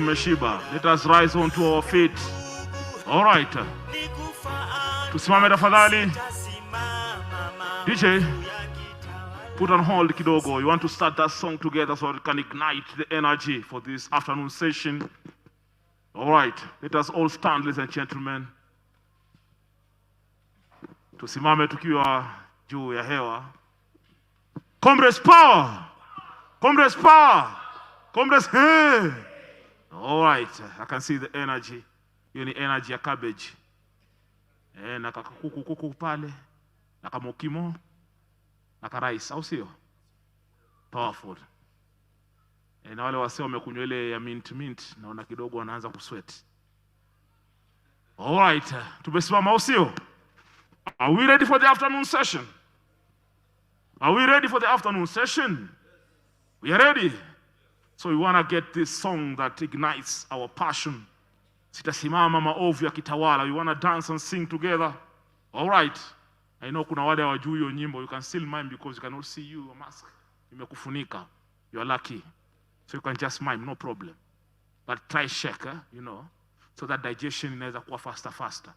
tumeshiba. Let us rise onto our feet. All right. Tusimame tafadhali. DJ, put on hold kidogo. You want to start that song together so it can ignite the energy for this afternoon session. All right. Let us all stand, ladies and gentlemen. Tusimame tukiwa juu ya hewa. Comrades power! Comrades power! Comrades hey! All right, I can see the energy. You need energy ya cabbage. Naka kuku pale, naka mokimo, naka rice, au sio? Powerful. Na wale wasio wamekunywa ile ya mint, naona kidogo wanaanza kusweat. All right, tumesimama au sio? Are we ready for the afternoon session? Are we ready for the afternoon session? We are ready. So we want to get this song that ignites our passion. Sitasimama maovu ya kitawala. We want to dance and sing together. All right. I know kuna wale hawajui hiyo nyimbo. You can still mime because you cannot see you. A mask imekufunika. You are lucky. So you can just mime, no problem. But try shake, so that digestion inaweza kuwa faster.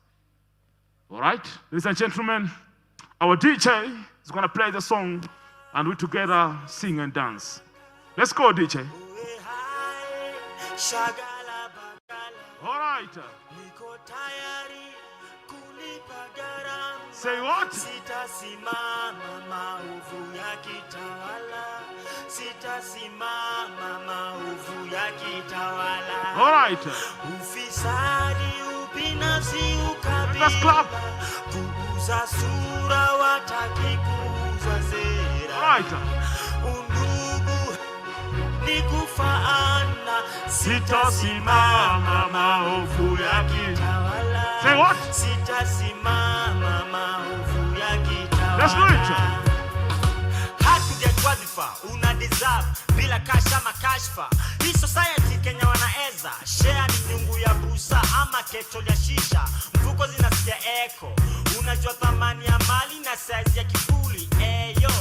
All right, ladies and gentlemen, our DJ is going to play the song and we together sing and dance. Let's go, DJ. All right. Say what? Sitasimama maovu ya kitawala. Sitasimama maovu ya kitawala. All right. Ufisadi, ubinafsi, ukabila. Let's clap. Kuuza sura, wataki kuuza sera. All right. Undugu ni kufaana. Sitasimama maovu ya kitawala. Say what? Sitasimama maovu ya kitawala. Let's do it. Hatujadwadhifa, una deserve bila kasha makashfa. Hii society Kenya wanaeza share ni nyungu ya busa ama ketol ya shisha. Mfuko zinasikia echo. Unajua thamani ya mali na size ya kifuli. Eyo,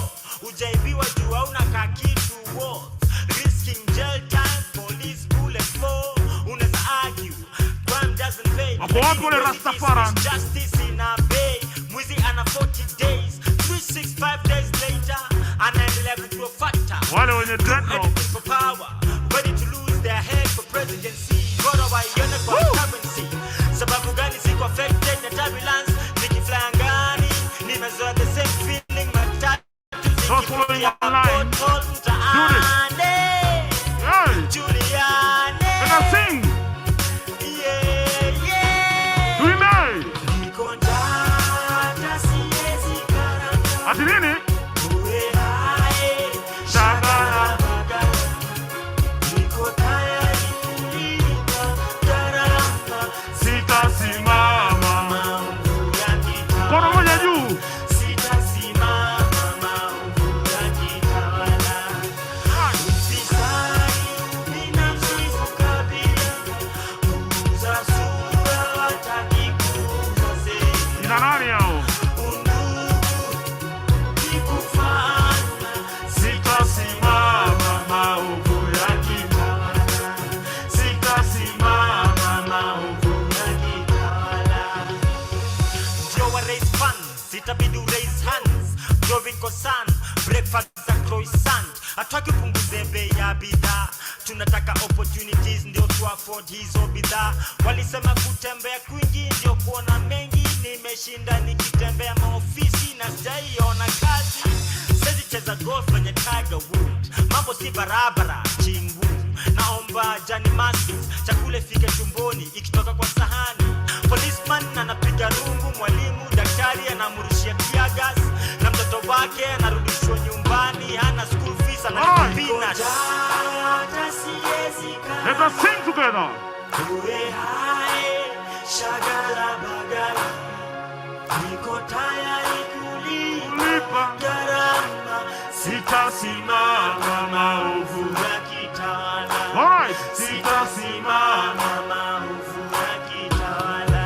ujaibiwa juu hauna kakitu worth. Risking jail time, police bullet for. Unaweza argue, crime doesn't pay. Justice in a bay. Mwizi ana 40 days, 365 days later. Anaendelea kugrow fatter. Wale wenye dreadlock for power, ready to lose their head for presidency. Bora waione kwa currency. Sababu gani siko affected na turbulence? Nikifly angani, nimezoea the same feeling. Matatu following online. Do this. Hey. Juliane. Can I sing? Yeah. Do we know? Ati nini? Breakfast za croissant. Hataki punguze bei ya bidhaa. Tunataka opportunities ndio tu afford hizo bidhaa. Walisema kutembea kwingi ndio kuona mengi. Nimeshinda nikitembea maofisi na sijaiona kazi. Sezi cheza golf kwenye Tiger Wood. Mambo si barabara, chingu. Naomba jani maski, chakule fike tumboni ikitoka kwa sahani. Policeman anapiga rungu, mwalimu, daktari anamrushia tear gas. Na mtoto wake anarudishwa nyumbani, hana school fees, ana peanuts. Let us sing together. Uwe hai, shagala bagala. Niko tayari kulipa gharama. Sitasimama maovu ya kitawala. All right. Sitasimama maovu ya kitawala.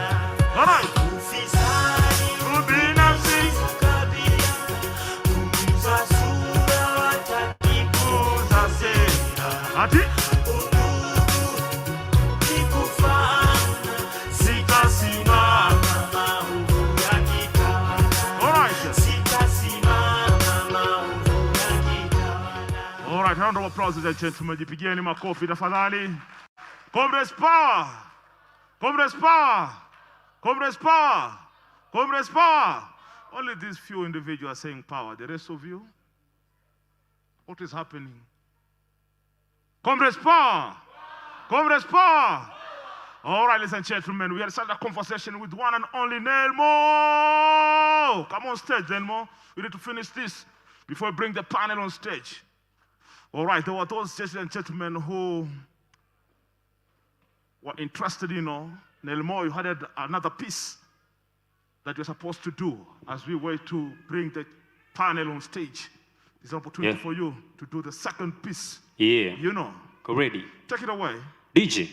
All right. Ufisadi, ubinafsi, ukabila. Kuuza sura, wataki kuuza sera. Ati? Undugu of applause, ladies and gentlemen. Jipigieni makofi tafadhali. Comrades power! Comrades power! Comrades power! Comrades power! Only these few individuals are saying power. The rest of you, what is happening? Comrades power! Comrades power! All right, ladies and gentlemen, we have started a conversation with one and only Nelmo. Come on stage, Nelmo. We need to finish this before we bring the panel on stage. All right, there were those ladies and gentlemen who were interested, Nelmo, you had another piece that you're supposed to do as we wait to bring the panel on stage. It's an opportunity for you to do the second piece. Yeah. Go ready. Take it away. DJ.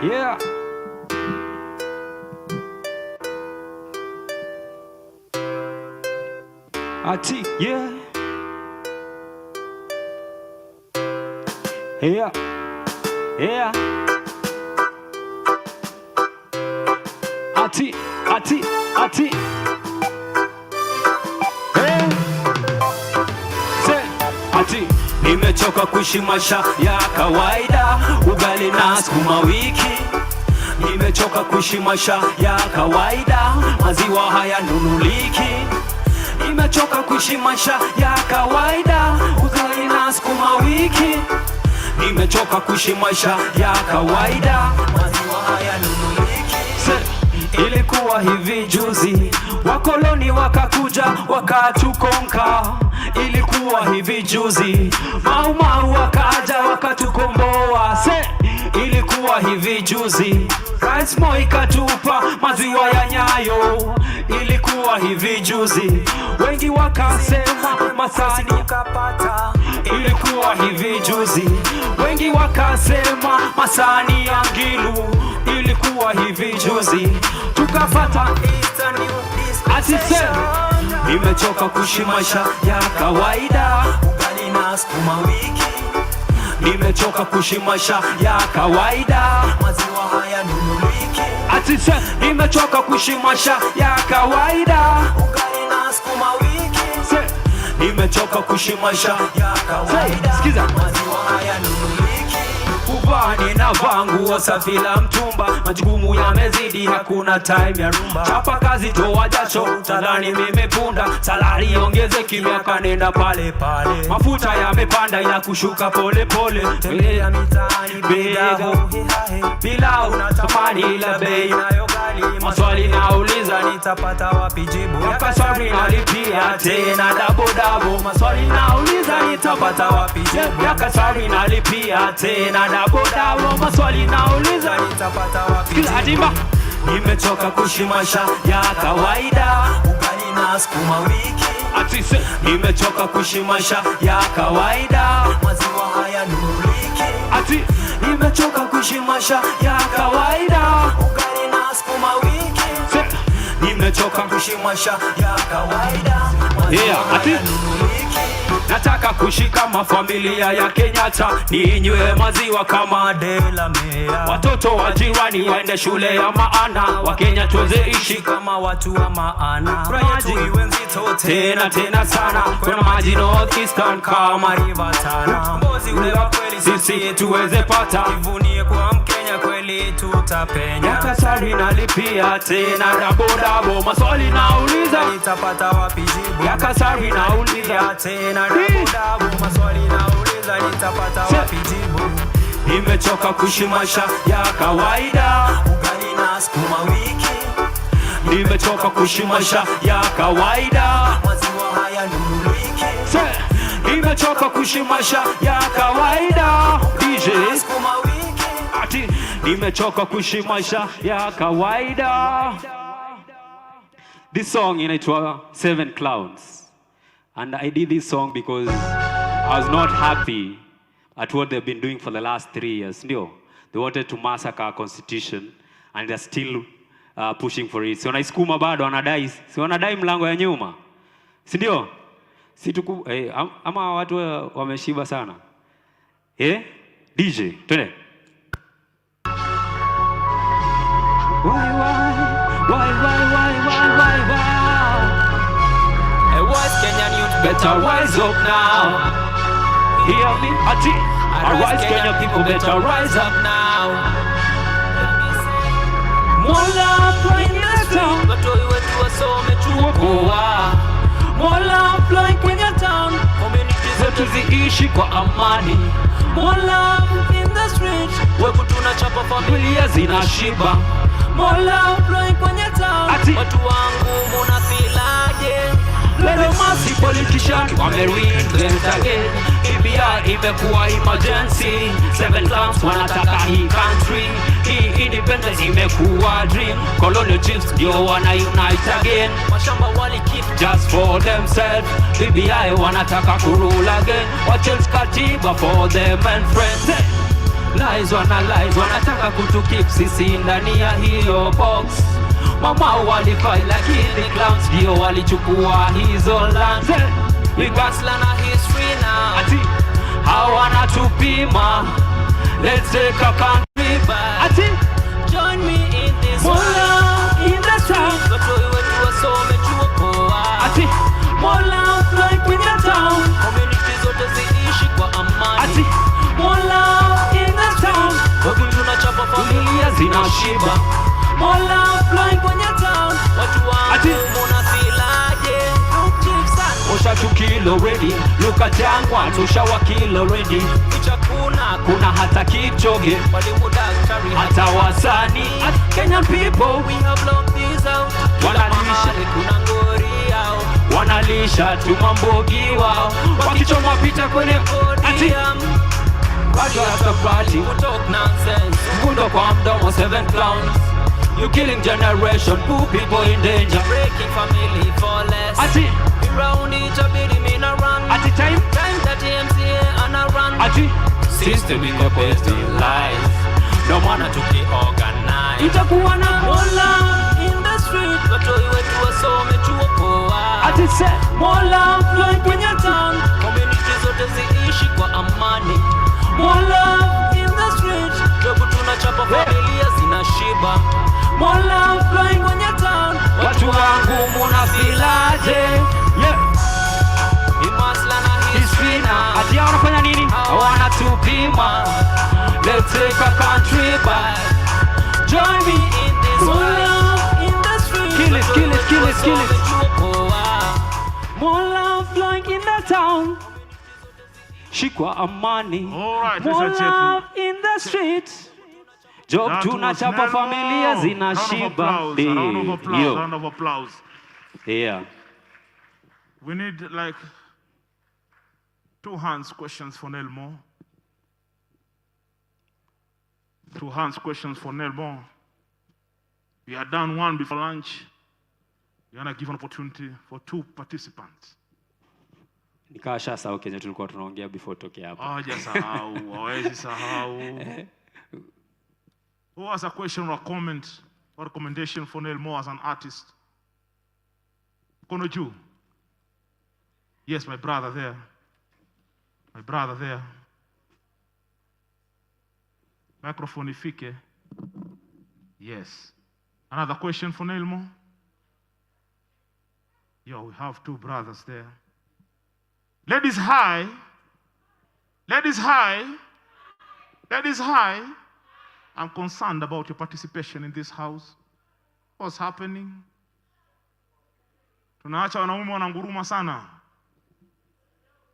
Yeah. Ati, yeah. Yeah. Yeah. Ati. Hey. Say, ati. Nimechoka kuishi maisha ya kawaida, ugali na sukuma wiki. Nimechoka kuishi maisha ya kawaida, maziwa hayanunuliki. Nimechoka kuishi maisha ya kawaida, ugali na sukuma wiki. Nimechoka kuishi maisha ya kawaida, maziwa hayanunuliki. Ilikuwa hivi juzi, wakoloni wakakuja wakatukonka. Ilikuwa hivi juzi, mau wakaja wakatukomboa. Ilikuwa hivi juzi, rice mo ikatupa maziwa ya Nyayo. Ilikuwa hivi juzi, wengi wakasema masani ukapata. Ilikuwa hivi juzi, wengi wakasema masani ya Ngilu. Ilikuwa hivi juzi, tukafata Eastern Assistant. Nimechoka kuishi maisha ya kawaida, ugali na sukuma wiki. Nimechoka kuishi maisha ya kawaida, maziwa hayanunuliki. Assistant. Nimechoka kuishi maisha ya kawaida, ugali na sukuma wiki. Nimechoka kuishi maisha ya kawaida, sikiza, maziwa hayanunuliki. Ubani na vangu wasafila mtumba, majukumu yamezidi, hakuna time ya rumba. Chapa kazi toa jasho, tadhani mimepunda, salari ongezeki, miaka nenda pale pale. Mafuta yamepanda ila kushuka pole pole. Tembea mitaani bega bila unatamani ila bei nayo ghali. Maswali nauliza nitapata wapi jibu, yakasari nalipia tena dabo. Maswali nauliza nitapata wapi jibu, yakasari nalipia tena dabo. Maswali nauliza nitapata wapi jibu. Nimechoka kuishi maisha ya kawaida, ugali na sukuma wiki. Nimechoka kuishi maisha ya kawaida, maziwa hayanunuliki. Nimechoka kuishi maisha ya kawaida, ugali na sukuma wiki. Nimechoka kuishi maisha ya kawaida, maziwa hayanunuliki. Nataka kuishi kama familia ya Kenyatta, ninywe maziwa kama Delamere. Watoto wa jirani waende shule ya maana, Wakenya tuweze ishi kama watu wa maana. Maji iwe nzito tena sana, kuna maji North Eastern kama River Tana. Mbozi ule wa kweli sisi tuweze pata, kivunie kwa Mkenya kweli tutapenya. Yakasari nalipia tena dabo. Maswali nauliza nitapata wapi jibu, yakasari nauliza tena dabo. Maswali nauliza nitapata wapi jibu. Nimechoka kuishi maisha ya kawaida, ugali na sukuma wiki. Nimechoka kuishi maisha ya kawaida, maziwa hayanunuliki. Nimechoka kuishi maisha ya kawaida, DJ sukuma wiki. Ati nimechoka kuishi maisha ya kawaida. This song inaitwa 7 Clowns. And I did this song because I was not happy at what they've been doing for the last 3 years. They wanted to massacre our constitution and they're still pushing for it. Si wanaisukuma bado wanadai, si wanadai mlango ya nyuma. Si ndio? Si tuku ama watu wameshiba sana. DJ, twende. Why? better rise up now. Hear me, Ati. Arise, Kenya people, better rise up now. Mola kwenye town, watoi wetu wasome chuo poa. Mola fly kwenye town, communities zetu ziishi kwa amani. Mola in the street, weku tunachapa familia zinashiba. Mola fly kwenye town, watu wangu munafilaje? Leo masi politician wame-reinvent again. EBI imekuwa emergency. 7 clans wanataka hii country. Hii independence imekuwa dream. Colonial chiefs ndio wana unite again. Mashamba wali keep just for themselves. EBI wanataka kurule again. Wachange katiba for them and friends. Lies wanataka kutukip sisi ndani ya hiyo box. Mama walifai lakini clowns ndio walichukua hizo lands. We got na history now. Ati hawana tupima. Let's take a country back. Ati join me in this Mola in the town. Watoi wetu wasome chuo poa. Ati Mola fly kwenye town, communities zote ziishi kwa amani. Ati Mola in the town, wetu tunachapa familia zinashiba. Mola fly kwenye town, watu wangu munafilaje? Osha tukilo ready, luka jangwa tusha wakilo ready. Kuna hata Kipchoge, hata wasani. Kenyan people, we have locked this out. Wanalisha, kuna ngori yao. Wanalisha tumambogi wao. Wakichoma pita kwenye podium. Party after party, we talk nonsense. Mundo kwa mdomo 7 clowns. You killing generation, poor people in danger. Breaking family for less. Ati round each other, me na run. Ati time that MCA and a run. Ati system in the best in life. No matter to be organized. Itakuwa na Mola in the street. Watoi wetu wasome chuo poa. Ati say Mola fly kwenye town, communities zote ziishi kwa amani. Mola in the street, jobu tunachapa familia zinashiba. Mola fly kwenye town, watu wangu munafilaje? Yeah. Imasla na history na ati wanafanya nini? Hawana tupima. Let's take a country back. Join me in this Mola in the street. Kill it. Mola fly in the town, shikwa amani. Alright, Mola in the street, job tunachapa familia zinashiba. Round of applause. Yeah. We need like 2 hands questions for Nelmo. 2 hands questions for Nelmo. We had done one before lunch. We're going to give an opportunity for 2 participants. Nikasha sahau Kenya tulikuwa tunaongea before toke hapa. Hawezi sahau. Who has a question or a comment or recommendation for Nelmo as an artist? Kono juu. Yes, my brother there. Microphone ifike. Yes. Another question for Nelmo? Yo, we have 2 brothers there. Ladies high. I'm concerned about your participation in this house. What's happening? Tunaacha wanaume wananguruma sana.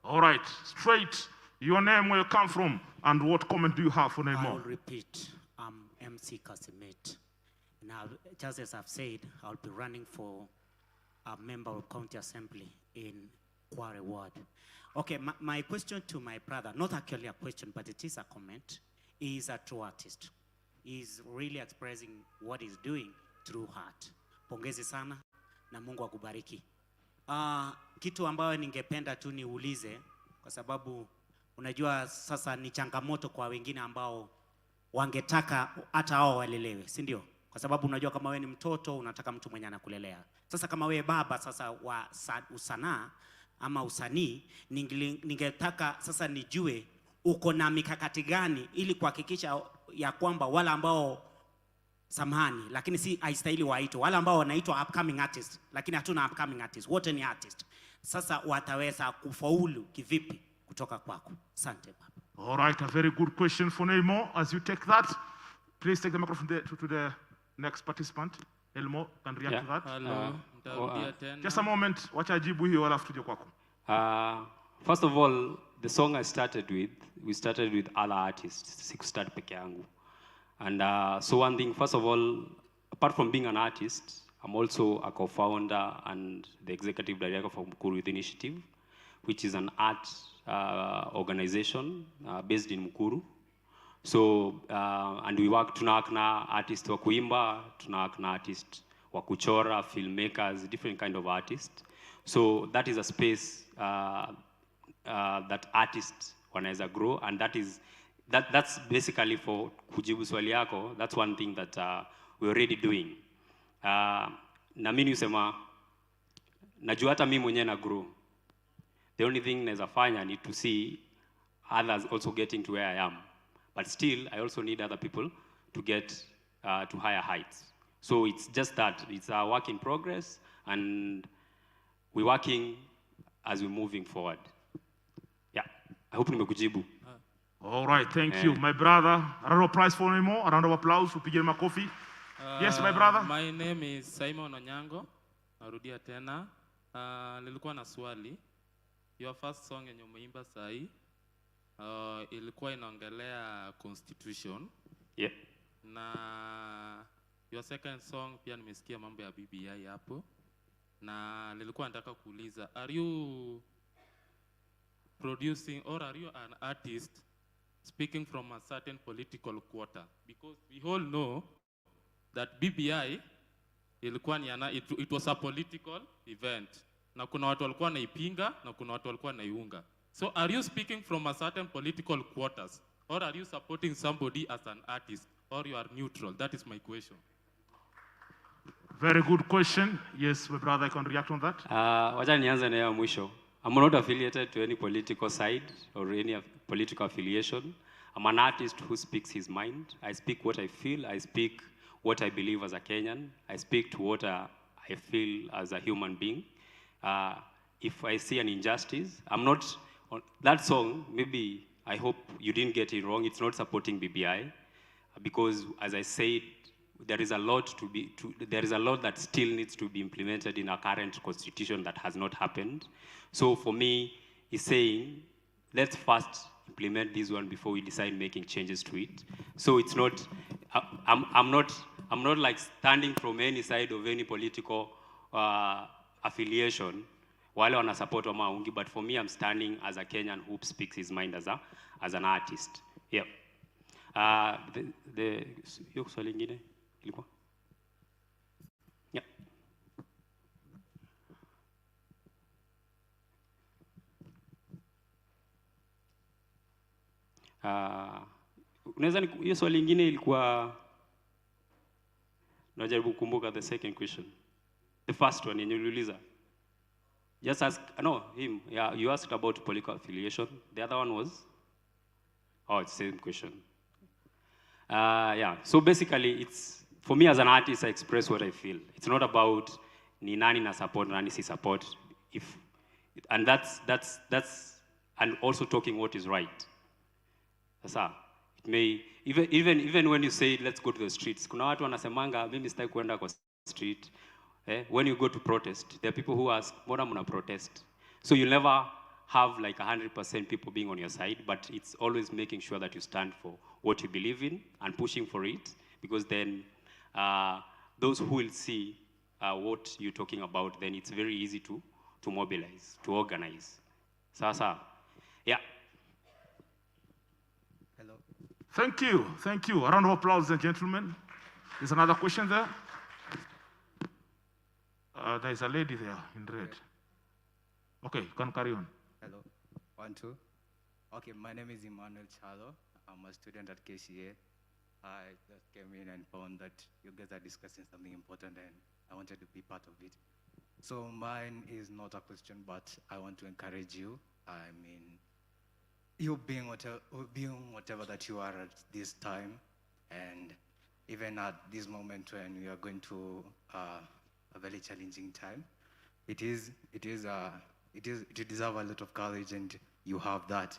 All right, straight. Your name, where you come from, and what comment do you have for Nelmo? I'll repeat. I'm MC Kasimate. Now, just as I've said, I'll be running for a member of County Assembly in Kware Ward. Okay, my question to my brother, not actually a question, but it is a comment. He is a true artist. He's really expressing what he's doing through heart. Pongezi sana na Mungu akubariki. Kitu ambayo ningependa tu niulize, kwa sababu unajua sasa ni changamoto kwa wengine ambao wangetaka hata hao walelewe, si ndio? Kwa sababu unajua kama wewe ni mtoto unataka mtu mwenye anakulelea. Sasa kama wewe baba sasa wa usanaa ama usanii, ningetaka sasa nijue uko na mikakati gani ili kuhakikisha ya kwamba wala ambao samahani lakini si haistahili waitwe, wala ambao wanaitwa upcoming artist lakini hatuna upcoming artist, wote ni artist. Sasa wataweza kufaulu kivipi kutoka kwako? Asante baba. All right, a very good question for Elmo. As you take that, please take the microphone to the next participant. Elmo can react to that. Hello, nitarudia tena. Just a moment, wacha ajibu hiyo alafu tuje kwako. First of all, the song we started with other artists, sikustart peke yangu. And so one thing, first of all, apart from being an artist, I'm also a co-founder and the executive director for Mukuru Youth Initiative, which is an art organization based in Mukuru. So, and we work, tunawak na artists wa kuimba, tunawak na artists wa kuchora, filmmakers, different kind of artists. So that is a space that artists wanaweza grow, and that's basically for kujibu swali yako. That's one thing that we're already doing. Na mimi usema najua hata mimi mwenyewe na grow. The only thing naweza fanya ni to see others also getting to where I am. But still, I also need other people to get to higher heights. So it's just that. It's a work in progress, and we're working as we're moving forward. Yeah, I hope nimekujibu. All right, thank you. My brother, a round of applause for him more. A round of applause for Pigel Makofi. Yes, my brother. My name is Simon Onyango. Narudia tena. Nilikuwa na swali. Your first song yenye umeimba sahi ilikuwa inaongelea constitution. Yeah. Na your second song pia nimesikia mambo ya BBI hapo. Na nilikuwa nataka kuuliza, are you producing or are you an artist speaking from a certain political quarter? Because we all know that BBI ilikuwa ni it was a political event. Na kuna watu walikuwa naipinga na kuna watu walikuwa naiunga. So are you speaking from a certain political quarters, or are you supporting somebody as an artist, or you are neutral? That is my question. Very good question. Yes, my brother, I can react on that. Wacha nianze na ya mwisho. I'm not affiliated to any political side or any political affiliation. I'm an artist who speaks his mind. I speak what I feel. I speak what I believe as a Kenyan. I speak to what I feel as a human being. If I see an injustice, I'm not on that song. Maybe I hope you didn't get it wrong. It's not supporting BBI, because as I said, there is a lot that still needs to be implemented in our current constitution that has not happened. So for me, it's saying, let's first implement this one before we decide making changes to it. So it's not, I'm not like standing from any side of any political affiliation, wale wana support wa maungi, but for me, I'm standing as a Kenyan who speaks his mind as an artist. Yeah. Hiyo swali lingine ilikuwa? Yeah. Unaweza hiyo swali lingine ilikuwa, najaribu kukumbuka the second question. The first one yenye uliuliza. Just ask, no, him. Yeah, you asked about political affiliation. The other one was? Oh, it's the same question. Yeah, so basically, it's, for me as an artist, I express what I feel. It's not about ni nani na support, nani si support. And that's, and also talking what is right. That's how. It may, even when you say, let's go to the streets, kuna watu wanasemanga, mimi sitaki kuenda kwa street. When you go to protest, there are people who ask, mbona muna protest? So you'll never have like 100% people being on your side, but it's always making sure that you stand for what you believe in and pushing for it, because then those who will see what you're talking about, then it's very easy to mobilize, to organize. Sasa, yeah. Hello. Thank you. A round of applause, ladies and gentlemen. There's another question there. There's a lady there in red. Okay, you can carry on. Hello, 1, 2. Okay, my name is Emmanuel Chalo. I'm a student at KCA. I just came in and found that you guys are discussing something important and I wanted to be part of it. So mine is not a question, but I want to encourage you. I mean, you being whatever that you are at this time, and even at this moment when we are going to a very challenging time, it is it deserves a lot of courage, and you have that.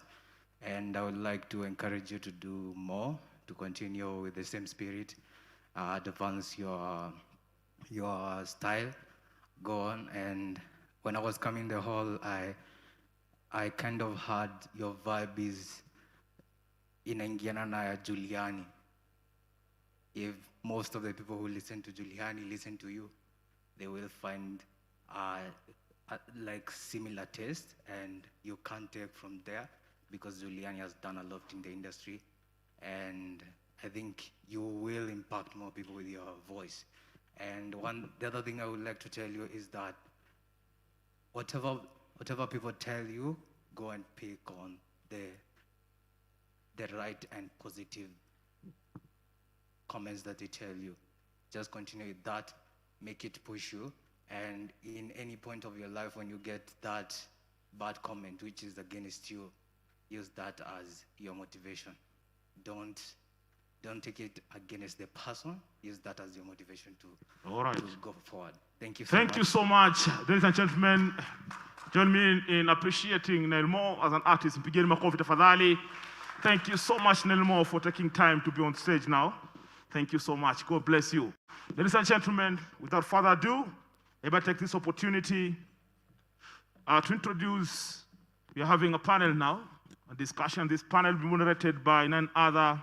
And I would like to encourage you to do more, to continue with the same spirit, advance your style, go on. And when I was coming in the hall, I kind of had your vibe is inaingiana na Juliani. If most of the people who listen to Juliani listen to you, they will find like similar taste, and you can't take from there because Juliani has done a lot in the industry, and I think you will impact more people with your voice. And the other thing I would like to tell you is that whatever people tell you, go and pick on the right and positive comments that they tell you. Just continue with that, make it push you, and in any point of your life when you get that bad comment which is against you, use that as your motivation. Don't take it against the person, use that as your motivation to go forward. Thank you so much. Thank you so much. Ladies and gentlemen, join me in appreciating Nelmo as an artist. Mpigeni makofi tafadhali. Thank you so much, Nelmo, for taking time to be on stage now. Thank you so much. God bless you. Ladies and gentlemen, without further ado, I better take this opportunity to introduce, we are having a panel now, a discussion. This panel will be moderated by none other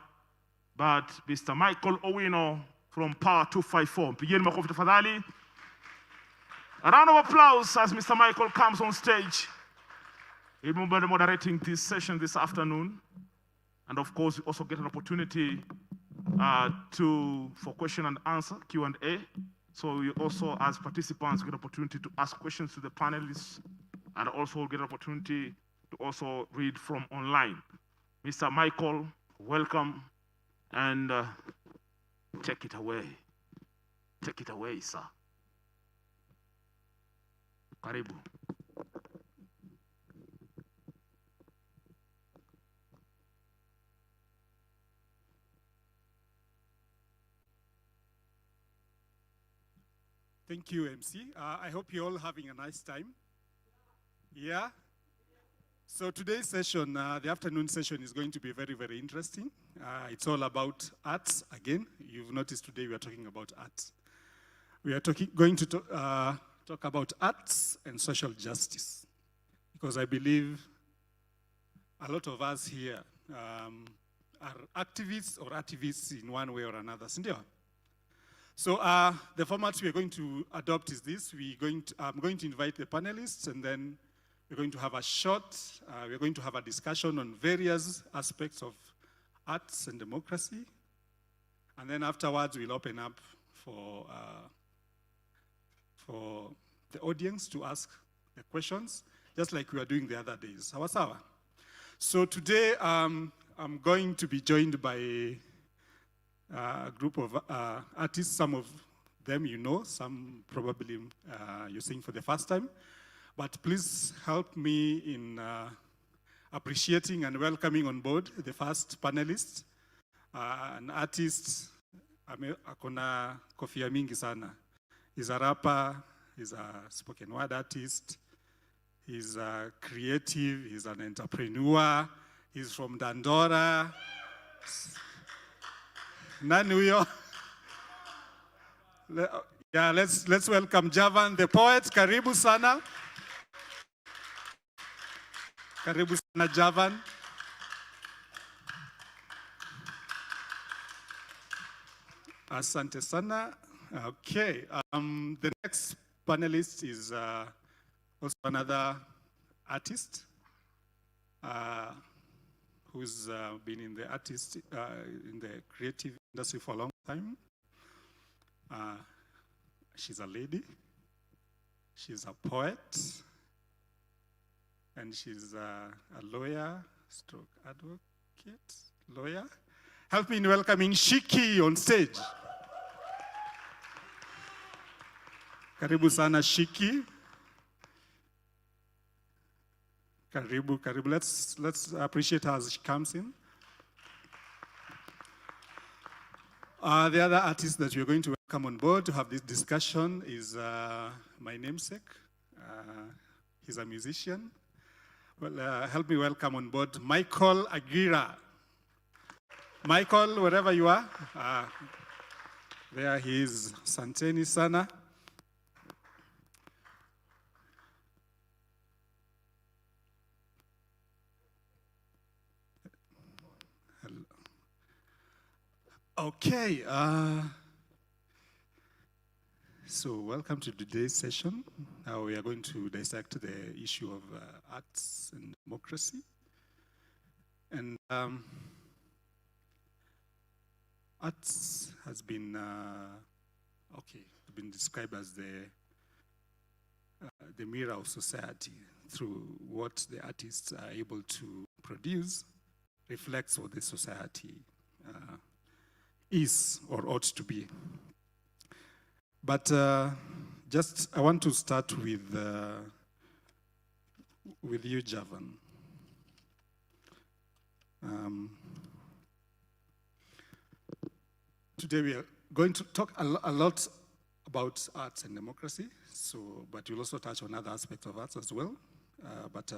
but Mr. Michael Owino from Power 254. Mpigeni makofi tafadhali. A round of applause as Mr. Michael comes on stage. He will be moderating this session this afternoon. And of course, we also get an opportunity for question and answer, Q&A. So we also, as participants, get an opportunity to ask questions to the panelists, and also get an opportunity to also read from online. Mr. Michael, welcome, and take it away. Take it away, sir. Karibu. Thank you, MC. I hope you're all having a nice time. Yeah? So today's session, the afternoon session, is going to be very, very interesting. It's all about arts. Again, you've noticed today we are talking about arts. We are going to talk about arts and social justice, because I believe a lot of us here are activists or activists in one way or another. So the format we are going to adopt is this. I'm going to invite the panelists, and then we're going to have we're going to have a discussion on various aspects of arts and democracy. And then afterwards, we'll open up for the audience to ask the questions, just like we were doing the other days. Sawa. So today, I'm going to be joined by a group of artists. Some of them you know, some probably you're seeing for the first time. But please help me in appreciating and welcoming on board the first panelist, an artist, akona kofia mingi sana. He's a rapper, he's a spoken word artist, he's a creative, he's an entrepreneur, he's from Dandora. Nani huyo? Yeah, let's welcome Javan, the poet. Karibu sana. Karibu sana, Javan. Asante sana. Okay. The next panelist is also another artist who's been in the in the creative industry for a long time. She's a lady, she's a poet, and she's a lawyer, stroke advocate, lawyer. Help me in welcoming Shikkey on stage. Karibu sana, Shikkey. Karibu. Let's appreciate her as she comes in. The other artist that we're going to welcome on board to have this discussion is my namesake. He's a musician. Well, help me welcome on board Michael Aguirre. Michael, wherever you are, there he is. Santeni sana. Okay, so welcome to today's session. Now we are going to dissect the issue of arts and democracy. And arts has been, been described as the mirror of society. Through what the artists are able to produce reflects what the society is or ought to be. But I want to start with you, Javan. Today we are going to talk a lot about arts and democracy, but we'll also touch on other aspects of arts as well. But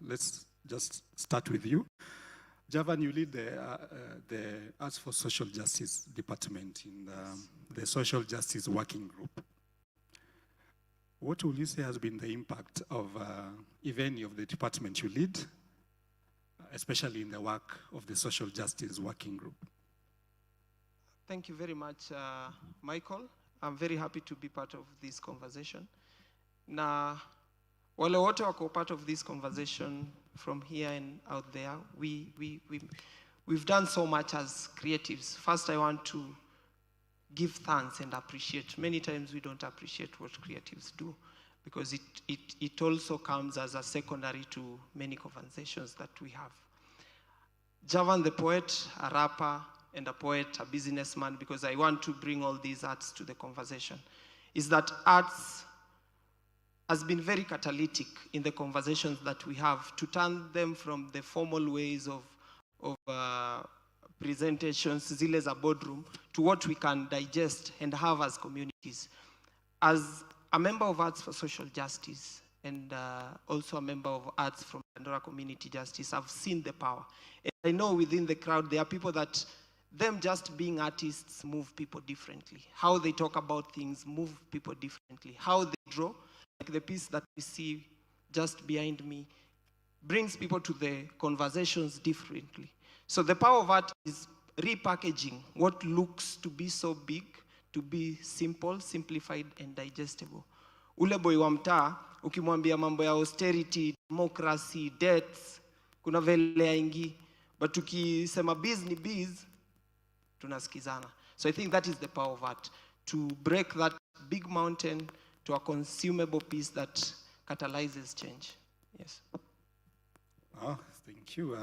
let's just start with you. Javan, you lead the Arts for Social Justice Department in the Social Justice Working Group. What will you say has been the impact of, if any, of the department you lead, especially in the work of the Social Justice Working Group? Thank you very much, Michael. I'm very happy to be part of this conversation. Na wale wote wako part of this conversation from here and out there, we've done so much as creatives. First, I want to give thanks and appreciate. Many times we don't appreciate what creatives do because it also comes as a secondary to many conversations that we have. Javan the poet, a rapper, and a poet, a businessman, because I want to bring all these arts to the conversation, is that arts has been very catalytic in the conversations that we have to turn them from the formal ways of presentations, zile za boardroom, to what we can digest and have as communities. As a member of Arts for Social Justice and also a member of Arts from Pandora Community Justice, I've seen the power. And I know within the crowd there are people that them just being artists move people differently. How they talk about things move people differently. How they draw, like the piece that we see just behind me, brings people to the conversations differently. So the power of art is repackaging what looks to be so big, to be simple, simplified, and digestible. Ule boy wa mtaa, ukimwambia mambo ya austerity, democracy, debts, kuna vele yaingi. But tukisema biz ni biz, tunasikizana. So I think that is the power of art, to break that big mountain to a consumable piece that catalyzes change. Yes. Oh, thank you.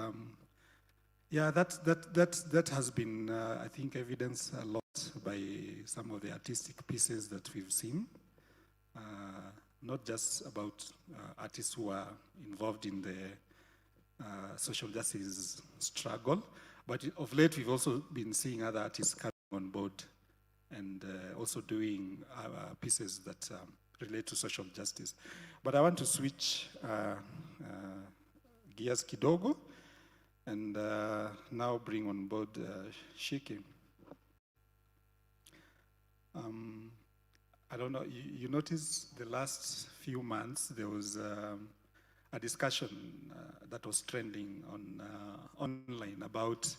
Yeah, that has been, I think, evidenced a lot by some of the artistic pieces that we've seen. Not just about artists who are involved in the social justice struggle, but of late we've also been seeing other artists coming on board and also doing pieces that relate to social justice. But I want to switch gears kidogo and now bring on board Shikkey. I don't know, you noticed the last few months there was a discussion that was trending on online about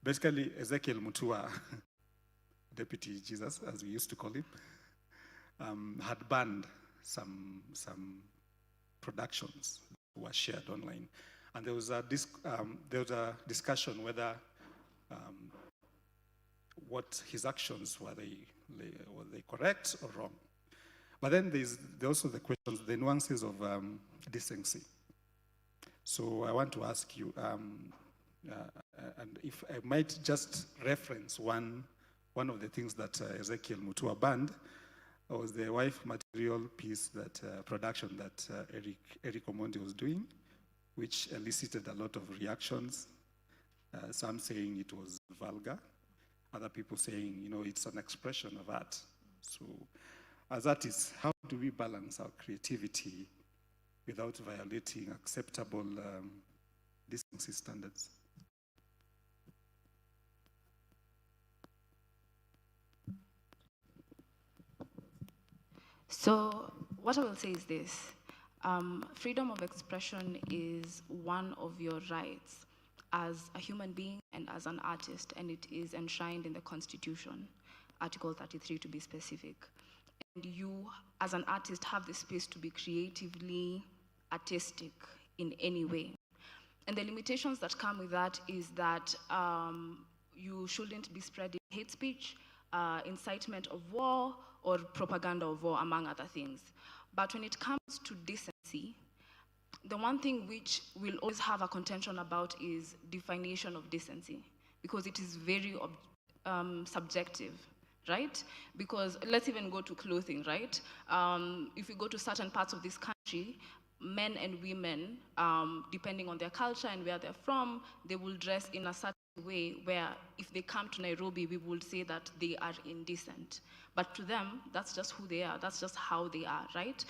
basically Ezekiel Mutua, Deputy Jesus, as we used to call him, had banned some productions that were shared online, and there was a discussion whether what his actions were they correct or wrong. But then there's also the questions, the nuances of decency. So I want to ask you, and if I might just reference one of the things that Ezekiel Mutua banned was the wife material piece, that production that Eric Omondi was doing, which elicited a lot of reactions. Some saying it was vulgar, other people saying, it's an expression of art. So as artists, how do we balance our creativity without violating acceptable decency standards. So what I will say is this. Freedom of expression is one of your rights as a human being and as an artist, and it is enshrined in the Constitution, Article 33 to be specific. And you, as an artist, have the space to be creatively artistic in any way. And the limitations that come with that is that you shouldn't be spreading hate speech, incitement of war, or propaganda of war, among other things. But when it comes to decency, the one thing which we'll always have a contention about is definition of decency, because it is very subjective, right? Because let's even go to clothing, right? If you go to certain parts of this country, men and women, depending on their culture and where they're from, they will dress in a certain way where if they come to Nairobi, we would say that they are indecent. But to them, that's just who they are. That's just how they are, right?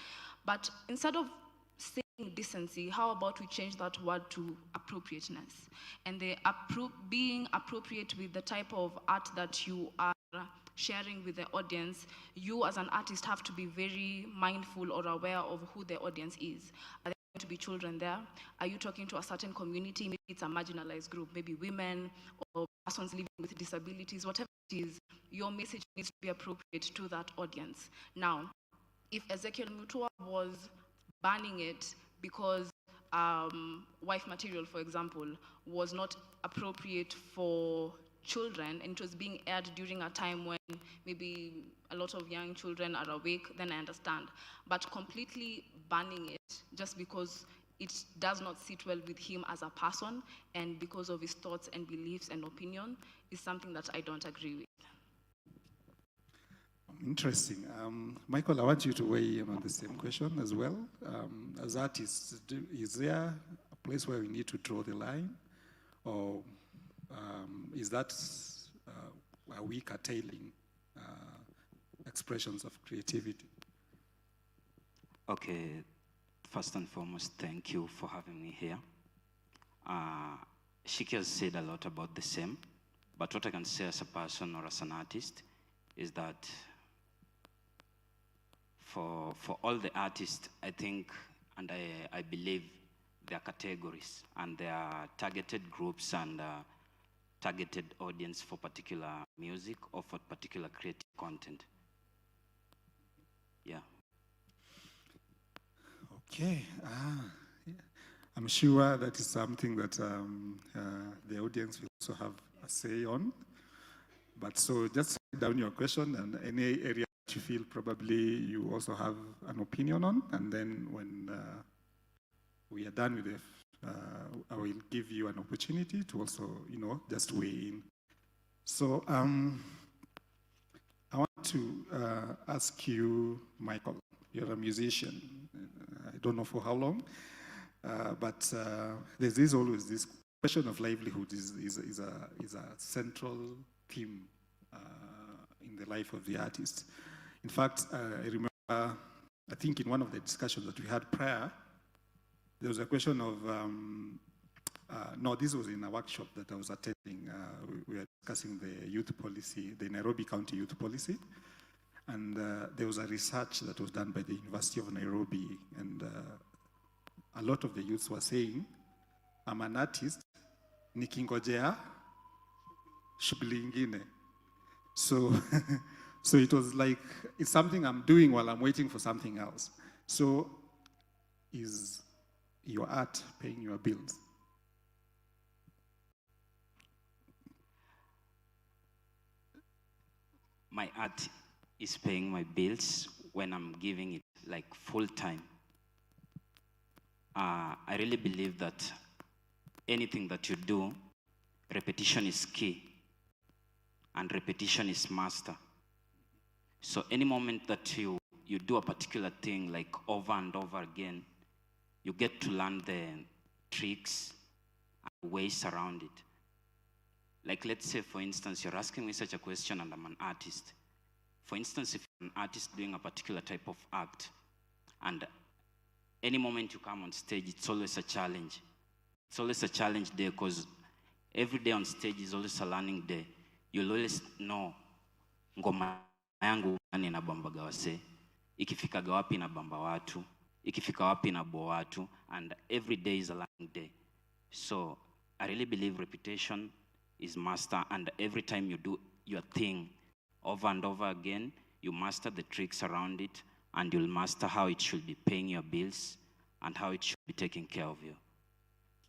But instead of saying decency, how about we change that word to appropriateness? And the being appropriate with the type of art that you are sharing with the audience, you as an artist have to be very mindful or aware of who the audience is. Are there going to be children there? Are you talking to a certain community? Maybe it's a marginalized group, maybe women or persons living with disabilities, whatever it is, your message needs to be appropriate to that audience. Now, if Ezekiel Mutua was banning it because wife material, for example, was not appropriate for children, and it was being aired during a time when maybe a lot of young children are awake, then I understand. But completely banning it just because it does not sit well with him as a person and because of his thoughts and beliefs and opinion is something that I don't agree with. Interesting. Michael, I want you to weigh in on the same question as well. As artists, is there a place where we need to draw the line? Or is that, are we curtailing expressions of creativity? Okay, first and foremost, thank you for having me here. Shikkey has said a lot about the same, but what I can say as a person or as an artist is that for all the artists, I think, and I believe there are categories, and there are targeted groups and targeted audience for particular music or for particular creative content. Yeah. Okay. Yeah. I'm sure that is something that the audience will also have a say on. But so just write down your question and any area that you feel probably you also have an opinion on, and then when we are done with it, I will give you an opportunity to also, just weigh in. So I want to ask you, Michael, you're a musician. I don't know for how long, but there's always this question of livelihood is a central theme in the life of the artist. In fact, I remember, I think in one of the discussions that we had prior, there was a question of, no, this was in a workshop that I was attending. We were discussing the youth policy, the Nairobi County youth policy. And there was a research that was done by the University of Nairobi. And a lot of the youths were saying, I'm an artist, nikingojea, shughuli ingine. So, so it was like, it's something I'm doing while I'm waiting for something else. So is your art paying your bills? My art is paying my bills when I'm giving it like full time. I really believe that anything that you do, repetition is key, and repetition is master. So any moment that you do a particular thing like over and over again, you get to learn the tricks and ways around it. Like let's say, for instance, you're asking me such a question and I'm an artist. For instance, if you're an artist doing a particular type of act and any moment you come on stage, it's always a challenge. It's always a challenge there because every day on stage is always a learning day. You'll always know ngoma yangu nani inabambaga wase, ikifikaga wapi inabamba watu, ikifika wapi inaboa watu, and every day is a learning day. So I really believe reputation is master, and every time you do your thing over and over again, you master the tricks around it, and you'll master how it should be paying your bills and how it should be taking care of you.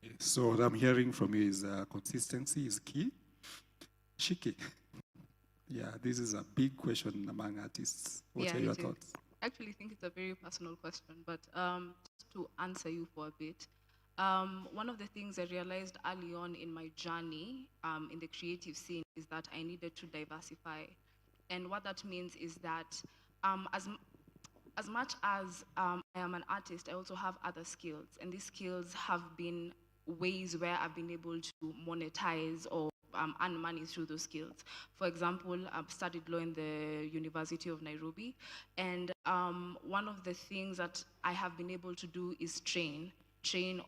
Okay, so what I'm hearing from you is consistency is key. Shikkey, yeah, this is a big question among artists. What are your thoughts? I actually think it's a very personal question, but just to answer you for a bit, one of the things I realized early on in my journey in the creative scene is that I needed to diversify. And what that means is that as much as I am an artist, I also have other skills. And these skills have been ways where I've been able to monetize or earn money through those skills. For example, I've studied law in the University of Nairobi. And one of the things that I have been able to do is train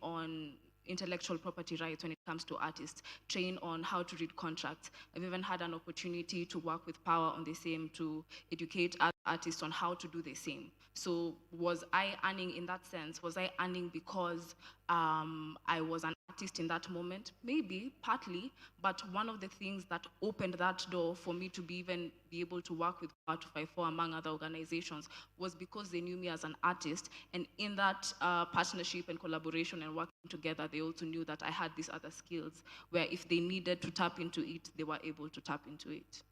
on intellectual property rights when it comes to artists, train on how to read contracts. I've even had an opportunity to work with Power on the same, to educate other artists on how to do the same. So was I earning in that sense? Was I earning because I was an artist in that moment? Maybe, partly, but one of the things that opened that door for me to be able to work with Power 254 among other organizations was because they knew me as an artist, and in that partnership and collaboration and working together, they also knew that I had these other skills where if they needed to tap into it, they were able to tap into it.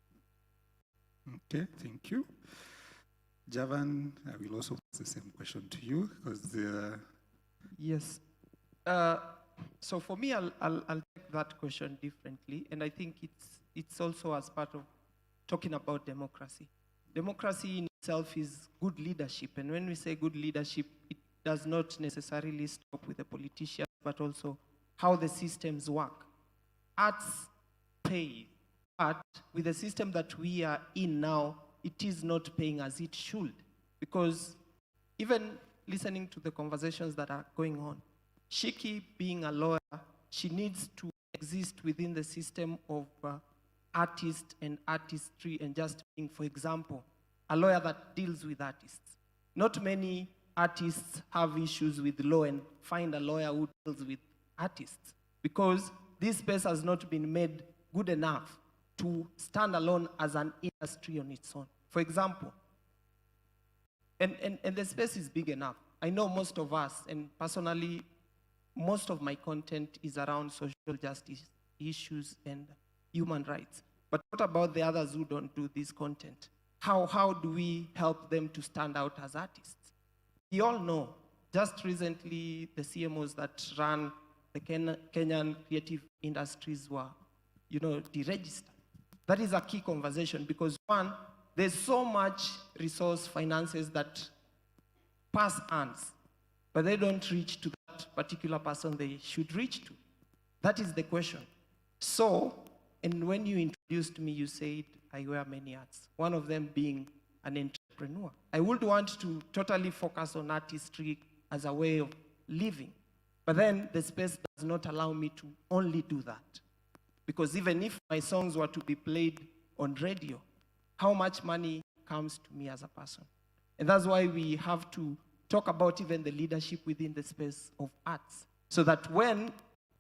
Okay, thank you. Javan, I will also ask the same question to you because Yes. So for me, I'll take that question differently, and I think it's also as part of talking about democracy. Democracy in itself is good leadership, and when we say good leadership, it does not necessarily stop with the politicians, but also how the systems work. Arts pay, but with the system that we are in now, it is not paying as it should, because even listening to the conversations that are going on, Shikkey, being a lawyer, she needs to exist within the system of artist and artistry, and just being, for example, a lawyer that deals with artists. Not many artists have issues with law and find a lawyer who deals with artists, because this space has not been made good enough to stand alone as an industry on its own. For example, and the space is big enough. I know most of us, and personally, most of my content is around social justice issues and human rights. But what about the others who don't do this content? How do we help them to stand out as artists? We all know, just recently, the CMOs that run the Kenyan creative industries were, deregistered. That is a key conversation because, one, there's so much resource finances that pass hands, but they don't reach to that particular person they should reach to. That is the question. So, and when you introduced me, you said I wear many hats, one of them being an entrepreneur. I would want to totally focus on artistry as a way of living, but then the space does not allow me to only do that. Because even if my songs were to be played on radio, how much money comes to me as a person? And that's why we have to talk about even the leadership within the space of arts, so that when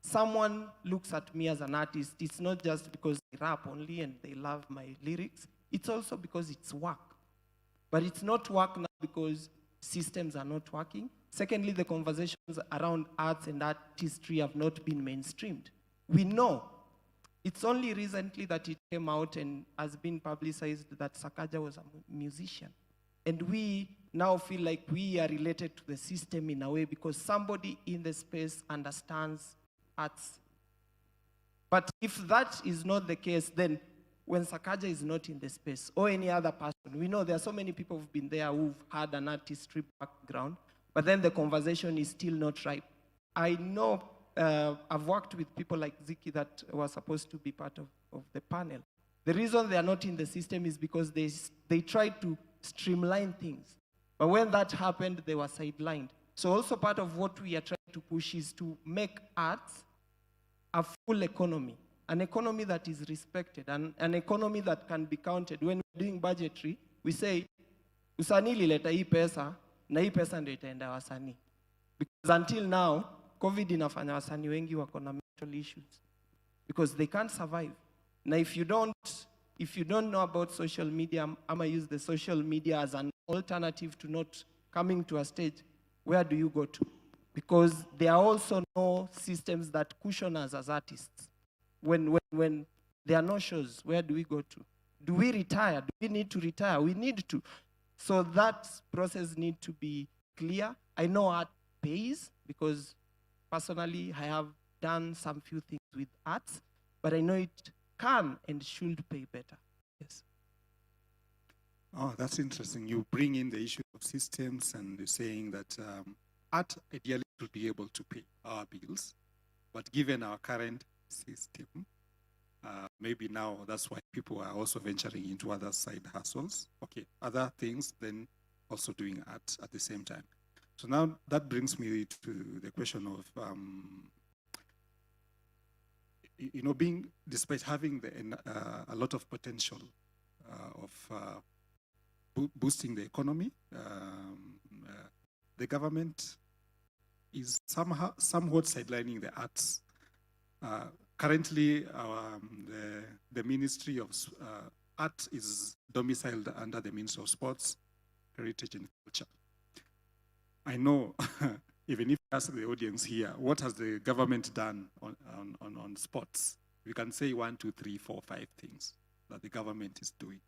someone looks at me as an artist, it's not just because they rap only and they love my lyrics, it's also because it's work. But it's not work now because systems are not working. Secondly, the conversations around arts and artistry have not been mainstreamed. We know. It's only recently that it came out and has been publicized that Sakaja was a musician. And we now feel like we are related to the system in a way because somebody in the space understands arts. But if that is not the case, then when Sakaja is not in the space or any other person, we know there are so many people who've been there who've had an artistry background, but then the conversation is still not ripe. I know I've worked with people like Ziki that were supposed to be part of the panel. The reason they are not in the system is because they tried to streamline things. But when that happened, they were sidelined. So also part of what we are trying to push is to make arts a full economy, an economy that is respected, and an economy that can be counted. When we're doing budgetary, we say, usanii lileta hii pesa, na hii pesa ndio itaenda wasanii. Because until now, COVID inafanya wasanii wengi wako na mental issues. Because they can't survive. Now if you don't know about social media, I'm going to use the social media as an alternative to not coming to a stage, where do you go to? Because there are also no systems that cushion us as artists. When there are no shows, where do we go to? Do we retire? Do we need to retire? We need to. So that process needs to be clear. I know art pays, because personally I have done some few things with arts, but I know it can and should pay better. Yes. Oh, that's interesting. You bring in the issue of systems, and you're saying that art ideally should be able to pay our bills, but given our current system, maybe now that's why people are also venturing into other side hustles. Okay, other things, then also doing art at the same time. So now that brings me to the question of, despite having a lot of potential of boosting the economy, the government is somewhat sidelining the arts. Currently, the Ministry of Art is domiciled under the Ministry of Sports, Heritage and Culture. I know, even if you ask the audience here, what has the government done on sports? We can say 1, 2, 3, 4, 5 things that the government is doing.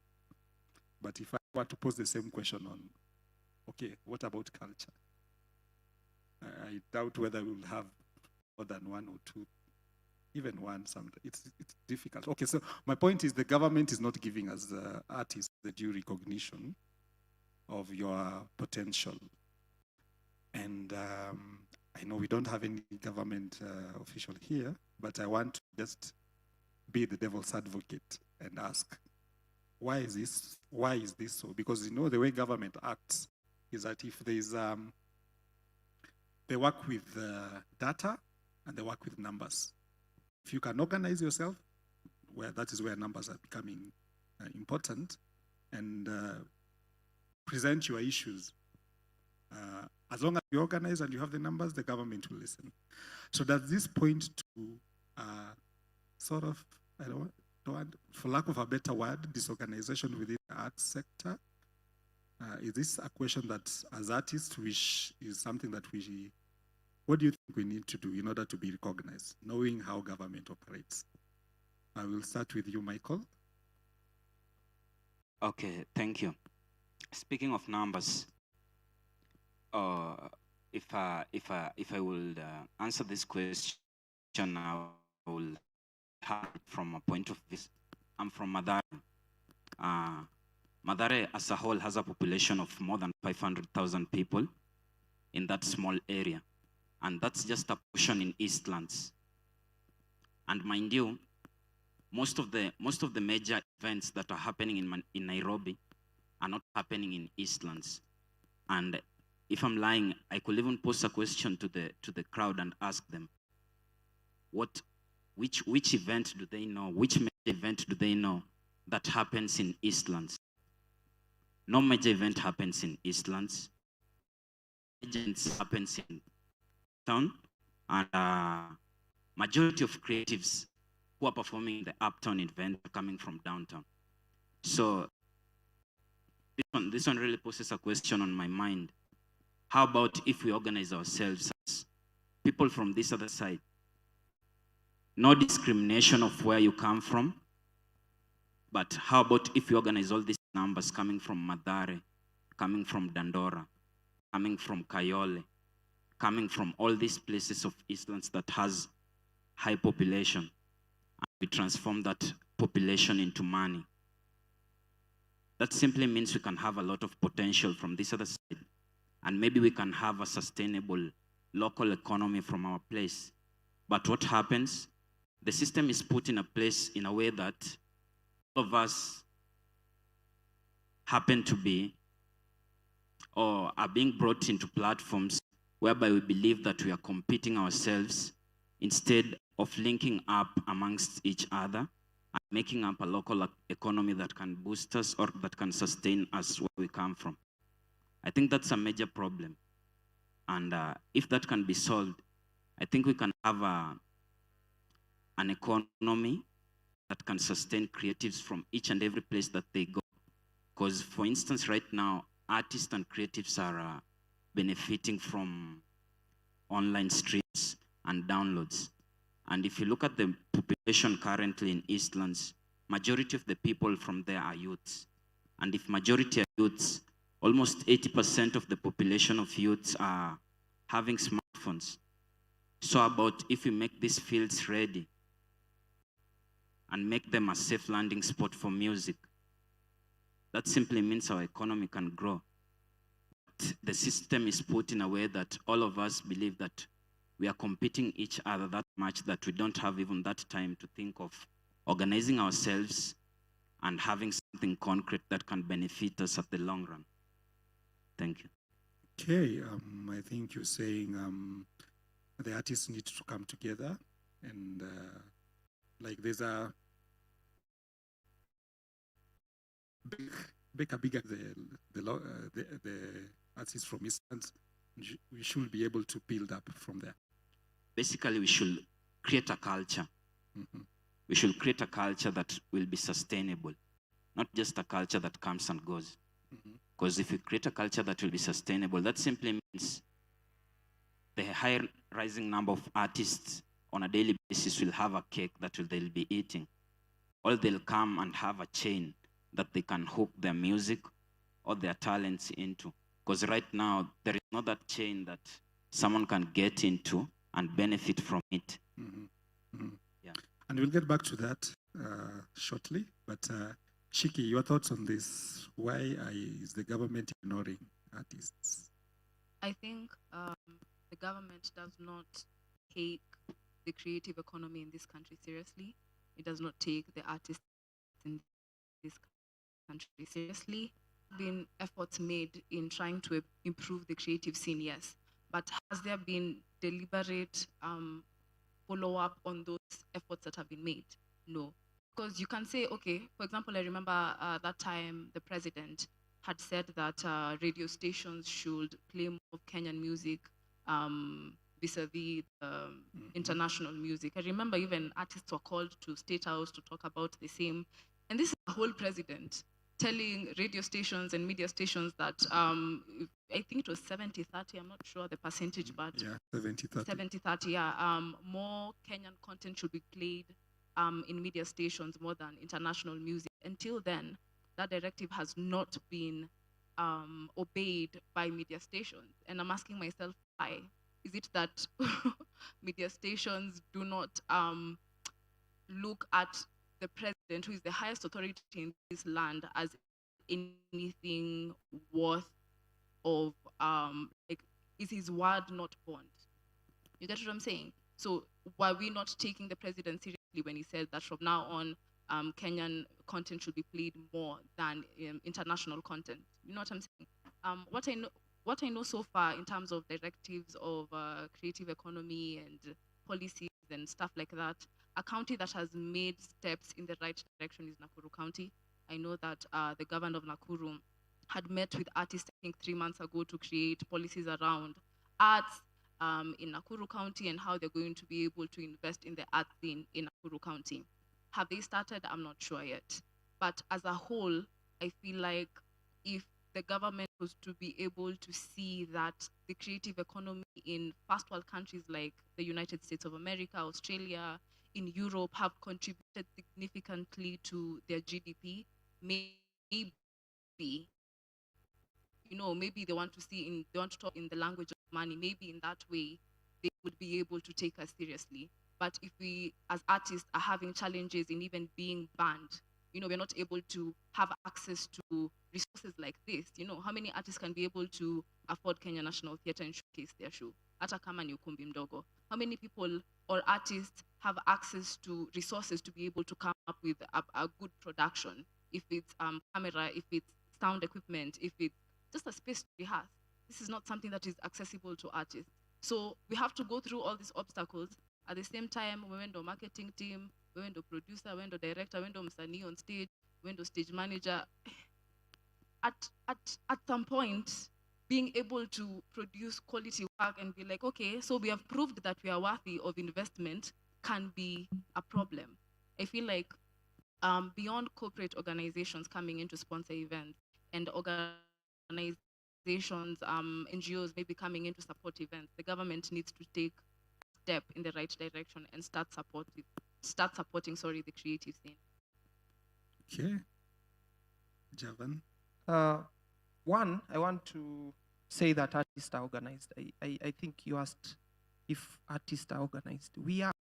But if I were to pose the same question on, okay, what about culture? I doubt whether we'll have more than 1 or 2, even 1. It's difficult. Okay, so my point is the government is not giving us the artists the due recognition of your potential. And I know we don't have any government official here, but I want to just be the devil's advocate and ask, why is this? Why is this so? Because the way government acts is that if there is, they work with data and they work with numbers. If you can organize yourself, that is where numbers are becoming important, and present your issues. As long as you organize and you have the numbers, the government will listen. So does this point to sort of, I don't want, for lack of a better word, disorganization within the arts sector? Is this a question that, as artists, which is something that what do you think we need to do in order to be recognized, knowing how government operates? I will start with you, Michael. Okay, thank you. Speaking of numbers, if I will answer this question, I will have it from a point of view. I'm from Madare. Madare as a whole has a population of more than 500,000 people in that small area. And that's just a portion in Eastlands. And mind you, most of the major events that are happening in Nairobi are not happening in Eastlands. And if I'm lying, I could even pose a question to the crowd and ask them, which event do they know? Which major event do they know that happens in Eastlands? No major event happens in Eastlands. Events happens in town, and majority of creatives who are performing the uptown event are coming from downtown. So this one really poses a question on my mind. How about if we organize ourselves as people from this other side? No discrimination of where you come from, but how about if we organize all these numbers coming from Madare, coming from Dandora, coming from Kayole, coming from all these places of Eastlands that has high population, and we transform that population into money. That simply means we can have a lot of potential from this other side, and maybe we can have a sustainable local economy from our place. But what happens? The system is put in a place in a way that all of us happen to be or are being brought into platforms whereby we believe that we are competing ourselves instead of linking up amongst each other and making up a local economy that can boost us or that can sustain us where we come from. I think that's a major problem. And if that can be solved, I think we can have an economy that can sustain creatives from each and every place that they go. Because, for instance, right now, artists and creatives are benefiting from online streams and downloads. And if you look at the population currently in Eastlands, majority of the people from there are youths. And if majority are youths, almost 80% of the population of youths are having smartphones. So about if we make these fields ready and make them a safe landing spot for music, that simply means our economy can grow. But the system is put in a way that all of us believe that we are competing each other that much that we don't have even that time to think of organizing ourselves and having something concrete that can benefit us at the long run. Thank you. Okay, I think you're saying the artists need to come together and like there's a bigger the artists from Eastlands, we should be able to build up from there. Basically, we should create a culture. Mm-hmm. We should create a culture that will be sustainable, not just a culture that comes and goes. Because if we create a culture that will be sustainable, that simply means the high rising number of artists on a daily basis will have a cake that they'll be eating. Or they'll come and have a chain that they can hook their music or their talents into. Because right now, there is not that chain that someone can get into and benefit from it. Yeah. And we'll get back to that shortly. But Shikkey, your thoughts on this? Why is the government ignoring artists? I think the government does not take the creative economy in this country seriously. It does not take the artists in this country seriously. Been efforts made in trying to improve the creative scene, yes. But has there been deliberate follow-up on those efforts that have been made? No. Because you can say, okay, for example, I remember that time the president had said that radio stations should play more of Kenyan music vis-a-vis international music. I remember even artists were called to State House to talk about the same. And this is a whole president telling radio stations and media stations that, I think it was 70-30, I'm not sure the percentage, but yeah, 70-30. 70-30, yeah. More Kenyan content should be played in media stations more than international music. Until then, that directive has not been obeyed by media stations. And I'm asking myself, why? Is it that media stations do not look at the president, who is the highest authority in this land, as anything worth of, like, is his word not bond? You get what I'm saying? So why are we not taking the president seriously when he said that from now on, Kenyan content should be played more than international content? You know what I'm saying? What I know so far in terms of directives of creative economy and policies and stuff like that, a county that has made steps in the right direction is Nakuru County. I know that the governor of Nakuru had met with artists, I think 3 months ago, to create policies around arts in Nakuru County and how they're going to be able to invest in the arts scene in Nakuru County. Have they started? I'm not sure yet. But as a whole, I feel like if the government was to be able to see that the creative economy in first world countries like the United States of America, Australia, in Europe have contributed significantly to their GDP, maybe, you know, maybe they want to talk in the language of money. Maybe in that way, they would be able to take us seriously. But if we, as artists, are having challenges in even being banned, you know, we're not able to have access to resources like this. You know, how many artists can be able to afford Kenya National Theatre and showcase their show? Hata kama ni ukumbi mdogo. How many people or artists have access to resources to be able to come up with a good production? If it's camera, if it's sound equipment, if it's just a space to rehearse. this is not something that is accessible to artists. So we have to go through all these obstacles. At the same time, we went to marketing team, we went to producer, we went to director, we went to msanii on stage, we went to stage manager. At some point, being able to produce quality work and be like, okay, so we have proved that we are worthy of investment can be a problem. I feel like beyond corporate organizations coming in to sponsor events and organizations, NGOs maybe coming in to support events, the government needs to take a step in the right direction and start supporting the creative scene. Okay. Javan. One, I want to say that artists are organized. I think you asked if artists are organized. We are.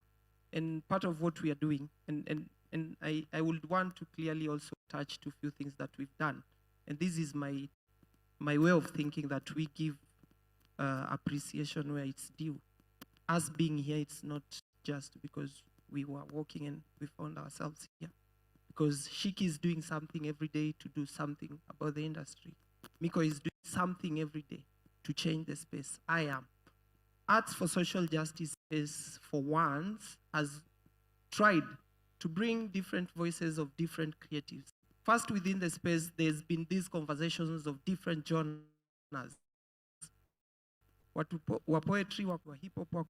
And part of what we are doing, and I would want to clearly also touch to a few things that we've done. And this is my way of thinking, that we give appreciation where it's due. Us being here, it's not just because we were walking and we found ourselves here. Because Shikkey is doing something every day to do something about the industry. Miko is doing something every day to change the space. I am. Arts for Social Justice Space, for once, has tried to bring different voices of different creatives. First, within the space, there's been these conversations of different genres. Watu wa poetry, watu wa hip hop,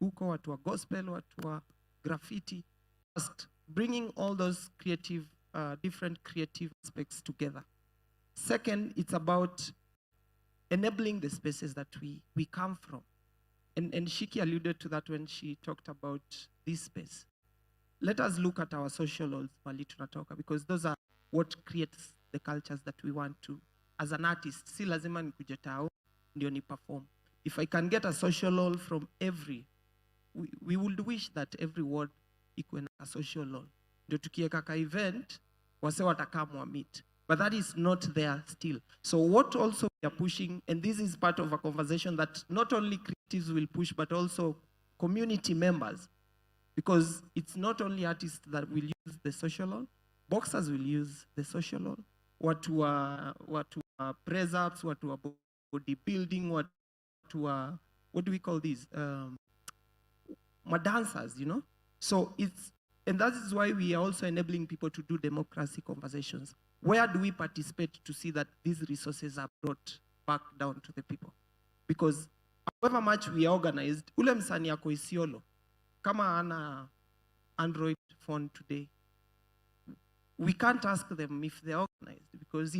watu wa gospel, watu wa graffiti. First, bringing all those creative, different creative aspects together. Second, it's about enabling the spaces that we come from. And Shikkey alluded to that when she talked about this space. Let us look at our social laws, because those are what creates the cultures that we want to. As an artist, si lazima nikuje tao ndio ni perform. If I can get a social law from every, we would wish that every ward ikuwe na a social law. Ndio tukieka ka event, wase watakaa meet. But that is not there still. So what also we are pushing, and this is part of a conversation that not only creatives will push, but also community members. Because it's not only artists that will use the social law, boxers will use the social law. Watu wa press-ups, watu wa bodybuilding, watu wa, what do we call these? Dancers, you know? So it's, and that is why we are also enabling people to do democracy conversations. Where do we participate to see that these resources are brought back down to the people? Because however much we are organized, ule msanii yako Isiolo, kama ana Android phone today, we can't ask them if they're organized, because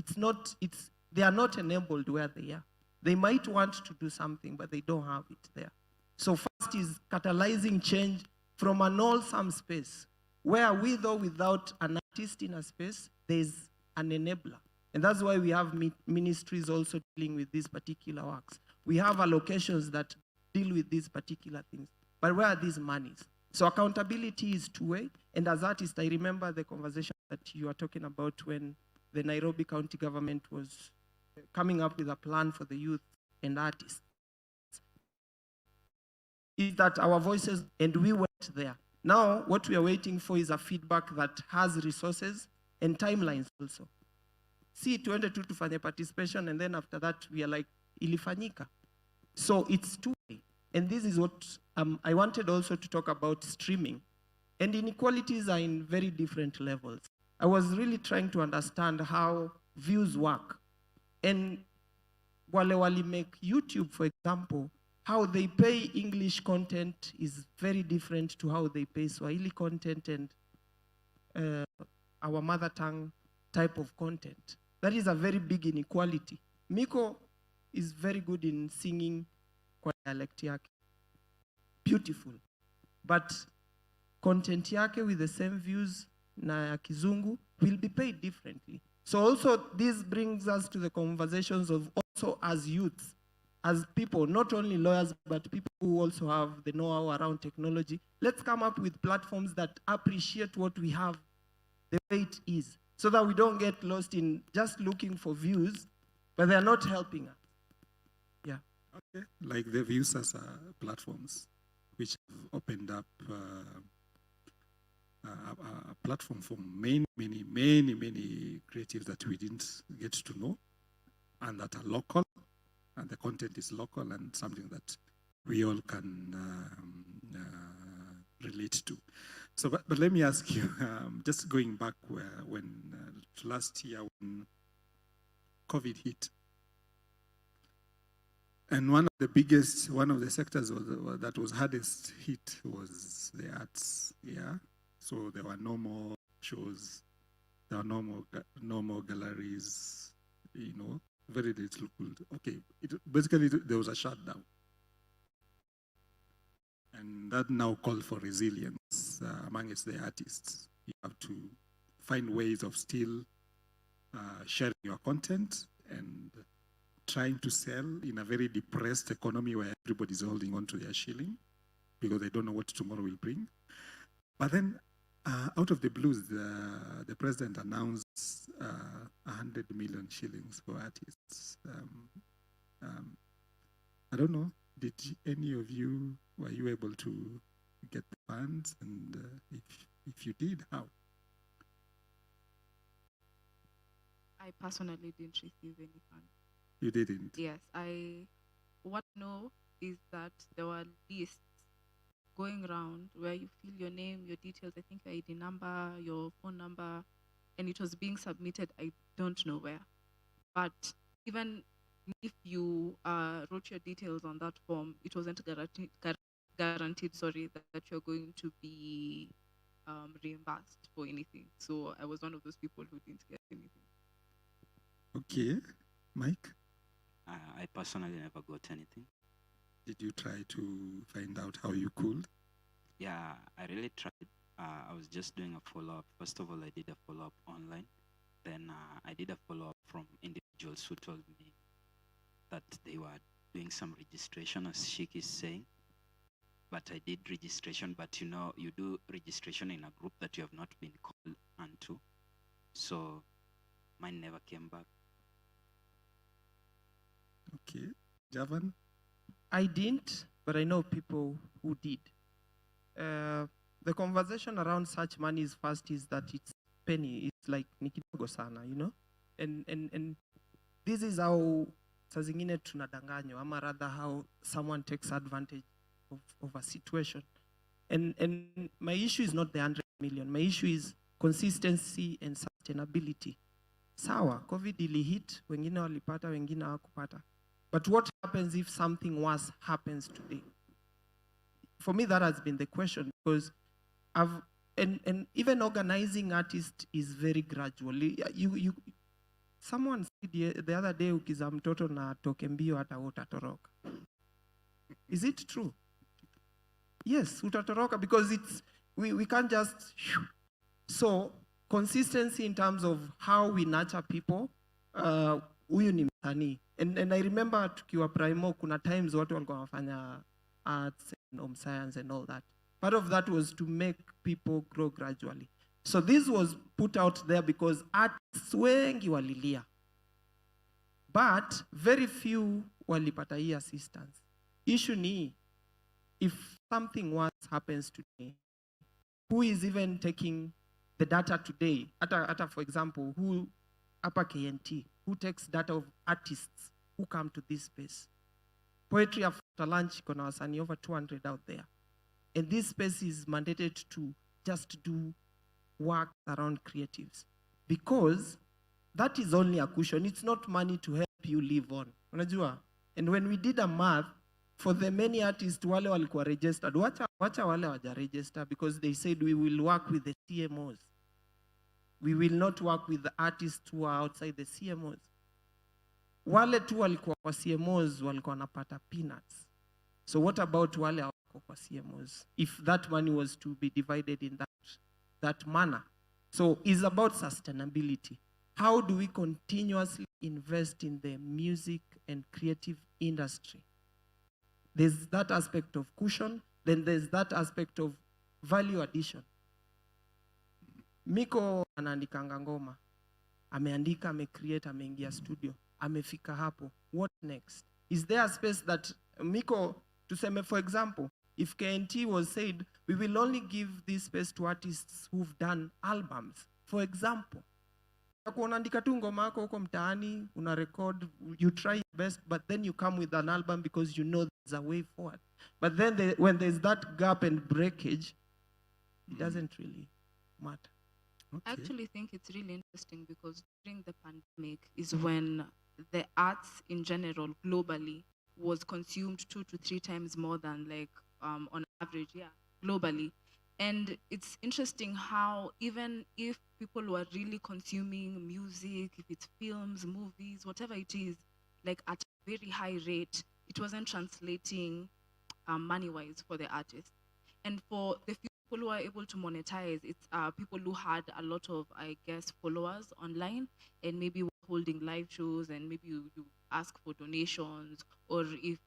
they are not enabled where they are. They might want to do something, but they don't have it there. So first is catalyzing change from an wholesome space, where with or without an artist in a space, there's an enabler. And that's why we have ministries also dealing with these particular works. We have allocations that deal with these particular things. But where are these monies? So accountability is two-way. And as artists, I remember the conversation that you were talking about when the Nairobi County government was coming up with a plan for the youth and artists. Is that our voices, and we went there. Now, what we are waiting for is a feedback that has resources and timelines also. See, tuende tu tufanye participation, and then after that, we are like, ilifanyika. So it's two-way. And this is what I wanted also to talk about streaming. And inequalities are in very different levels. I was really trying to understand how views work. And wale wali make YouTube, for example, how they pay English content is very different to how they pay Swahili content and our mother tongue type of content. That is a very big inequality. Miko is very good in singing kwa dialect yake. Beautiful. But content yake with the same views na ya Kizungu will be paid differently. So also this brings us to the conversations of also as youths, as people, not only lawyers, but people who also have the know-how around technology. Let's come up with platforms that appreciate what we have the way it is, so that we don't get lost in just looking for views, but they're not helping us. Yeah. Okay. Like the views as platforms, which have opened up a platform for many creatives that we didn't get to know, and that are local, and the content is local and something that we all can relate to. So, but let me ask you, just going back when last year when COVID hit, and one of the sectors that was hardest hit was the arts. Yeah, so there were no more shows, there were no more galleries. You know, very little. Okay, basically there was a shutdown, and that now called for resilience amongst the artists. You have to find ways of still sharing your content and trying to sell in a very depressed economy where everybody's holding on to their shilling because they don't know what tomorrow will bring. But then, out of the blues, the president announced 100 million shillings for artists. I don't know, did any of you, were you able to get the funds? And if you did, how? I personally didn't receive any funds. You didn't? Yes, what I know is that there were lists going around where you fill your name, your details, I think your ID number, your phone number, and it was being submitted, I don't know where. But even if you wrote your details on that form, it wasn't guaranteed that you're going to be reimbursed for anything. So I was one of those people who didn't get anything. Okay. Mike? I personally never got anything. Did you try to find out how you could? Yeah, I really tried. I was just doing a follow-up. First of all, I did a follow-up online. Then I did a follow-up from individuals who told me that they were doing some registration, as Shikkey is saying. But I did registration, but you know, you do registration in a group that you have not been called onto. So mine never came back. Okay. Javan? I didn't, but I know people who did. The conversation around such money is first is that it's penny. It's like nikidogo sana, you know? And this is how saa zingine tunadanganywa, ama rather how someone takes advantage of a situation. And my issue is not the 100 million. My issue is consistency and sustainability. Sawa, COVID ili hit, wengine walipata, wengine hawakupata. But what happens if something worse happens today? For me, that has been the question, because and even organizing artists is very gradual. Someone said the other day, ukiza mtoto na toke mbio hata utatoroka. Is it true? Yes, utatoroka, because we can't just. So consistency in terms of how we nurture people. Huyu ni msanii. And I remember tukiwa primo, kuna times watu walikuwa wanafanya arts and home science and all that. Part of that was to make people grow gradually. So this was put out there because artists wengi walilia. But very few walipata hii assistance. Issue ni, if something worse happens today, who is even taking the data today? Ata for example, who upper KNT, who takes data of artists who come to this space? Poetry After Lunch, kuna wasanii over 200 out there. And this space is mandated to just do work around creatives. Because that is only a cushion. It's not money to help you live on. Unajua? And when we did a math, for the many artists wale walikuwa registered, wacha wale waja register, because they said we will work with the CMOs. We will not work with the artists who are outside the CMOs. Wale tu walikuwa kwa CMOs walikuwa wanapata peanuts. So what about wale hawako kwa CMOs? If that money was to be divided in that manner. So it's about sustainability. How do we continuously invest in the music and creative industry? There's that aspect of cushion, then there's that aspect of value addition. Miko anaandikanga ngoma, ameandika, amecreate, ameingia studio, amefika hapo. What next? Is there a space that Miko, tuseme for example, if KNT was said, we will only give this space to artists who've done albums, for example, unaandika tu ngoma yako huko mtaani, una record, you try your best, but then you come with an album because you know there's a way forward. But then when there's that gap and breakage, it doesn't really matter. I actually think it's really interesting because during the pandemic is when the arts in general globally was consumed 2 to 3 times more than like on average, globally. And it's interesting how even if people were really consuming music, if it's films, movies, whatever it is, like at a very high rate, it wasn't translating money-wise for the artists. And for the few people who are able to monetize, it's people who had a lot of, I guess, followers online and maybe were holding live shows and maybe you ask for donations, or if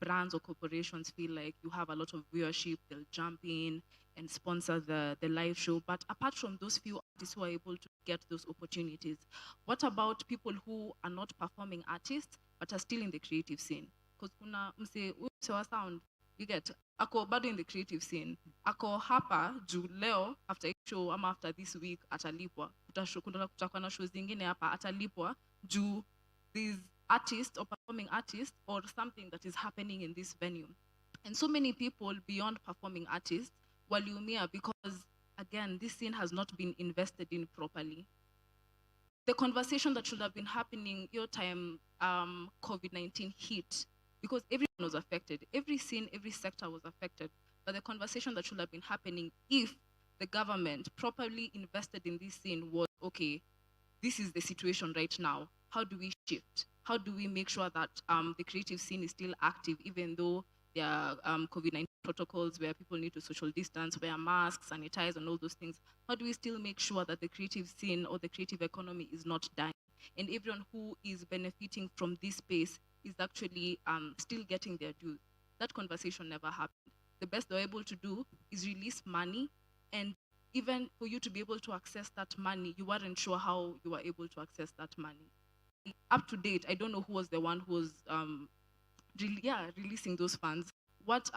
brands or corporations feel like you have a lot of viewership, they'll jump in and sponsor the live show. But apart from those few artists who are able to get those opportunities, what about people who are not performing artists but are still in the creative scene? Because kuna mse wa sound, you get, ako bado in the creative scene, ako hapa juu leo after each show ama after this week atalipwa, kutakuwa na shows zingine hapa atalipwa juu these artists or performing artists or something that is happening in this venue. And so many people beyond performing artists waliumia because, again, this scene has not been invested in properly. The conversation that should have been happening your time COVID-19 hit, because everyone was affected. Every scene, every sector was affected. But the conversation that should have been happening if the government properly invested in this scene was, okay, this is the situation right now. How do we shift? How do we make sure that the creative scene is still active, even though there are COVID-19 protocols where people need to social distance, wear masks, sanitize, and all those things? How do we still make sure that the creative scene or the creative economy is not dying? And everyone who is benefiting from this space is actually still getting their dues. That conversation never happened. The best they're able to do is release money, and even for you to be able to access that money, you weren't sure how you were able to access that money. Up to date, I don't know who was the one who was releasing those funds. What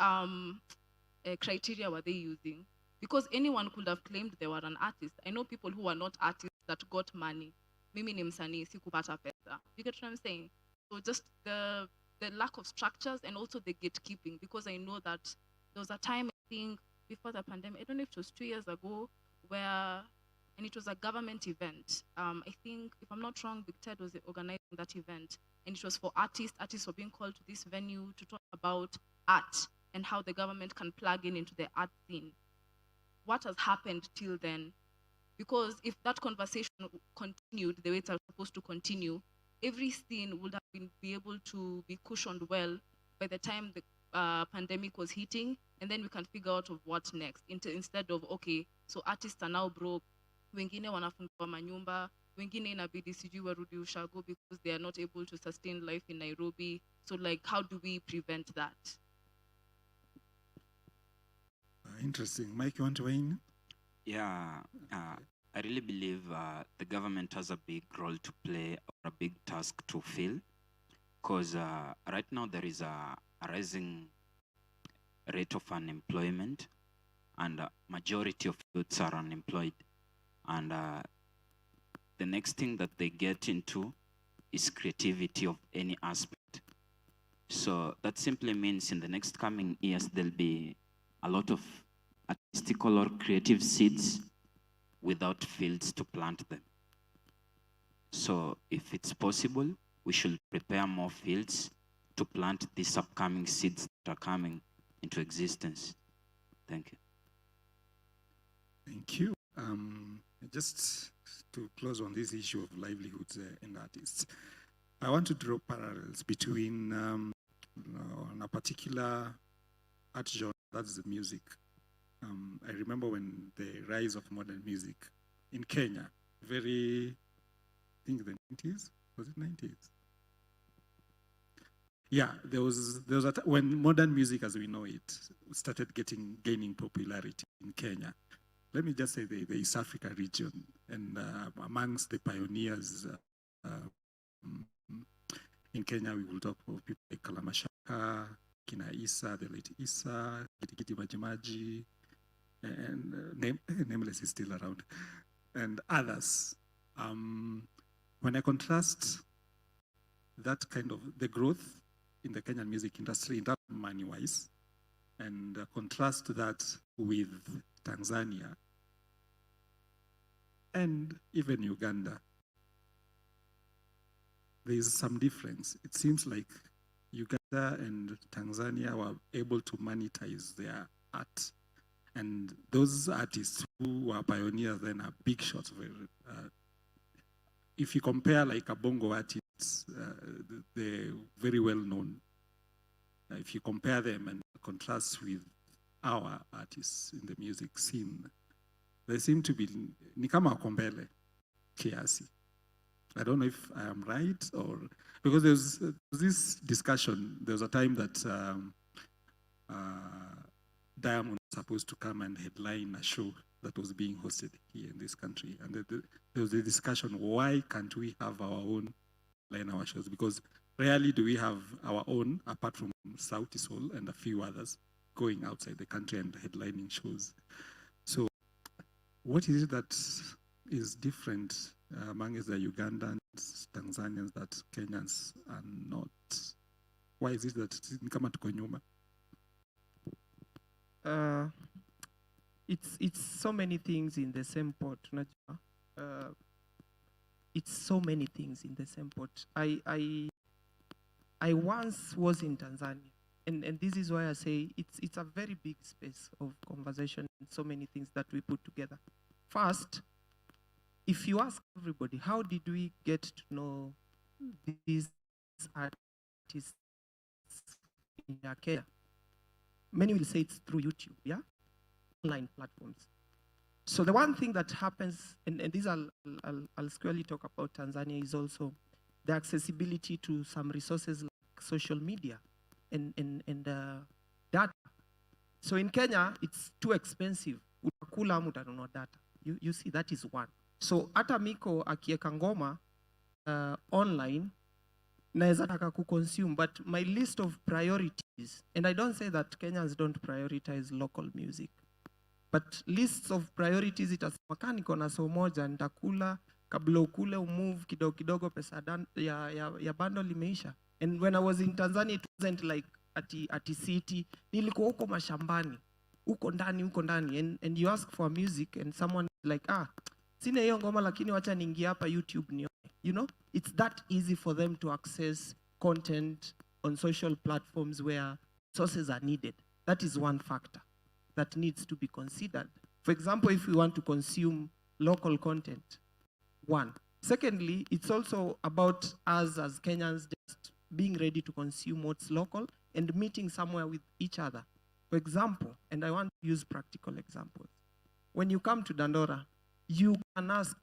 criteria were they using? Because anyone could have claimed they were an artist. I know people who are not artists that got money. Mimi ni msanii, sikupata pesa. You get what I'm saying? So just the lack of structures and also the gatekeeping, because I know that there was a time, I think, before the pandemic, I don't know if it was 2 years ago, where, and it was a government event. I think, if I'm not wrong, Big Ted was organizing that event, and it was for artists. Artists were being called to this venue to talk about art and how the government can plug into the art scene. What has happened till then? Because if that conversation continued the way it's supposed to continue, every scene would have be able to be cushioned well by the time the pandemic was hitting, and then we can figure out of what next. Instead of, okay, so artists are now broke, wengine wanafungua manyumba, wengine inabidi sijui warudi ushago because they are not able to sustain life in Nairobi. So like, how do we prevent that? Interesting. Mike, you want to weigh in? Yeah, I really believe the government has a big role to play, or a big task to fill, because right now there is a rising rate of unemployment, and majority of youths are unemployed. And the next thing that they get into is creativity of any aspect. So that simply means in the next coming years, there'll be a lot of artistical or creative seeds without fields to plant them. So if it's possible, we should prepare more fields to plant these upcoming seeds that are coming into existence. Thank you. Thank you. Just to close on this issue of livelihoods and artists, I want to draw parallels between on a particular art genre, that's the music. I remember when the rise of modern music in Kenya, I think the 90s, was it 90s? Yeah, there was a time when modern music as we know it started gaining popularity in Kenya. Let me just say the East Africa region, and amongst the pioneers in Kenya, we will talk of people like Kalamashaka, Kina Isa, the late Isa, Kitikiti Majimaji, and Nameless is still around, and others. When I contrast that kind of the growth in the Kenyan music industry in terms of money-wise, and contrast that with Tanzania and even Uganda, there is some difference. It seems like Uganda and Tanzania were able to monetize their art. And those artists who were pioneers then are big shots. If you compare like a bongo artists, they're very well known. If you compare them and contrast with our artists in the music scene, they seem to be ni kama wako mbele kiasi. I don't know if I am right, or because there's this discussion. There was a time that Diamond was supposed to come and headline a show that was being hosted here in this country, and there was a discussion: why can't we have our own line our shows? Because rarely do we have our own, apart from Sauti Sol and a few others, going outside the country and headlining shows. So, what is it that is different among the Ugandans, Tanzanians, that Kenyans are not? Why is it that kama tuko nyuma? It's so many things in the same pot. It's so many things in the same pot. I once was in Tanzania, and this is why I say it's a very big space of conversation and so many things that we put together. First, if you ask everybody, how did we get to know these artists in Kenya? Many will say it's through YouTube, yeah? Online platforms. So the one thing that happens, and this I'll squarely talk about Tanzania, is also the accessibility to some resources like social media and data. So in Kenya, it's too expensive. Utakula mutanunua data. You see, that is one. So hata miko akieka ngoma online, naeza taka consume, but my list of priorities, and I don't say that Kenyans don't prioritize local music, but lists of priorities, itasema kama niko na so moja nitakula kabla ukule umove kidogo kidogo pesa ya bundle limeisha. And when I was in Tanzania, it wasn't like ati city, nilikuwa huko mashambani, huko ndani, and you ask for music and someone like, sina hiyo ngoma lakini wacha niingie hapa YouTube nione. You know, it's that easy for them to access content on social platforms where sources are needed. That is one factor that needs to be considered. For example, if we want to consume local content, one. Secondly, it's also about us as Kenyans just being ready to consume what's local and meeting somewhere with each other. For example, and I want to use practical examples. When you come to Dandora, you can ask,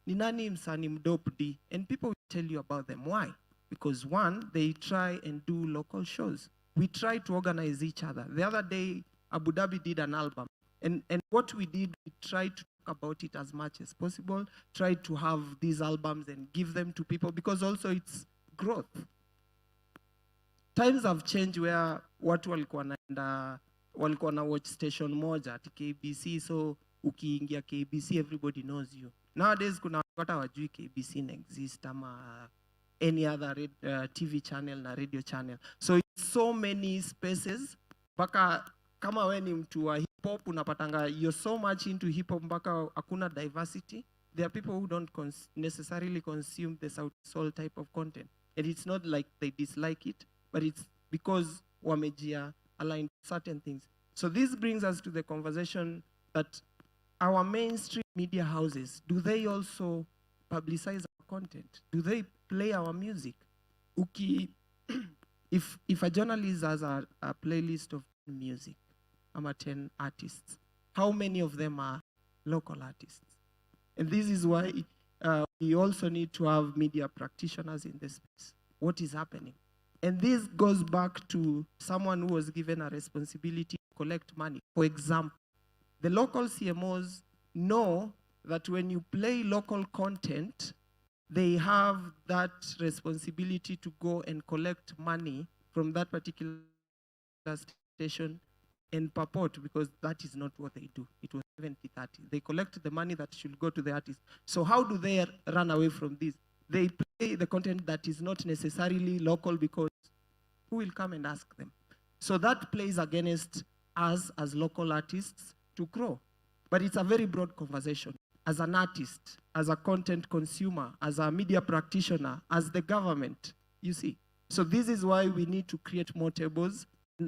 ni nani msanii mdope D? And people will tell you about them. Why? Because one, they try and do local shows. We try to organize each other. The other day, Abu Dhabi did an album. And what we did, we tried to talk about it as much as possible, tried to have these albums and give them to people, because also it's growth. Times have changed where watu walikuwa na watch station moja at KBC, so ukiingia KBC, everybody knows you. Nowadays, kuna watu wajui KBC na exist ama any other TV channel na radio channel. So it's so many spaces. Mpaka kama we ni mtu wa hip hop, unapatanga you're so much into hip hop mpaka hakuna diversity. There are people who don't necessarily consume the soul type of content. And it's not like they dislike it, but it's because wamejia aligned certain things. So this brings us to the conversation that our mainstream media houses, do they also publicize our content? Do they play our music? If a journalist has a playlist of music, 10 artists, how many of them are local artists? And this is why we also need to have media practitioners in this space. What is happening? And this goes back to someone who was given a responsibility to collect money. For example, the local CMOs know that when you play local content, they have that responsibility to go and collect money from that particular station and purport, because that is not what they do. It was 70-30. They collect the money that should go to the artist. So how do they run away from this? They play the content that is not necessarily local, because who will come and ask them? So that plays against us as local artists to grow. But it's a very broad conversation. As an artist, as a content consumer, as a media practitioner, as the government, you see. So this is why we need to create more tables.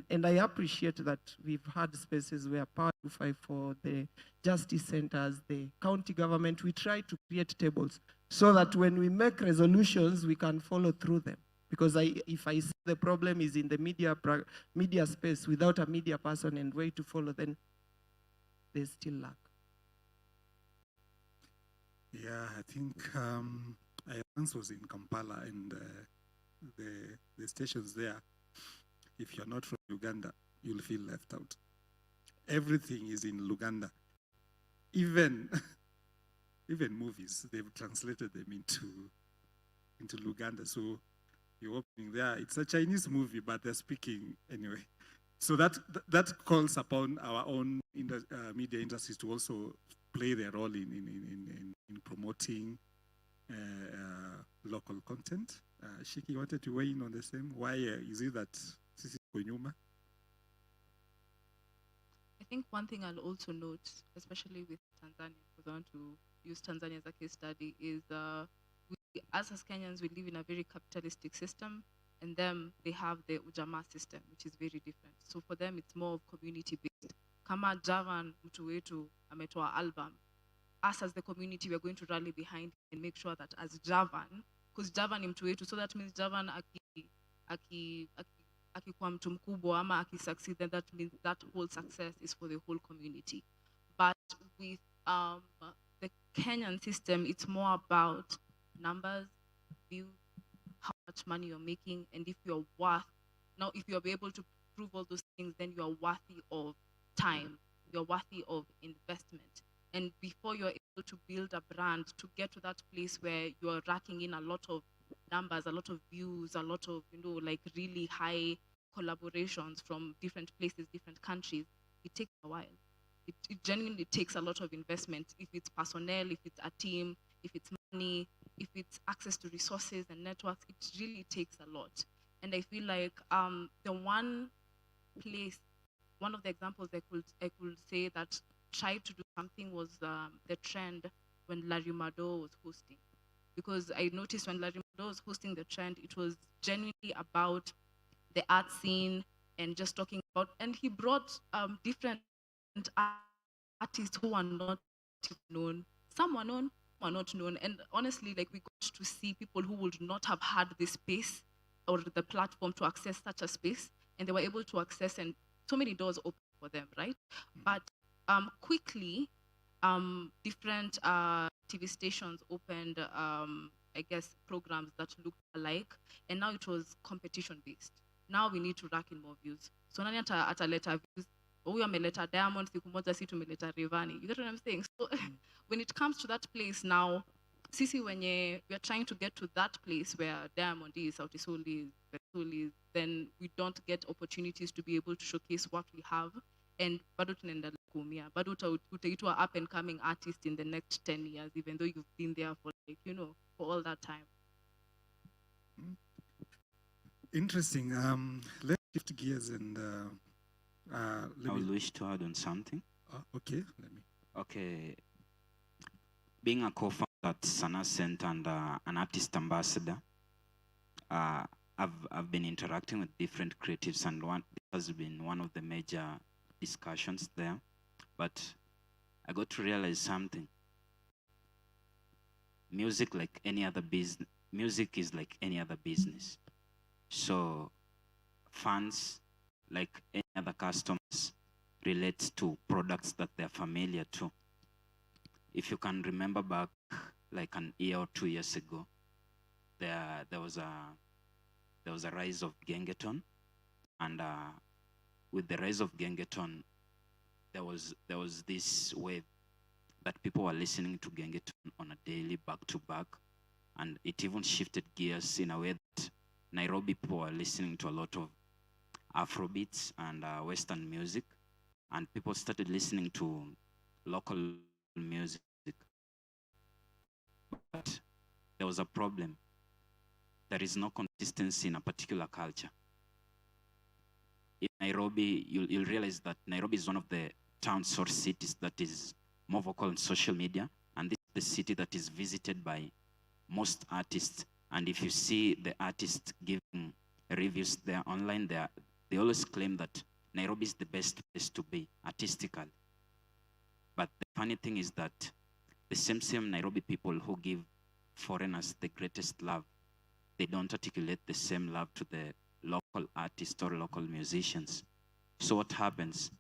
And I appreciate that we've had spaces where Power 25 for the justice centers, the county government, we try to create tables so that when we make resolutions, we can follow through them. Because if I see the problem is in the media space without a media person and way to follow, then there's still lack. Yeah, I think I once was in Kampala, and the stations there, if you're not from Uganda, you'll feel left out. Everything is in Luganda. Even movies, they've translated them into Luganda. So you're opening there, it's a Chinese movie, but they're speaking anyway. So that calls upon our own media industries to also play their role in promoting local content. Shikkey, you wanted to weigh in on the same? Why is it that sisi tuko nyuma? I think one thing I'll also note, especially with Tanzania, because I want to use Tanzania as a case study, is we, as Kenyans, we live in a very capitalistic system, and them, they have the ujamaa system, which is very different. So for them, it's more of community-based. Kama Javan, mtu wetu, ametoa album, us as the community, we're going to rally behind and make sure that as Javan, because Javan ni mtu wetu, so that means Javan akikuwa mtu mkubwa ama akisucceed, then that means that whole success is for the whole community. But with the Kenyan system, it's more about numbers, views, how much money you're making, and if you're worth. Now, if you're able to prove all those things, then you are worthy of time, you're worthy of investment. And before you're able to build a brand, to get to that place where you're racking in a lot of numbers, a lot of views, a lot of, like really high collaborations from different places, different countries, it takes a while. It genuinely takes a lot of investment. If it's personnel, if it's a team, if it's money, if it's access to resources and networks, it really takes a lot. And I feel like the one place, one of the examples I could say that tried to do something was the trend when Larry Mado was hosting. Because I noticed when Larry Mado was hosting the trend, it was genuinely about the art scene and just talking about, and he brought different artists who are not known. Some were known, some are not known. And honestly, like, we got to see people who would not have had the space or the platform to access such a space, and they were able to access, and so many doors open for them, right? But quickly, different TV stations opened, I guess, programs that looked alike, and now it was competition-based. Now we need to rack in more views. So nani ataleta views? Huyu ameleta Diamond, siku moja si tumeleta Rayvanny. You get what I'm saying? So when it comes to that place now, sisi wenye we are trying to get to that place where Diamond is, Sauti Sol is, Soul is, then we don't get opportunities to be able to showcase what we have. And bado tunaenda kumia. Bado utaitwa up and coming artist in the next 10 years, even though you've been there for, like, for all that time. Interesting. Let's shift gears and I would wish to add on something. Okay, let me. Okay. Being a co-founder at Sana Center and an artist ambassador, I've been interacting with different creatives, and this has been one of the major discussions there. But I got to realize something. Music is like any other business. So fans, like any other customers, relate to products that they're familiar to. If you can remember back like an year or 2 years ago, there was a rise of Gengeton, and with the rise of Gengeton, there was this wave that people were listening to Gengeton on a daily, back to back, and it even shifted gears in a way that Nairobi people were listening to a lot of Afrobeats and Western music, and people started listening to local music. But there was a problem. There is no consistency in a particular culture. In Nairobi, you'll realize that Nairobi is one of the towns or cities that is more vocal on social media, and this is the city that is visited by most artists. And if you see the artists giving reviews there online, they always claim that Nairobi is the best place to be artistically. But the funny thing is that the same Nairobi people who give foreigners the greatest love, they don't articulate the same love to the local artists or local musicians. So what happens?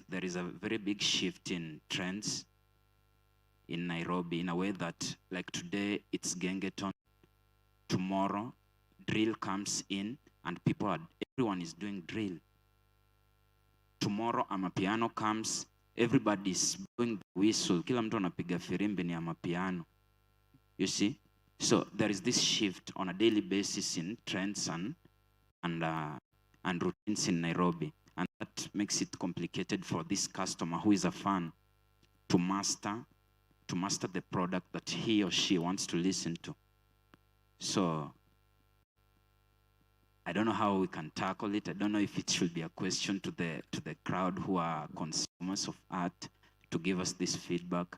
There is a very big shift in trends in Nairobi in a way that, like today, it's gengeton. Tomorrow, drill comes in and everyone is doing drill. Tomorrow, amapiano comes, everybody's blowing the whistle. Kila mtu anapiga firimbi ni amapiano. You see? So there is this shift on a daily basis in trends and routines in Nairobi. And that makes it complicated for this customer who is a fan to master the product that he or she wants to listen to. So I don't know how we can tackle it. I don't know if it should be a question to the crowd who are consumers of art to give us this feedback,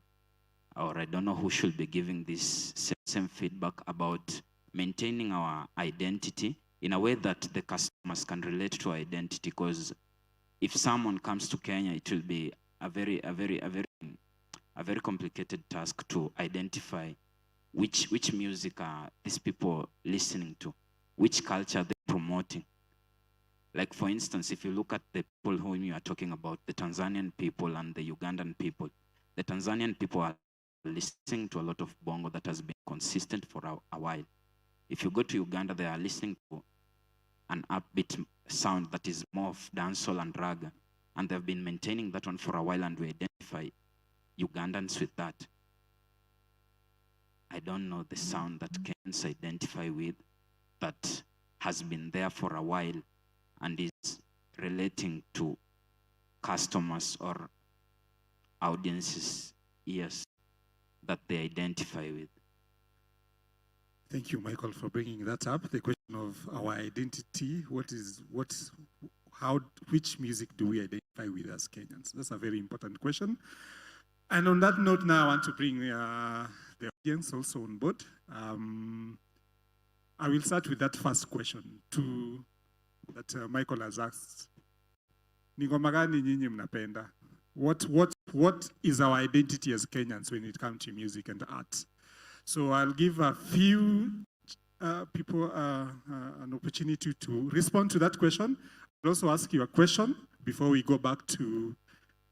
or I don't know who should be giving this same feedback about maintaining our identity in a way that the customers can relate to our identity. Because if someone comes to Kenya, it will be a very complicated task to identify which music are these people listening to, which culture they're promoting. Like for instance, if you look at the people whom you are talking about, the Tanzanian people and the Ugandan people, the Tanzanian people are listening to a lot of bongo that has been consistent for a while. If you go to Uganda, they are listening to an upbeat sound that is more of dancehall and raga, and they've been maintaining that one for a while, and we identify Ugandans with that. I don't know the sound that Kenyans identify with that has been there for a while and is relating to customers or audiences' ears that they identify with. Thank you, Michael, for bringing that up. The question of our identity, which music do we identify with as Kenyans? That's a very important question. And on that note, now I want to bring the audience also on board. I will start with that first question that Michael has asked. Ni ngoma gani nyinyi mnapenda? What is our identity as Kenyans when it comes to music and art? So I'll give a few people an opportunity to respond to that question. I'll also ask you a question before we go back to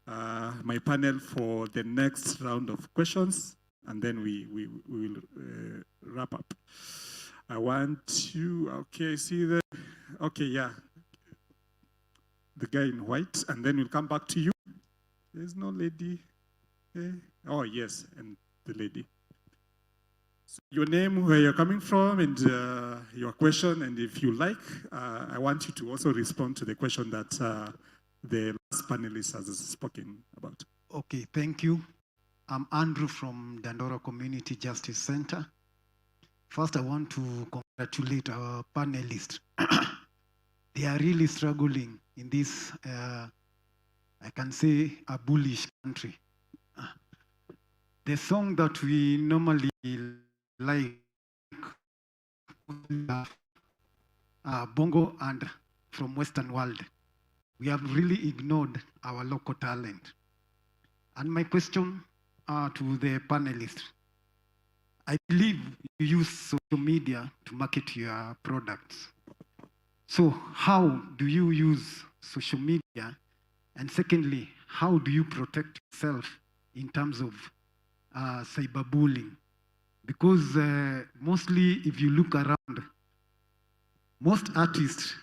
my panel for the next round of questions, and then we will wrap up. I want to, okay, see the, okay, yeah. The guy in white, and then we'll come back to you. There's no lady. Oh, yes, and the lady. So your name, where you're coming from, and your question, and if you like, I want you to also respond to the question that the last panelist has spoken about. Okay, thank you. I'm Andrew from Dandora Community Justice Center. First, I want to congratulate our panelists. They are really struggling in this, I can say, a bullish country. The song that we normally like, bongo and from Western world, we have really ignored our local talent. And my question to the panelists, I believe you use social media to market your products. So how do you use social media? And secondly, how do you protect yourself in terms of cyberbullying? Because mostly if you look around, most artists,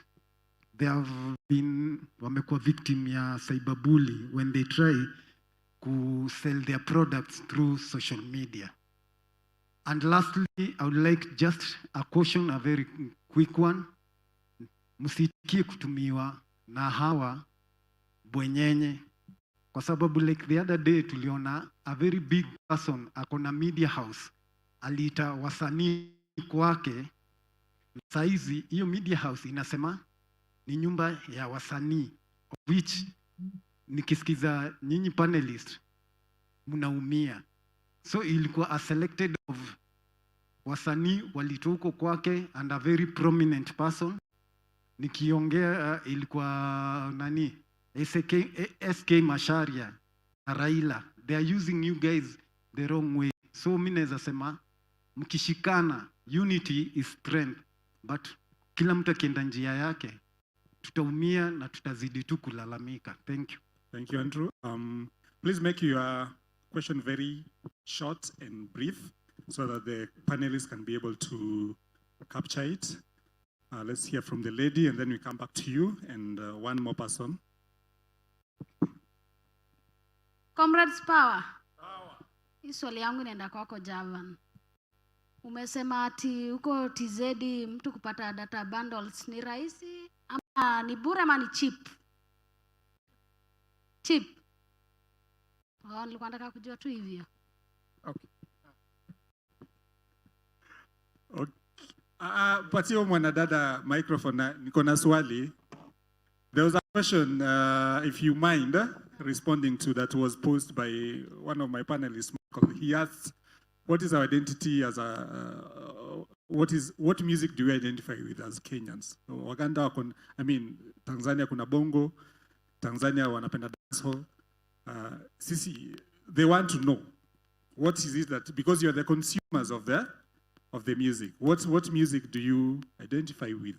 they have been wamekuwa victim ya cyberbullying when they try to sell their products through social media. And lastly, I would like just a caution, a very quick one. Msitikie kutumiwa na hawa bwenyenye, kwa sababu like the other day tuliona a very big person akona media house aliita wasanii kwake. Saizi hiyo media house inasema ni nyumba ya wasanii, of which nikisikiza nyinyi panelist mnaumia. So ilikuwa a selected of wasanii walitoka kwake and a very prominent person. Nikiongea ilikuwa nani? SK Masharia na Raila. They are using you guys the wrong way. So mimi naweza sema mkishikana, unity is strength, but kila mtu akienda njia yake tutaumia na tutazidi tu kulalamika. Thank you. Thank you, Andrew. Please make your question very short and brief so that the panelists can be able to capture it. Let's hear from the lady and then we come back to you and one more person. Comrades Power. Hii swali yangu inaenda kwako Javan. Umesema ati huko TZ mtu kupata data bundles ni rahisi ama ni bure ama ni cheap? Cheap. Nilikuwa nataka kujua tu hivyo. Okay. Patio mwanadada microphone, niko na swali. There was a question, if you mind, responding to that was posed by one of my panelists, Michael. He asked, what is our identity as what music do we identify with as Kenyans? Waganda, Tanzania kuna bongo, Tanzania wanapenda dancehall. Sisi, they want to know, what is it that, because you're the consumers of the music, what music do you identify with?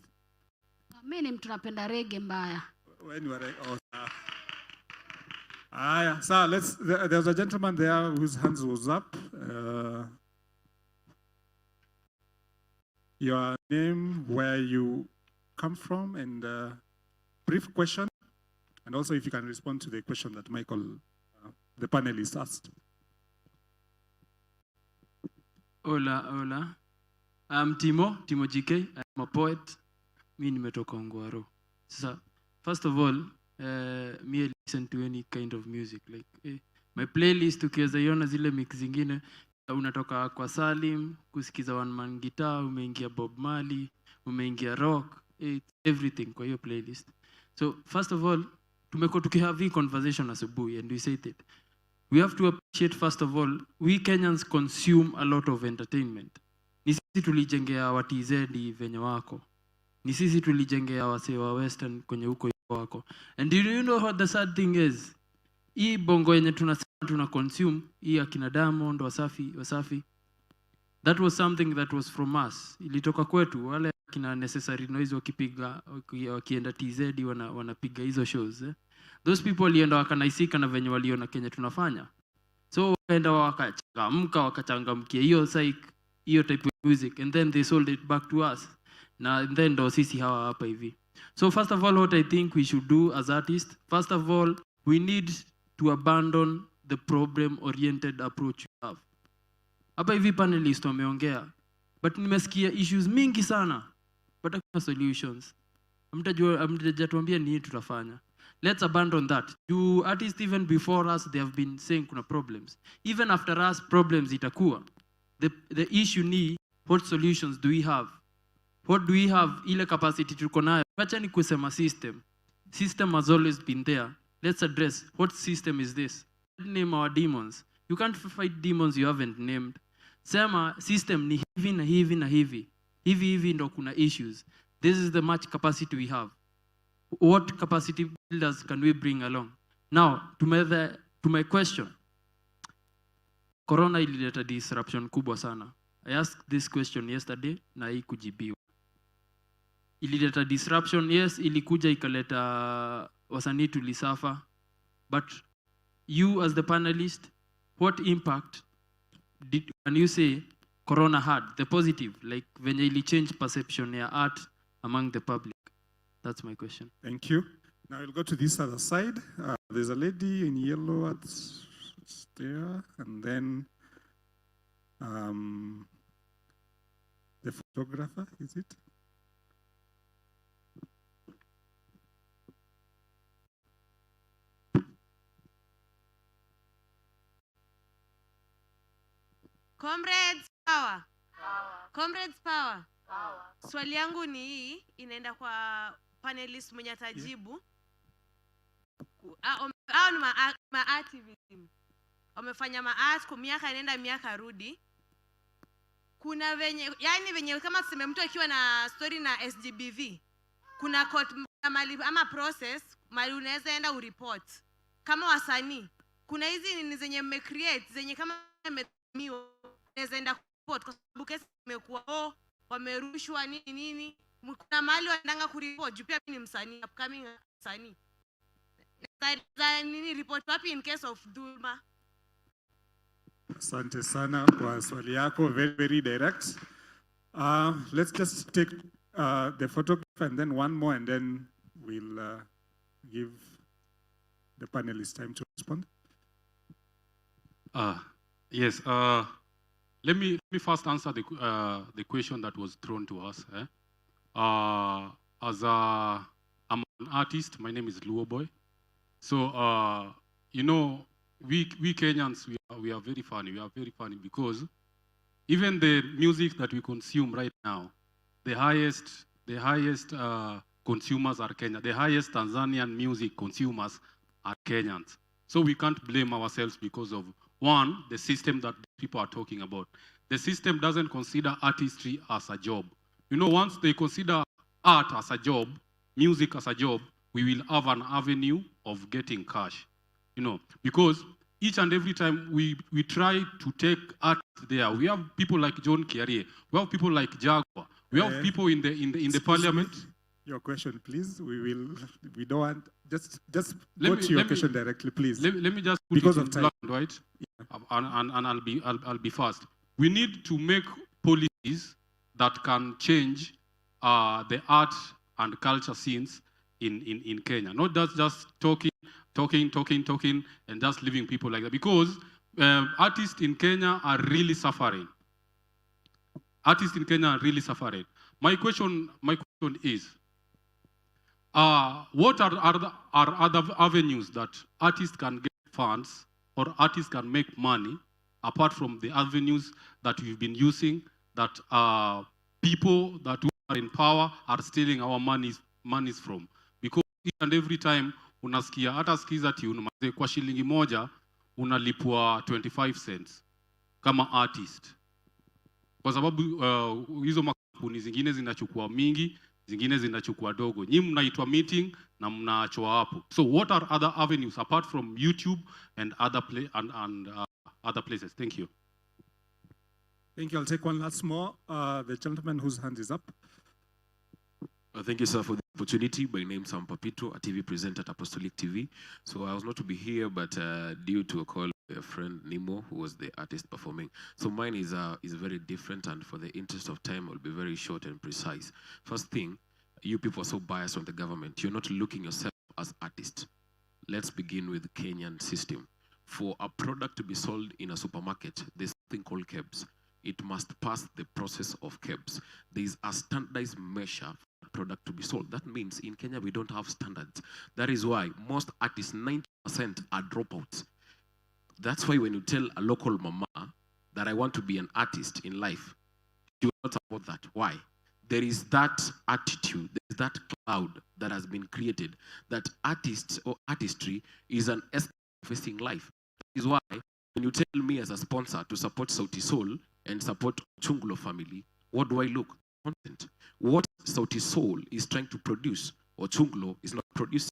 Mimi ni mtu napenda reggae mbaya. So there's a gentleman there whose hands was up. Your name, where you come from, and brief question, and also if you can respond to the question that Michael, the panelist, asked. Hola. I'm Timo GK. I'm a poet. Mimi nimetoka Ngwaro. So, first of all, me listen to any kind of music. Like my playlist, ukiweza iona zile mix zingine, unatoka kwa Salim, kusikiza one man guitar, umeingia Bob Marley, umeingia rock, it's everything kwa hiyo playlist. So, first of all, tumekuwa tukihave conversation asubuhi, and we said it. We have to appreciate, first of all, we Kenyans consume a lot of entertainment. Ni sisi tulijengea wa TZ venye wako. Ni sisi tulijengea wase wa Western kwenye huko wako. And do you know what the sad thing is? Hii bongo yenye tuna consume, hii akina Diamond, Wasafi, that was something that was from us. Ilitoka kwetu, wale akina Necessary Noise wakienda TZ wanapiga hizo shows. Those people walienda wakanaisika na venye waliona Kenya tunafanya. So wakaenda wakachangamkia hiyo type of music, and then they sold it back to us. And then ndo sisi hawa hapa hivi. So first of all, what I think we should do as artists, first of all, we need to abandon the problem-oriented approach we have. Hapa hivi panelist wameongea, but nimesikia issues mingi sana, but hakuna solutions. Hamtajatuambia nini tutafanya. Let's abandon that. You artists, even before us, they have been saying kuna problems. Even after us, problems itakuwa. The issue ni, what solutions do we have? What do we have? Ile capacity tuko nayo. Wacha ni kusema system. System has always been there. Let's address, what system is this? Name our demons. You can't fight demons you haven't named. Sema system ni hivi na hivi na hivi. Hivi ndo kuna issues. This is the much capacity we have. What capacity builders can we bring along? Now, to my question. Corona ilileta disruption kubwa sana. I asked this question yesterday na haikujibiwa. Ilileta disruption, yes, ilikuja ikaleta wasanii tulisafa, but you as the panelist, what impact can you say Corona had, the positive, like venye ili change perception ya art among the public? That's my question. Thank you. Now we'll go to this other side. There's a lady in yellow there, and then the photographer, is it? Comrades power. Comrades power. Swali yangu ni hii, inaenda kwa panelist mwenye atajibu. Hao ni ma-activism. Wamefanya ma-art kwa miaka inaenda miaka rudi. Kuna venye kama tuseme mtu akiwa na story na SGBV, kuna court mali ama process mali unaweza enda ureport. Kama wasanii, kuna hizi nini zenye mmecreate zenye kama mmetumiwa unaweza enda report kwa sababu kesi imekuwa wamerushwa nini. Kuna mahali wanaenda kureport. Juu pia mimi ni msanii, upcoming msanii. Nini report wapi in case of dhulma? Asante sana kwa swali yako, very, very direct. Let's just take the photograph and then one more, and then we'll give the panelists time to respond. Yes. Let me first answer the question that was thrown to us. I'm an artist. My name is Luo Boy. So you know, we Kenyans, we are very funny. We are very funny because even the music that we consume right now, the highest consumers are Kenya. The highest Tanzanian music consumers are Kenyans. So we can't blame ourselves because of, one, the system that people are talking about. The system doesn't consider artistry as a job. You know, once they consider art as a job, music as a job, we will have an avenue of getting cash. You know, because each and every time we try to take art there, we have people like John Kiarie, we have people like Jaguar, we have people in the parliament. Your question, please. We don't want, just go to your question directly, please. Let me just put because it in black and white, and I'll be fast. We need to make policies that can change the art and culture scenes in Kenya. Not just talking, and just leaving people like that. Because artists in Kenya are really suffering. Artists in Kenya are really suffering. My question is, what are other avenues that artists can get funds or artists can make money apart from the avenues that we've been using, that people that are in power are stealing our monies from? Because each and every time unasikia hata skiza ati kwa shilingi moja unalipwa 25 cents kama artist, kwa sababu hizo makampuni zingine zinachukua mingi, zingine zinachukua dogo. Nyinyi mnaitwa meeting na mnaachwa hapo. So what are other avenues apart from YouTube and other places? Thank you. Thank you. I'll take one last more. The gentleman whose hand is up. Thank you, sir, for the opportunity. My name is Sam Papito, a TV presenter at Apostolic TV. So I was not to be here, but due to a call by a friend, Nemo, who was the artist performing. So mine is very different, and for the interest of time, I'll be very short and precise. First thing, you people are so biased on the government. You're not looking yourself as artists. Let's begin with the Kenyan system. For a product to be sold in a supermarket, there's something called KEBS. It must pass the process of KEBS. There's a standardized measure product to be sold. That means in Kenya we don't have standards. That is why most artists, 90% are dropouts. That's why when you tell a local mama that I want to be an artist in life, you will not support that. Why? There is that attitude, there is that cloud that has been created, that artists or artistry is an facing life. That is why when you tell me as a sponsor to support Sauti Sol and support Chungulo family, what do I look? Content. What Sauti Sol is trying to produce, or Chungulo is not producing.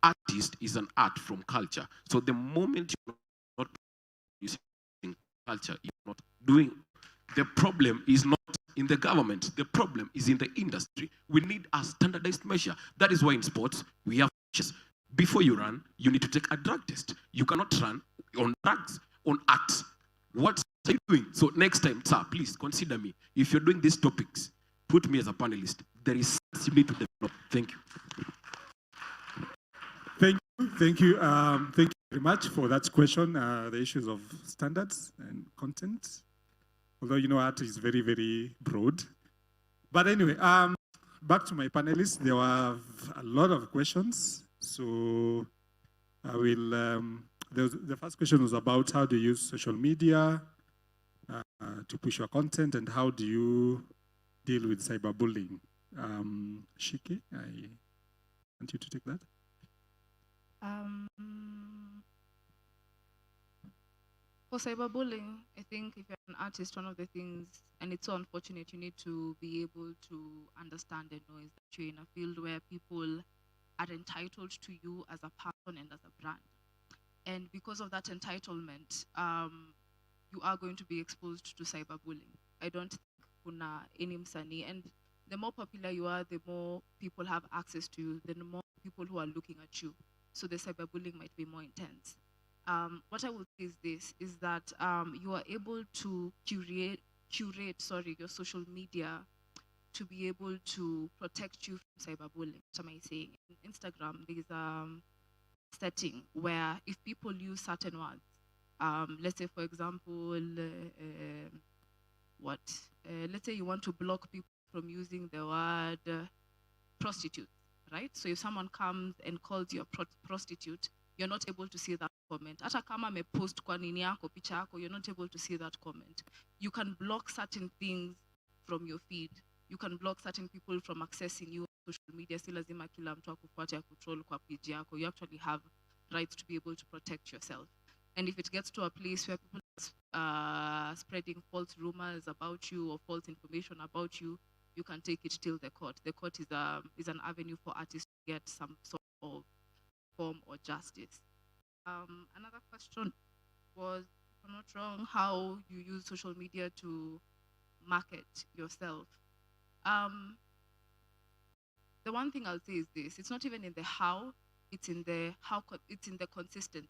Artist is an art from culture. So the moment you're not producing culture, you're not doing. The problem is not in the government. The problem is in the industry. We need a standardized measure. That is why in sports, we have before you run, you need to take a drug test. You cannot run on drugs, on art. What are you doing? So next time, sir, please consider me. If you're doing these topics, put me as a panelist. There is you need to develop. Thank you. Thank you very much for that question. The issues of standards and content. Although, you know, art is very, very broad. But anyway, back to my panelists. There were a lot of questions. So I will, the first question was about how to use social media, to push your content, and how do you deal with cyberbullying? Shikkey, I want you to take that. For cyberbullying, I think if you're an artist, one of the things, and it's so unfortunate, you need to be able to understand and know is that you're in a field where people are entitled to you as a person and as a brand. And because of that entitlement, you are going to be exposed to cyberbullying. I don't think kuna any msanii, and the more popular you are, the more people have access to you, the more people who are looking at you. So the cyberbullying might be more intense. What I would say is this, is that you are able to curate your social media to be able to protect you from cyberbullying. What am I saying? In Instagram, there's a setting where if people use certain words, let's say, for example, let's say you want to block people from using the word prostitute, right? So if someone comes and calls you a prostitute, you're not able to see that comment. Hata kama amepost kwa nini yako, picha yako, you're not able to see that comment. You can block certain things from your feed. You can block certain people from accessing you on social media. Si lazima kila mtu akufuate control kwa page yako. You actually have rights to be able to protect yourself. And if it gets to a place where people are spreading false rumors about you or false information about you, you can take it till the court. The court is an avenue for artists to get some sort of form or justice. Another question was, if I'm not wrong, how you use social media to market yourself. The one thing I'll say is this: it's not even in the how, it's in the it's in the consistency.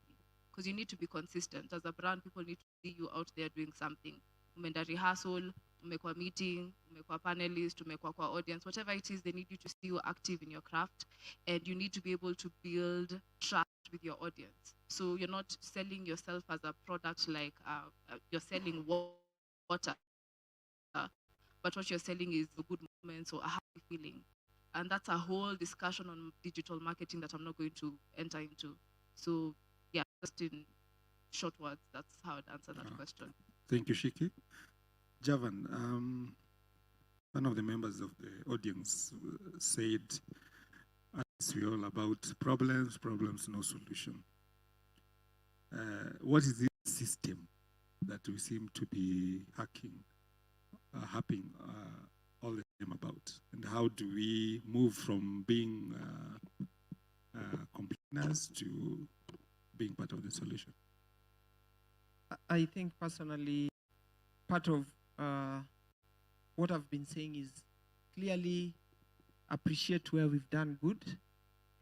Because you need to be consistent. As a brand, people need to see you out there doing something. Umenda rehearsal, umekwa meeting, umekwa panelist, umekwa kwa audience, whatever it is, they need you to see you active in your craft, and you need to be able to build trust with your audience. So you're not selling yourself as a product like you're selling water, but what you're selling is a good moments or a happy feeling. And that's a whole discussion on digital marketing that I'm not going to enter into. So yeah, just in short words, that's how I'd answer that question. Thank you, Shikkey. Javan, one of the members of the audience said, as we all about problems, no solution. What is this system that we seem to be harping all the time about? And how do we move from being complainers to being part of the solution? I think personally, part of what I've been saying is clearly appreciate where we've done good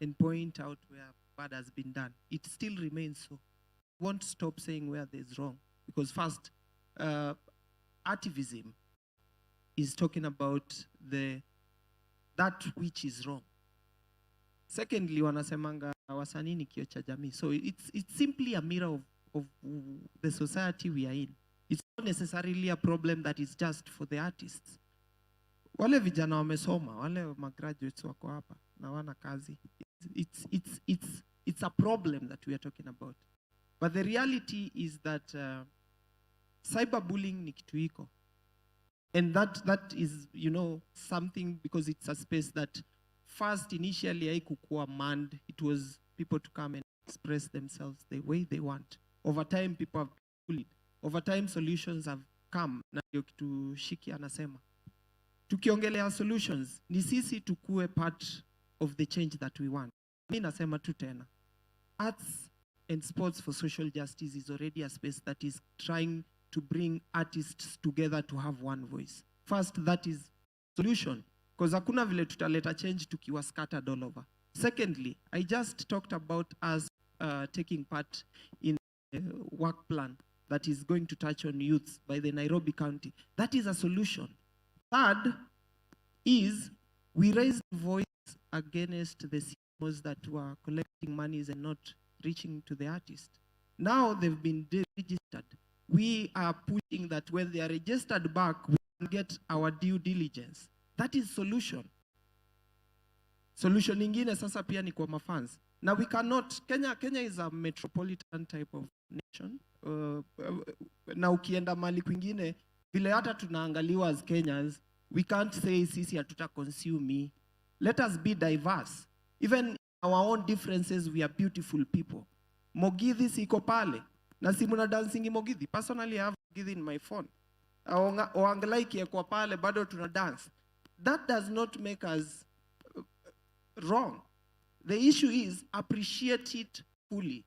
and point out where bad has been done. It still remains so. Won't stop saying where there's wrong, because first, activism is talking about that which is wrong. Secondly, wanasemanga wasanii ni kioo cha jamii. So it's simply a mirror of the society we are in. It's not necessarily a problem that is just for the artists. Wale vijana wamesoma, wale graduates wako hapa na wana kazi. It's a problem that we are talking about. But the reality is that cyberbullying ni kitu iko. And that is, you know, something, because it's a space that first initially haikukuwa manned. It was people to come and express themselves the way they want. Over time, people have bullied. Over time, solutions have come. Na ndio kitu Shikkey anasema. Tukiongelea solutions, ni sisi tukue part of the change that we want. Mimi nasema tu tena. Arts and sports for social justice is already a space that is trying to bring artists together to have one voice. First, that is solution. Because hakuna vile tutaleta change tukiwa scattered all over. Secondly, I just talked about us taking part in a work plan that is going to touch on youth by the Nairobi County. That is a solution. Third is we raised voice against the CMOs that were collecting monies and not reaching to the artist. Now they've been registered. We are pushing that when they are registered back, we can get our due diligence. That is solution. Solution ingine sasa pia ni kwa mafans. Now we cannot, Kenya is a metropolitan type of nation. na ukienda mali kwingine vile hata tunaangaliwa as Kenyans, we can't say sisi hatuta consume. Let us be diverse. Even our own differences, we are beautiful people. Mogithi siko pale na si muna dancing Mogithi. Personally, I have Mogithi in my phone. Oangalaiki kwa pale bado tuna dance. That does not make us wrong. The issue is appreciate it fully.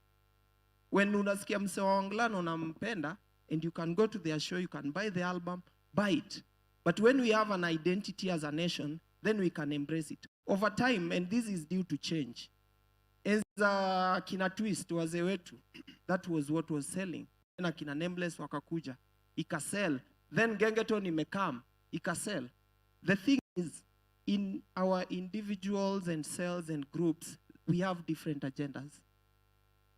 When unasikia mse wa Anglano unampenda, and you can go to their show, you can buy the album, buy it. But when we have an identity as a nation, then we can embrace it. Over time, and this is due to change. As kina twist wazee wetu, that was what was selling. Na kina Nameless wakakuja, ikasell. Then Gengeton imekam, ikasell. The thing is, in our individuals and cells and groups, we have different agendas.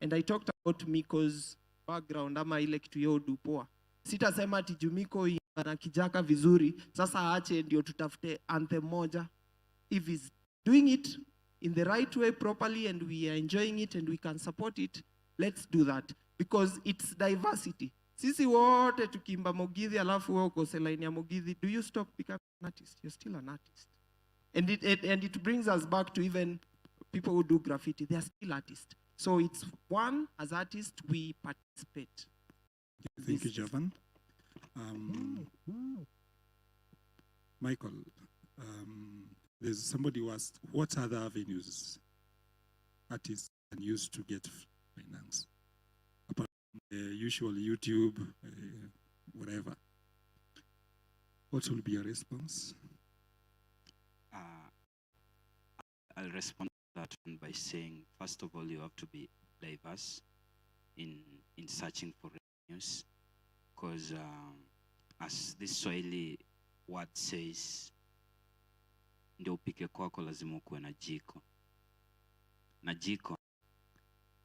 And I talked about Miko's background ama ile kitu yao dupoa. Sitasema ati Jumiko na kijaka vizuri, sasa aache ndio tutafute anthem moja. If he's doing it in the right way properly and we are enjoying it and we can support it, let's do that. Because it's diversity. Sisi wote tukimba Mogithi alafu wewe uko line ya Mogithi, do you stop becoming an artist? You're still an artist. And it brings us back to even people who do graffiti. They are still artists. So it's one, as artists, we participate. Thank you, Javan. Michael, there's somebody who asked, what other avenues artists can use to get finance? Apart from the usual YouTube, whatever. What will be your response? I'll respond to that one by saying, first of all, you have to be diverse in searching for revenues, because as this Swahili word says, ndio upike kwako lazima ukuwe na jiko. Na jiko,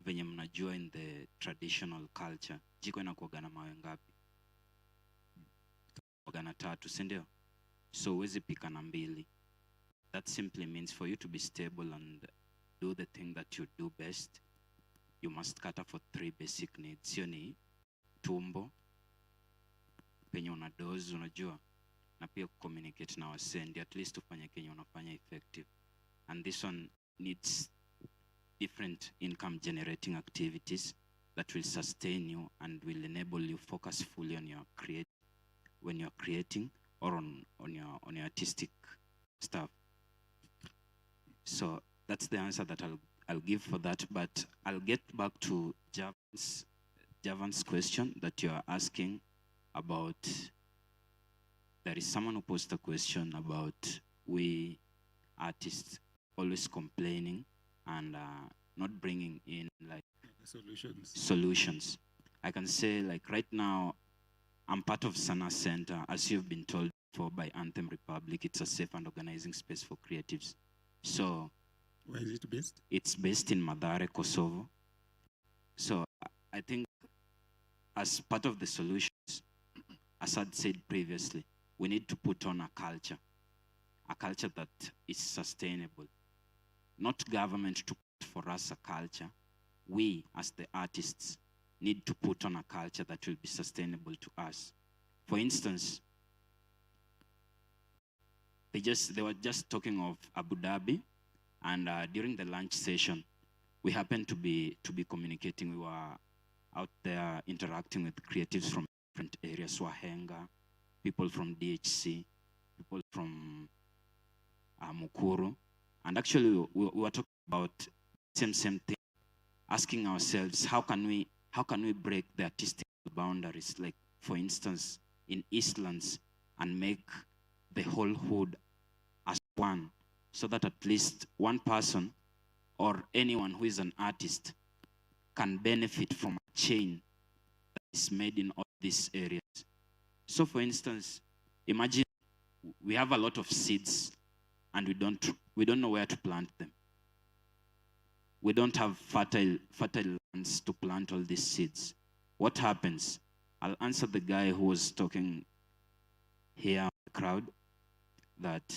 venye mnajua in the traditional culture, jiko inakuwaga na mawe ngapi? Kuwaga na 3, si ndio? So huwezi pika na 2. That simply means for you to be stable and do the thing that you do best, you must cater for 3 basic needs. Hiyo ni tumbo, penye una doze, unajua, na pia communicate na wasendi, at least ufanye kenye unafanya effective. And this one needs different income generating activities that will sustain you and will enable you focus fully on your when you're creating or on your artistic stuff. So that's the answer that I'll give for that, but I'll get back to Javan's question that you are asking about. There is someone who posed a question about we artists always complaining and not bringing in like solutions. I can say like right now, I'm part of Sana Center, as you've been told before by Anthem Republic. It's a safe and organizing space for creatives. So, where is it based? It's based in Madare, Kosovo. So I think as part of the solutions, as I'd said previously, we need to put on a culture that is sustainable. Not government to put for us a culture. We, as the artists, need to put on a culture that will be sustainable to us. For instance, they were just talking of Abu Dhabi, and during the lunch session, we happened to be communicating. We were out there interacting with creatives from different areas, Wahenga, people from DHC, people from Mukuru, and actually we were talking about same thing, asking ourselves how can we break the artistic boundaries, like for instance in Eastlands, and make the whole hood as one, so that at least one person or anyone who is an artist can benefit from a chain that is made in all these areas. So for instance, imagine we have a lot of seeds and we don't know where to plant them. We don't have fertile lands to plant all these seeds. What happens? I'll answer the guy who was talking here in the crowd, that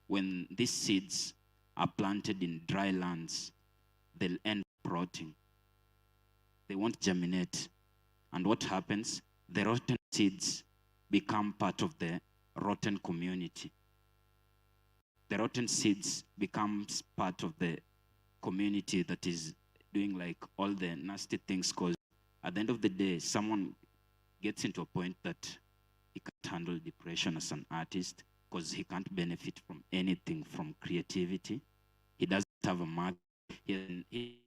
when these seeds are planted in dry lands, they'll end up rotting. They won't germinate. And what happens? The rotten seeds become part of the rotten community. The rotten seeds becomes part of the community that is doing like all the nasty things, because at the end of the day, someone gets into a point that he can't handle depression as an artist because he can't benefit from anything from creativity. He doesn't have a market. He's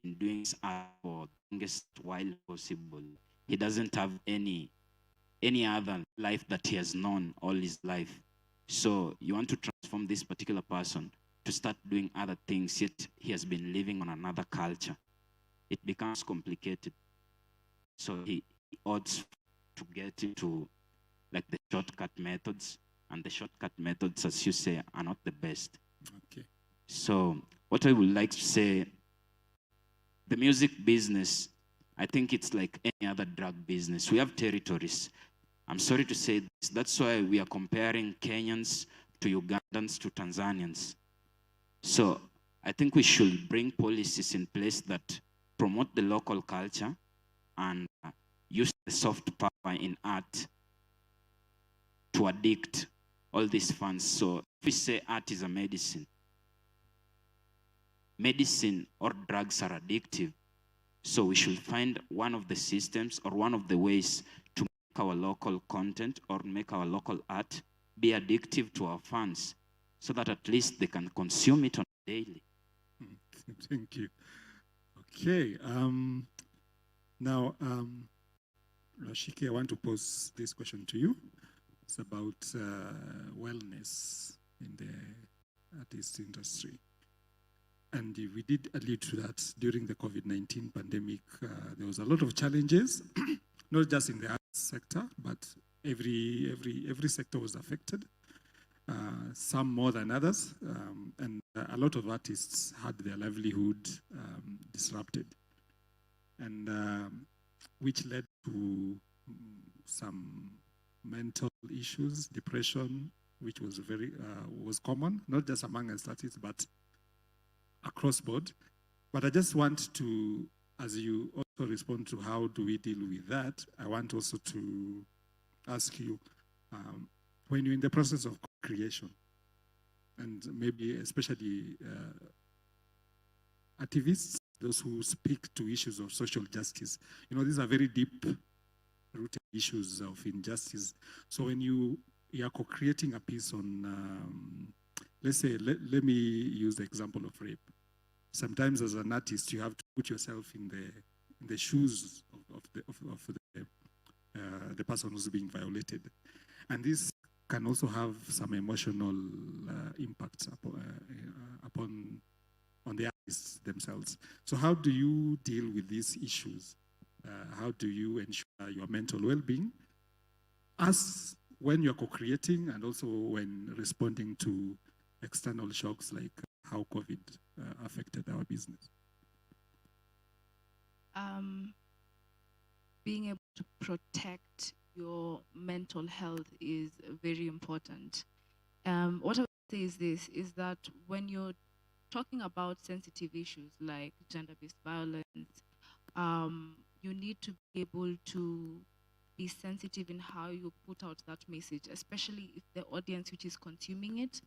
been doing his art for the longest while possible. He doesn't have any other life that he has known all his life. So you want to transform this particular person to start doing other things, yet he has been living on another culture. It becomes complicated. So he odds to get into like the shortcut methods, and the shortcut methods, as you say, are not the best. Okay. So what I would like to say, the music business, I think it's like any other drug business. We have territories. I'm sorry to say this. That's why we are comparing Kenyans to Ugandans to Tanzanians. So I think we should bring policies in place that promote the local culture and use the soft power in art to addict all these funds. So if we say art is a medicine, medicine or drugs are addictive. So we should find one of the systems or one of the ways to make our local content or make our local art be addictive to our fans so that at least they can consume it on a daily. Thank you. Okay. Now, Shikkey, I want to pose this question to you. It's about wellness in the artist industry. And we did allude to that during the COVID-19 pandemic. There was a lot of challenges, not just in the arts sector, but every sector was affected, some more than others. And a lot of artists had their livelihood disrupted, and which led to some mental issues, depression, which was was common, not just among us artists, but across board. But I just want to, as you also respond to how do we deal with that, I want also to ask you, when you're in the process of creation, and maybe especially activists, those who speak to issues of social justice, you know, these are very deep-rooted issues of injustice. So when you are co-creating a piece on, let's say, let me use the example of rape. Sometimes as an artist, you have to put yourself in the shoes of the person who's being violated. And this can also have some emotional impacts on the artists themselves. So how do you deal with these issues? How do you ensure your mental well-being as when you're co-creating and also when responding to external shocks like how COVID affected our business? Being able to protect your mental health is very important. What I would say is this, is that when you're talking about sensitive issues like gender-based violence, you need to be able to be sensitive in how you put out that message, especially if the audience which is consuming it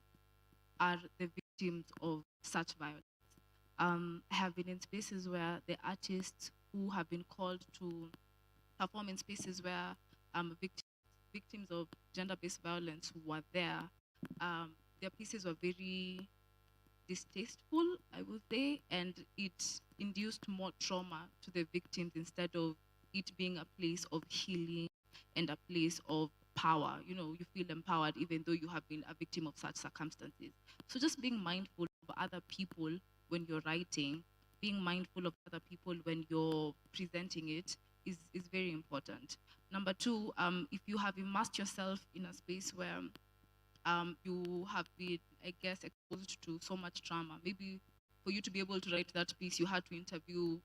are the victims of such violence. I have been in spaces where the artists who have been called to perform in spaces where victims of gender-based violence were there, their pieces were very distasteful, I would say, and it induced more trauma to the victims instead of it being a place of healing and a place of power. You know, you feel empowered even though you have been a victim of such circumstances. So just being mindful of other people when you're writing, being mindful of other people when you're presenting it is very important. Number two, if you have immersed yourself in a space where you have been, I guess, exposed to so much trauma, maybe for you to be able to write that piece, you had to interview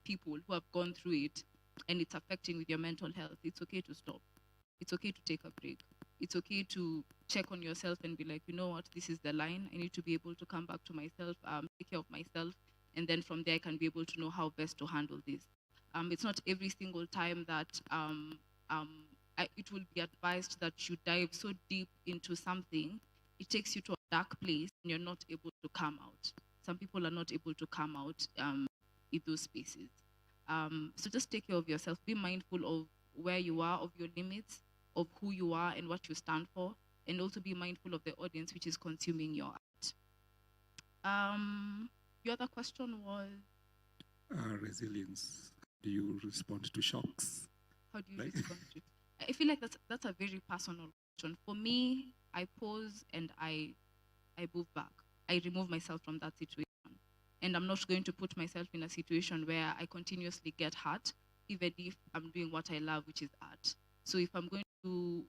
people who have gone through it and it's affecting with your mental health. It's okay to stop. It's okay to take a break. It's okay to check on yourself and be like, you know what, this is the line. I need to be able to come back to myself, take care of myself, and then from there I can be able to know how best to handle this. It's not every single time that it will be advised that you dive so deep into something, it takes you to a dark place and you're not able to come out. Some people are not able to come out in those spaces. So just take care of yourself. Be mindful of where you are, of your limits, of who you are and what you stand for, and also be mindful of the audience which is consuming your art. Your other question was? Resilience. Do you respond to shocks? How do you respond to? I feel like that's a very personal question. For me, I pause and I move back. I remove myself from that situation. And I'm not going to put myself in a situation where I continuously get hurt, even if I'm doing what I love, which is art. So if I'm going to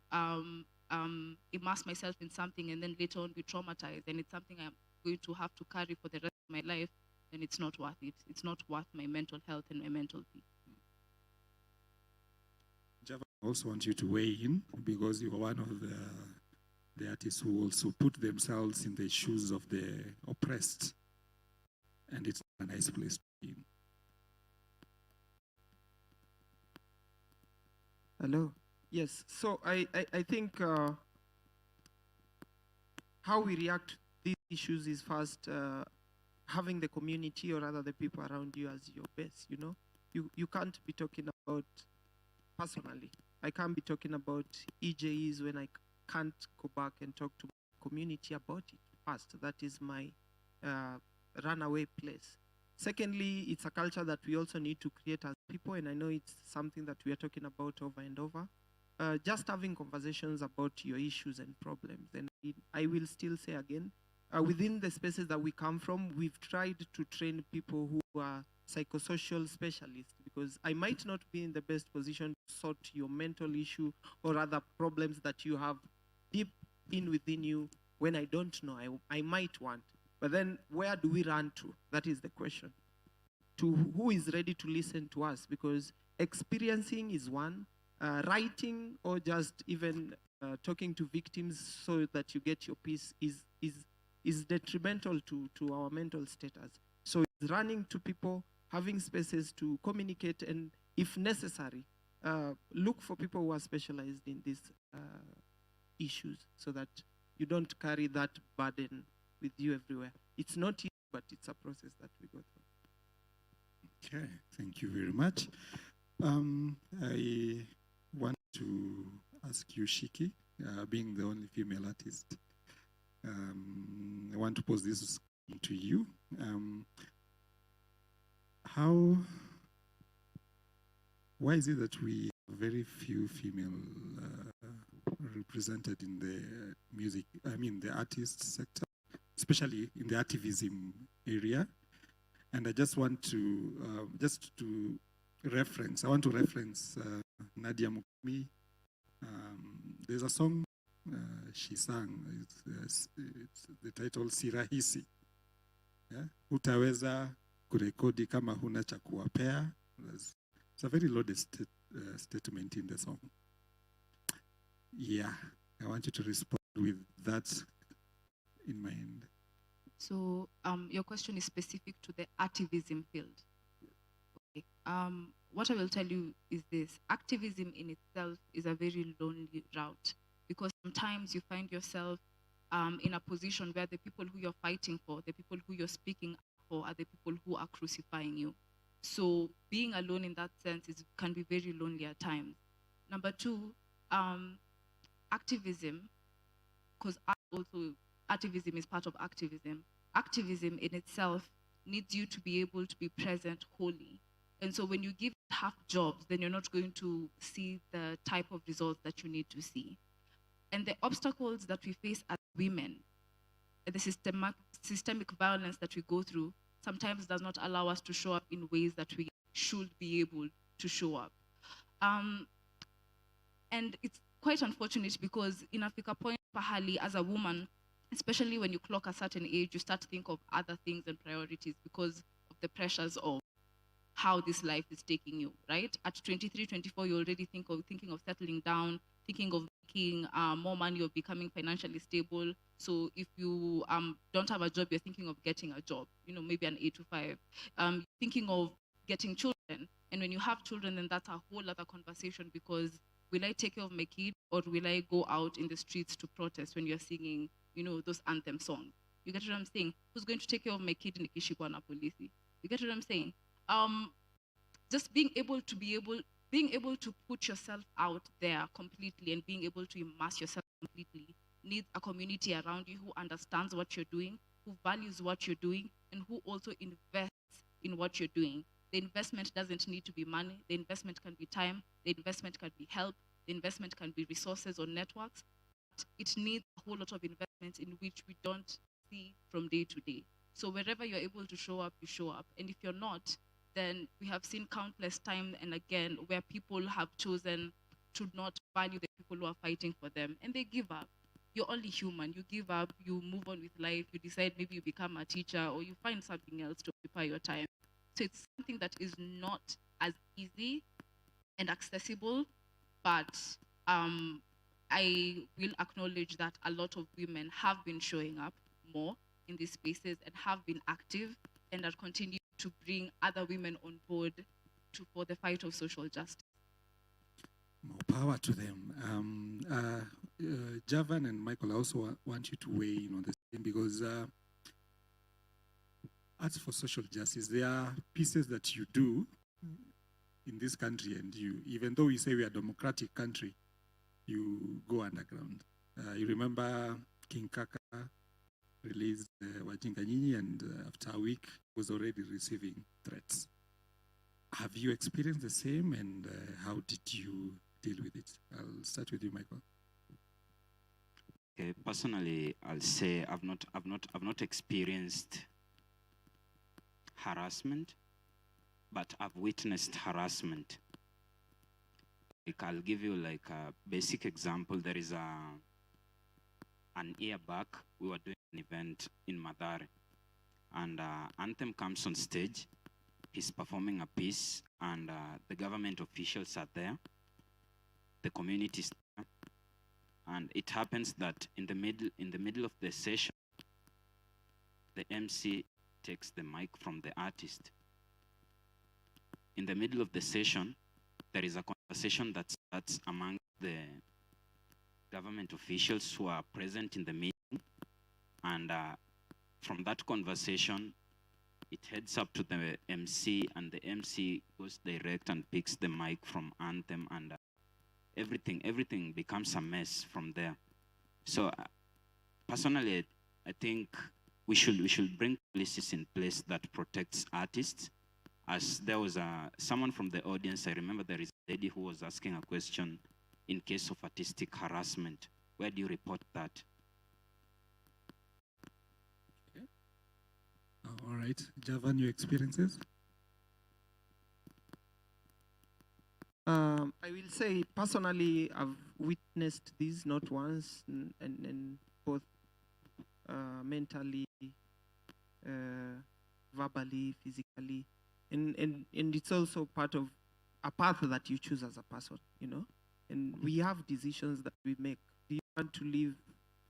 immerse myself in something and then later on be traumatized, and it's something I'm going to have to carry for the rest of my life, then it's not worth it. It's not worth my mental health and my mental peace. Javan, I also want you to weigh in because you are one of the artists who also put themselves in the shoes of the oppressed. And it's a nice place to be in. Hello. Yes. So I think how we react to these issues is first having the community, or rather the people around you, as your base. You know, you can't be talking about personally. I can't be talking about EJEs when I can't go back and talk to my community about it first. That is my runaway place. Secondly, it's a culture that we also need to create as people, and I know it's something that we are talking about over and over. Just having conversations about your issues and problems. And I will still say again, within the spaces that we come from, we've tried to train people who are psychosocial specialists, because I might not be in the best position to sort your mental issue or other problems that you have deep in within you when I don't know. I might want. But then where do we run to? That is the question. To who is ready to listen to us? Because experiencing is one, writing or just even talking to victims so that you get your peace is detrimental to our mental status. So it's running to people, having spaces to communicate, and if necessary, look for people who are specialized in these issues so that you don't carry that burden with you everywhere. It's not easy, but it's a process that we go through. Okay, thank you very much. I want to ask you, Shikkey, being the only female artist, I want to pose this to you. Why is it that we have very few female represented in the music, the artist sector, especially in the activism area? And I just want to, reference Nadia Mukami. There's a song she sang, it's the title Sirahisi. Yeah? Utaweza kurekodi kama huna cha kuwapea. It's a very loaded statement in the song. Yeah, I want you to respond with that in mind. So your question is specific to the activism field. Okay. What I will tell you is this: activism in itself is a very lonely route, because sometimes you find yourself in a position where the people who you're fighting for, the people who you're speaking for, are the people who are crucifying you. So being alone in that sense can be very lonely at times. Number two, activism, because also activism is part of activism. Activism in itself needs you to be able to be present wholly. And so when you give half jobs, then you're not going to see the type of results that you need to see. And the obstacles that we face as women, the systemic violence that we go through, sometimes does not allow us to show up in ways that we should be able to show up. And it's quite unfortunate because in Africa Point, pahali, as a woman, especially when you clock a certain age, you start to think of other things and priorities because of the pressures of how this life is taking you, right? At 23, 24, you're already thinking of settling down, thinking of making more money, or becoming financially stable. So if you don't have a job, you're thinking of getting a job, maybe an 8 to 5. Thinking of getting children. And when you have children, then that's a whole other conversation, because will I take care of my kid, or will I go out in the streets to protest when you're singing, you know, those anthem songs? You get what I'm saying? Who's going to take care of my kid in the Kishikwa na polisi? You get what I'm saying? Just being able to put yourself out there completely and being able to immerse yourself completely needs a community around you who understands what you're doing, who values what you're doing, and who also invests in what you're doing. The investment doesn't need to be money. The investment can be time. The investment can be help. The investment can be resources or networks. But it needs a whole lot of investments in which we don't see from day to day. So wherever you're able to show up, you show up. And if you're not, then we have seen countless time and again where people have chosen to not value the people who are fighting for them, and they give up. You're only human. You give up, you move on with life, you decide maybe you become a teacher or you find something else to occupy your time. So it's something that is not as easy and accessible, but I will acknowledge that a lot of women have been showing up more in these spaces and have been active and are continuing to bring other women on board for the fight of social justice. More power to them. Javan and Michael, I also want you to weigh in on the same, because Arts for Social Justice, there are pieces that you do in this country, and you, even though we say we are a democratic country, you go underground. You remember King Kaka released Wajinga Nyinyi, and after a week was already receiving threats. Have you experienced the same, and how did you deal with it? I'll start with you, Michael. Okay, personally, I'll say I've not experienced harassment, but I've witnessed harassment. Like, I'll give you like a basic example. There is an year back, we were doing an event in Madare, and Anthem comes on stage. He's performing a piece, and the government officials are there, the community is there, and it happens that in the middle of the session, the MC takes the mic from the artist. In the middle of the session, there is a conversation that starts among the government officials who are present in the meeting, and from that conversation, it heads up to the MC, and the MC goes direct and picks the mic from Anthem, and everything becomes a mess from there. So personally, I think we should bring policies in place that protects artists. As there was someone from the audience, I remember there is a lady who was asking a question, in case of artistic harassment, where do you report that? Okay. All right, Javan, your experiences? I will say personally, I've witnessed this not once, and both mentally, verbally, physically, and it's also part of a path that you choose as a person, you know. And we have decisions that we make. Do you want to live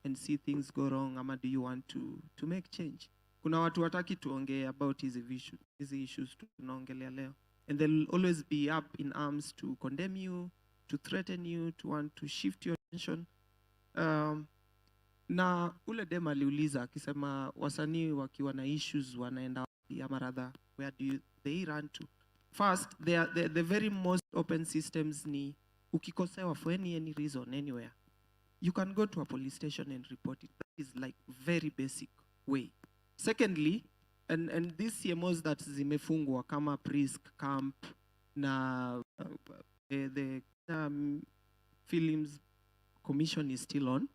and see things go wrong, ama do you want to make change? Kuna watu wataki tuongee about hizi issues tunaongelea leo. And they'll always be up in arms to condemn you, to threaten you, to want to shift your attention. Na ule dem aliuliza akisema wasanii wakiwa na issues wanaenda wapi, ama rather where do they run to? First, the very most open systems ni ukikosewa for any reason anywhere, you can go to a police station and report it. That is like very basic way. Secondly, and these CMOs that zimefungwa kama Prisk Camp na the Films Commission is still on,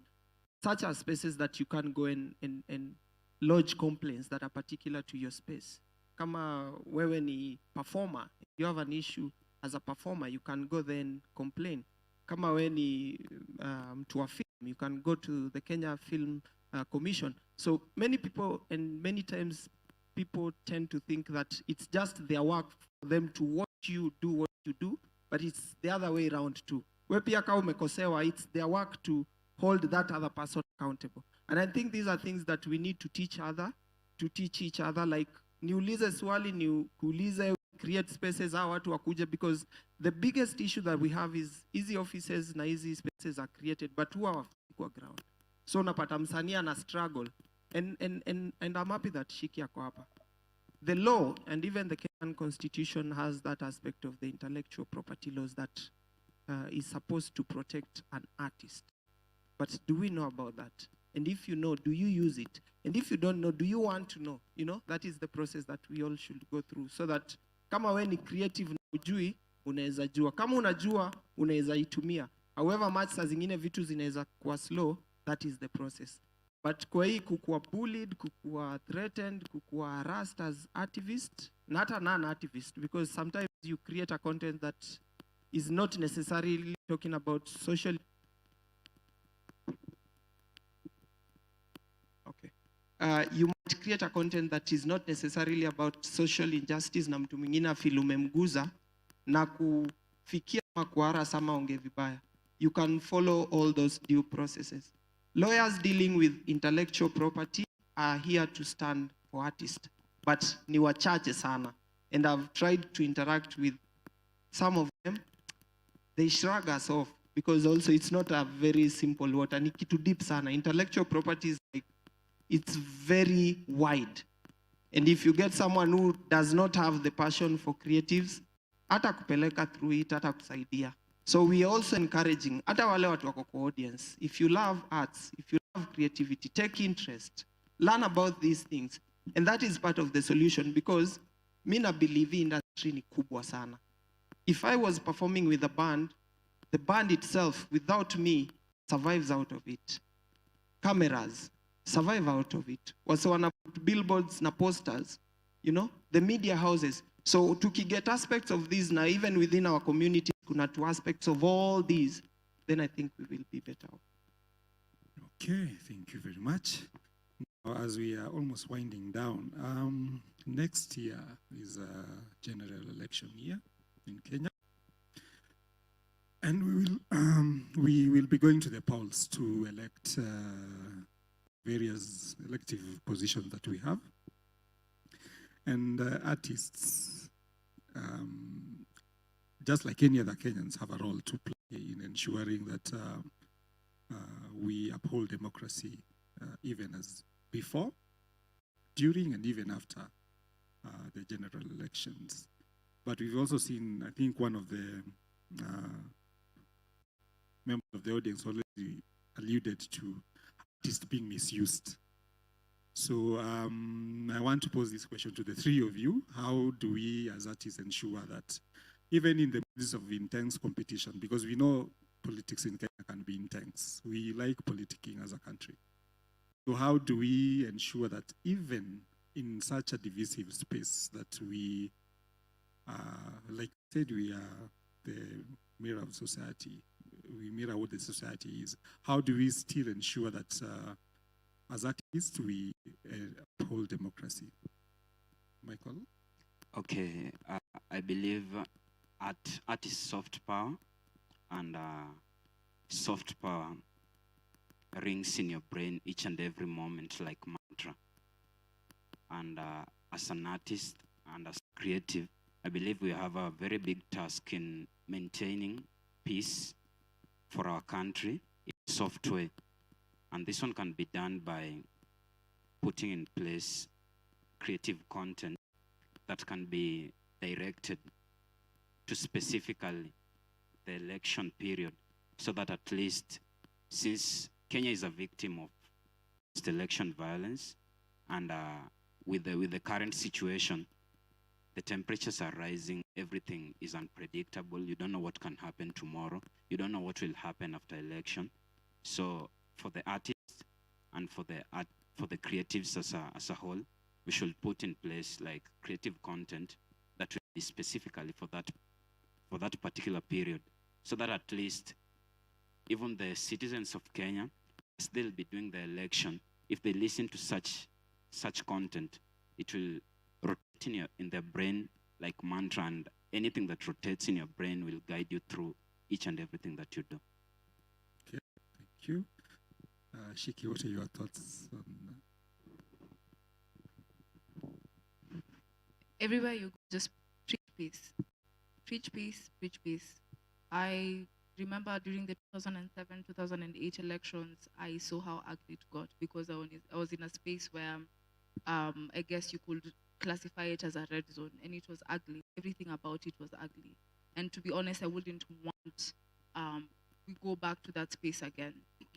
such as spaces that you can go and lodge complaints that are particular to your space. Kama wewe ni performer, if you have an issue as a performer, you can go there and complain. Kama wewe ni mtu wa film, you can go to the Kenya Film Commission. So many people, and many times people tend to think that it's just their work for them to watch you do what you do, but it's the other way around too. Wewe pia kama umekosewa, it's their work to hold that other person accountable. And I think these are things that we need to teach each other, like niulize swali, ni kuulize, create spaces hawa watu wakuje, because the biggest issue that we have is easy offices na easy spaces are created but huwa hawafiki kwa ground. So unapata msanii ana struggle and I'm happy that Shikkey ako hapa. The law and even the Kenyan constitution has that aspect of the intellectual property laws that is supposed to protect an artist. But do we know about that? And if you know, do you use it? And if you don't know, do you want to know? You know, that is the process that we all should go through, so that kama we ni creative na ujui, unaweza jua. Kama unajua, unaweza itumia. However much saa zingine vitu zinaweza kuwa slow, that is the process. But kwa hii kukuwa bullied, kukuwa threatened, kukuwa harassed as activist, na hata non-activist, because sometimes you create a content that is not necessarily talking about social. Okay. You might create a content that is not necessarily about social injustice na mtu mwingine afeel umemguza na kufikia makuara sama onge vibaya. You can follow all those due processes. Lawyers dealing with intellectual property are here to stand for artists, but ni wachache sana. And I've tried to interact with some of them. They shrug us off because also it's not a very simple water. Ni kitu deep sana. Intellectual property is like, it's very wide. And if you get someone who does not have the passion for creatives, hata kupeleka through it, hata kusaidia. So we are also encouraging, hata wale watu wako kwa audience, if you love arts, if you love creativity, take interest, learn about these things. And that is part of the solution, because mi na believe industry ni kubwa sana. If I was performing with a band, the band itself, without me, survives out of it. Cameras survive out of it. Wase wana billboards na posters, you know, the media houses. So to get aspects of these now, even within our community, kuna two aspects of all these, then I think we will be better off. Okay, thank you very much. Now, as we are almost winding down, next year is a general election year in Kenya. And we will be going to the polls to elect various elective positions that we have. And artists, just like any other Kenyans, have a role to play in ensuring that we uphold democracy even as before, during, and even after the general elections. But we've also seen, I think one of the members of the audience already alluded to artists being misused. So I want to pose this question to the three of you. How do we as artists ensure that even in the midst of intense competition, because we know politics in Kenya can be intense, we like politicking as a country. So how do we ensure that even in such a divisive space that we, like I said, we are the mirror of society, we mirror what the society is. How do we still ensure that as artists, we uphold democracy? Michael? Okay, I believe art is soft power, and soft power rings in your brain each and every moment like mantra. And as an artist and as creative, I believe we have a very big task in maintaining peace for our country in a soft way. And this one can be done by putting in place creative content that can be directed to specifically the election period, so that at least, since Kenya is a victim of post-election violence, and with the current situation, the temperatures are rising, everything is unpredictable, you don't know what can happen tomorrow, you don't know what will happen after election. So for the artists and for the creatives as a whole, we should put in place like creative content that will be specifically for that particular period, so that at least even the citizens of Kenya still be doing the election. If they listen to such content, it will rotate in their brain like mantra, and anything that rotates in your brain will guide you through each and everything that you do. Okay, thank you. Shikkey, what are your thoughts on Everywhere you go, just preach peace. Preach peace, preach peace. I remember during the 2007-2008 elections, I saw how ugly it got because I was in a space where I guess you could classify it as a red zone, and it was ugly. Everything about it was ugly. And to be honest, I wouldn't want we go back to that space again.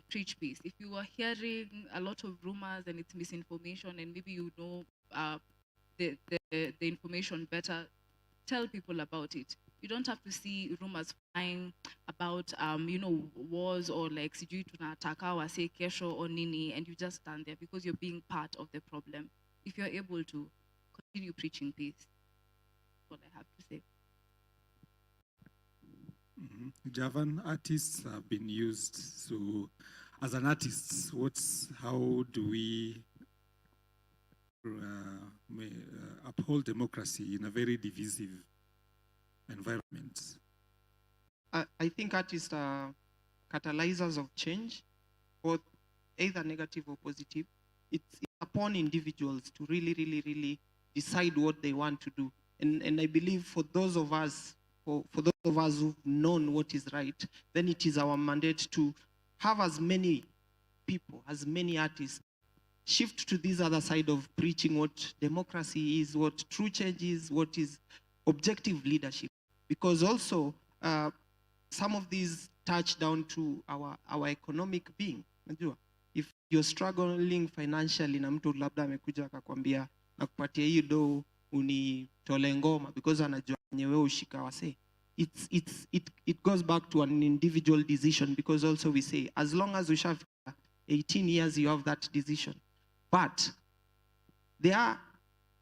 Preach peace. If you are hearing a lot of rumors and it's misinformation, and maybe you know the information better, tell people about it. You don't have to see rumors flying about wars or like sijui tunataka wase kesho or nini, and you just stand there because you're being part of the problem. If you're able to, continue preaching peace. That's all I have to say. Javan, artists have been used. So, as an artist, how do we uphold democracy in a very divisive environment? I think artists are catalyzers of change, both either negative or positive. It's upon individuals to really decide what they want to do. And I believe for those of us who've known what is right, then it is our mandate to have as many people, as many artists, shift to this other side of preaching what democracy is, what true change is, what is objective leadership. Because also, some of these touch down to our economic being. If you're struggling financially na mtu labda amekuja akakwambia nakupatia hii do unitole ngoma because anajua wewe ushika wase, it goes back to an individual decision, because also we say as long as we have 18 years you have that decision. But there are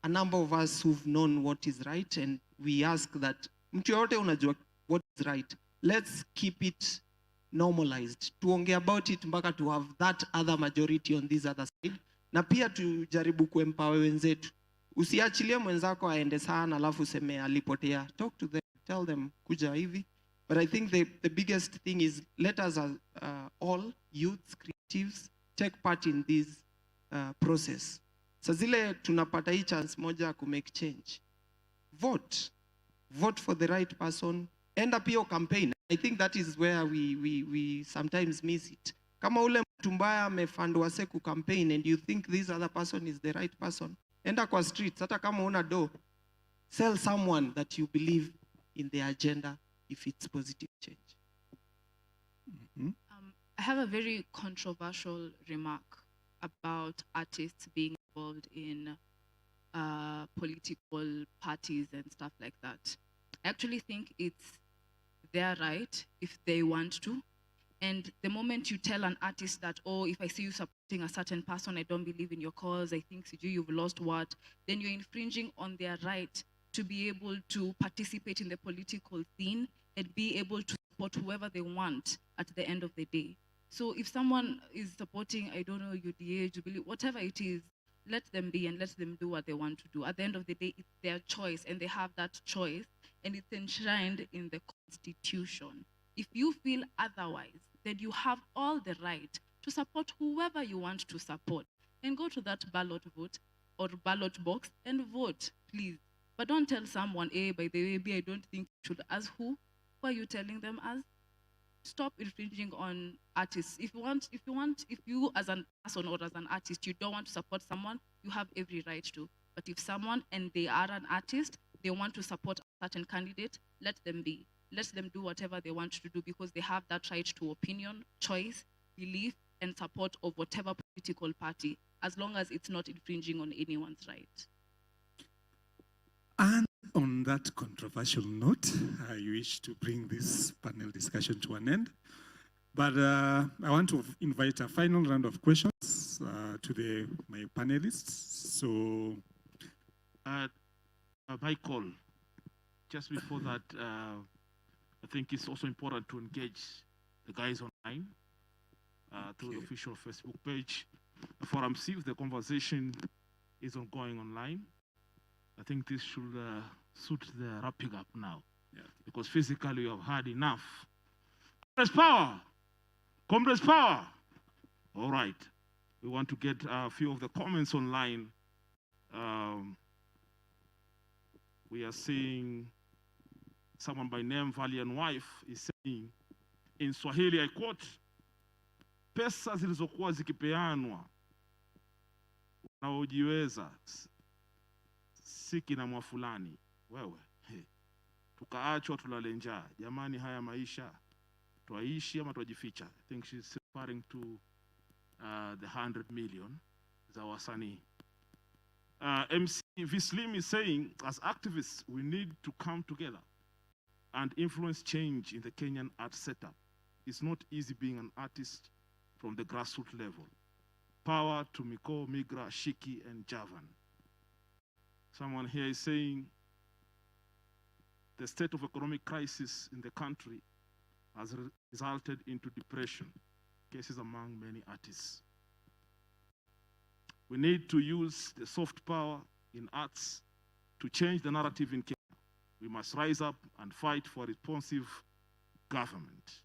a number of us who've known what is right, and we ask that mtu yote unajua what is right, let's keep it normalized, tuongee about it mpaka to have that other majority on this other side, na pia tujaribu kuempower wenzetu. Usiachilie mwenzako aende sana alafu useme alipotea. Talk to them, tell them kuja hivi. But I think the biggest thing is let us all youths, creatives take part in this process. Sa zile tunapata hii chance moja ku make change, vote for the right person, end up your campaign. I think that is where we sometimes miss it. Kama ule mtu mbaya amefundwa ku campaign and you think this other person is the right person, enda kwa streets, hata kama una do, sell someone that you believe in the agenda if it's positive change. I have a very controversial remark about artists being involved in political parties and stuff like that. I actually think it's their right if they want to. And the moment you tell an artist that, oh, if I see you supporting a certain person, I don't believe in your cause, I think you've lost what, then you're infringing on their right to be able to participate in the political scene and be able to support whoever they want at the end of the day. So if someone is supporting, I don't know, UDA, Jubilee, whatever it is, let them be and let them do what they want to do. At the end of the day, it's their choice, and they have that choice, and it's enshrined in the Constitution. If you feel otherwise, then you have all the right to support whoever you want to support, and go to that ballot vote or ballot box and vote, please. But don't tell someone, hey, by the way, I don't think you should. As who? Who are you telling them as? Stop infringing on artists. If you as a person or as an artist, you don't want to support someone, you have every right to. But if someone and they are an artist, they want to support a certain candidate, let them be. Let them do whatever they want to do, because they have that right to opinion, choice, belief, and support of whatever political party, as long as it's not infringing on anyone's right. And on that controversial note, I wish to bring this panel discussion to an end. But I want to invite a final round of questions to my panelists. So, Michael, just before that, I think it's also important to engage the guys online through the official Facebook page. For see if the conversation is ongoing online. I think this should suit the wrapping up now, because physically you have had enough. Comrades power! Comrades power! All right, we want to get a few of the comments online. We are seeing someone by name Valiant Wife is saying, in Swahili, I quote, pesa zilizokuwa zikipeanwa wanaojiweza si kina Mwafulani wewe, tukaachwa tulale njaa. Jamani, haya maisha twaishi ama twajificha? I think she's referring to the 100 million za wasanii. MC Vislim is saying, as activists, we need to come together and influence change in the Kenyan art setup. It's not easy being an artist from the grassroots level. Power to Miko, Migra, Shikkey, and Javan. Someone here is saying, the state of economic crisis in the country has resulted into depression, cases among many artists. We need to use the soft power in arts to change the narrative in Kenya. We must rise up and fight for responsive government.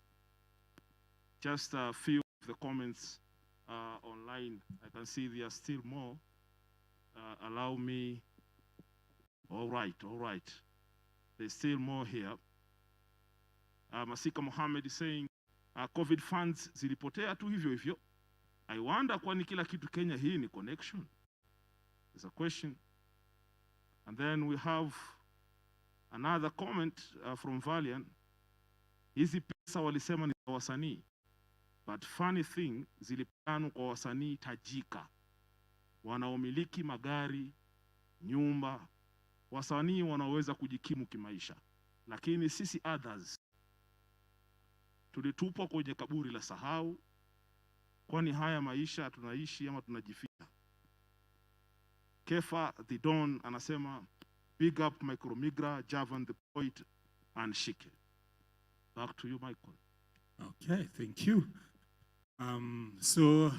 Just a few of the comments online. I can see there are still more. Allow me. All right. There's still more here. Masika Mohammed is saying, COVID funds zilipotea tu hivyo hivyo. I wonder kwani kila kitu Kenya hii ni connection? There's a question. And then we have another comment from Valiant. Hizi pesa walisema ni za wasanii. But funny thing, zilipeanwa kwa wasanii tajika, wanaomiliki magari, nyumba, wasanii wanaweza kujikimu kimaisha. Lakini sisi others tulitupwa kwenye kaburi la sahau. Kwani haya maisha tunaishi ama tunajificha? Kefa the Don anasema, big up Migra, Javan the Poet, and Shikkey. Back to you, Michael. Okay, thank you. So,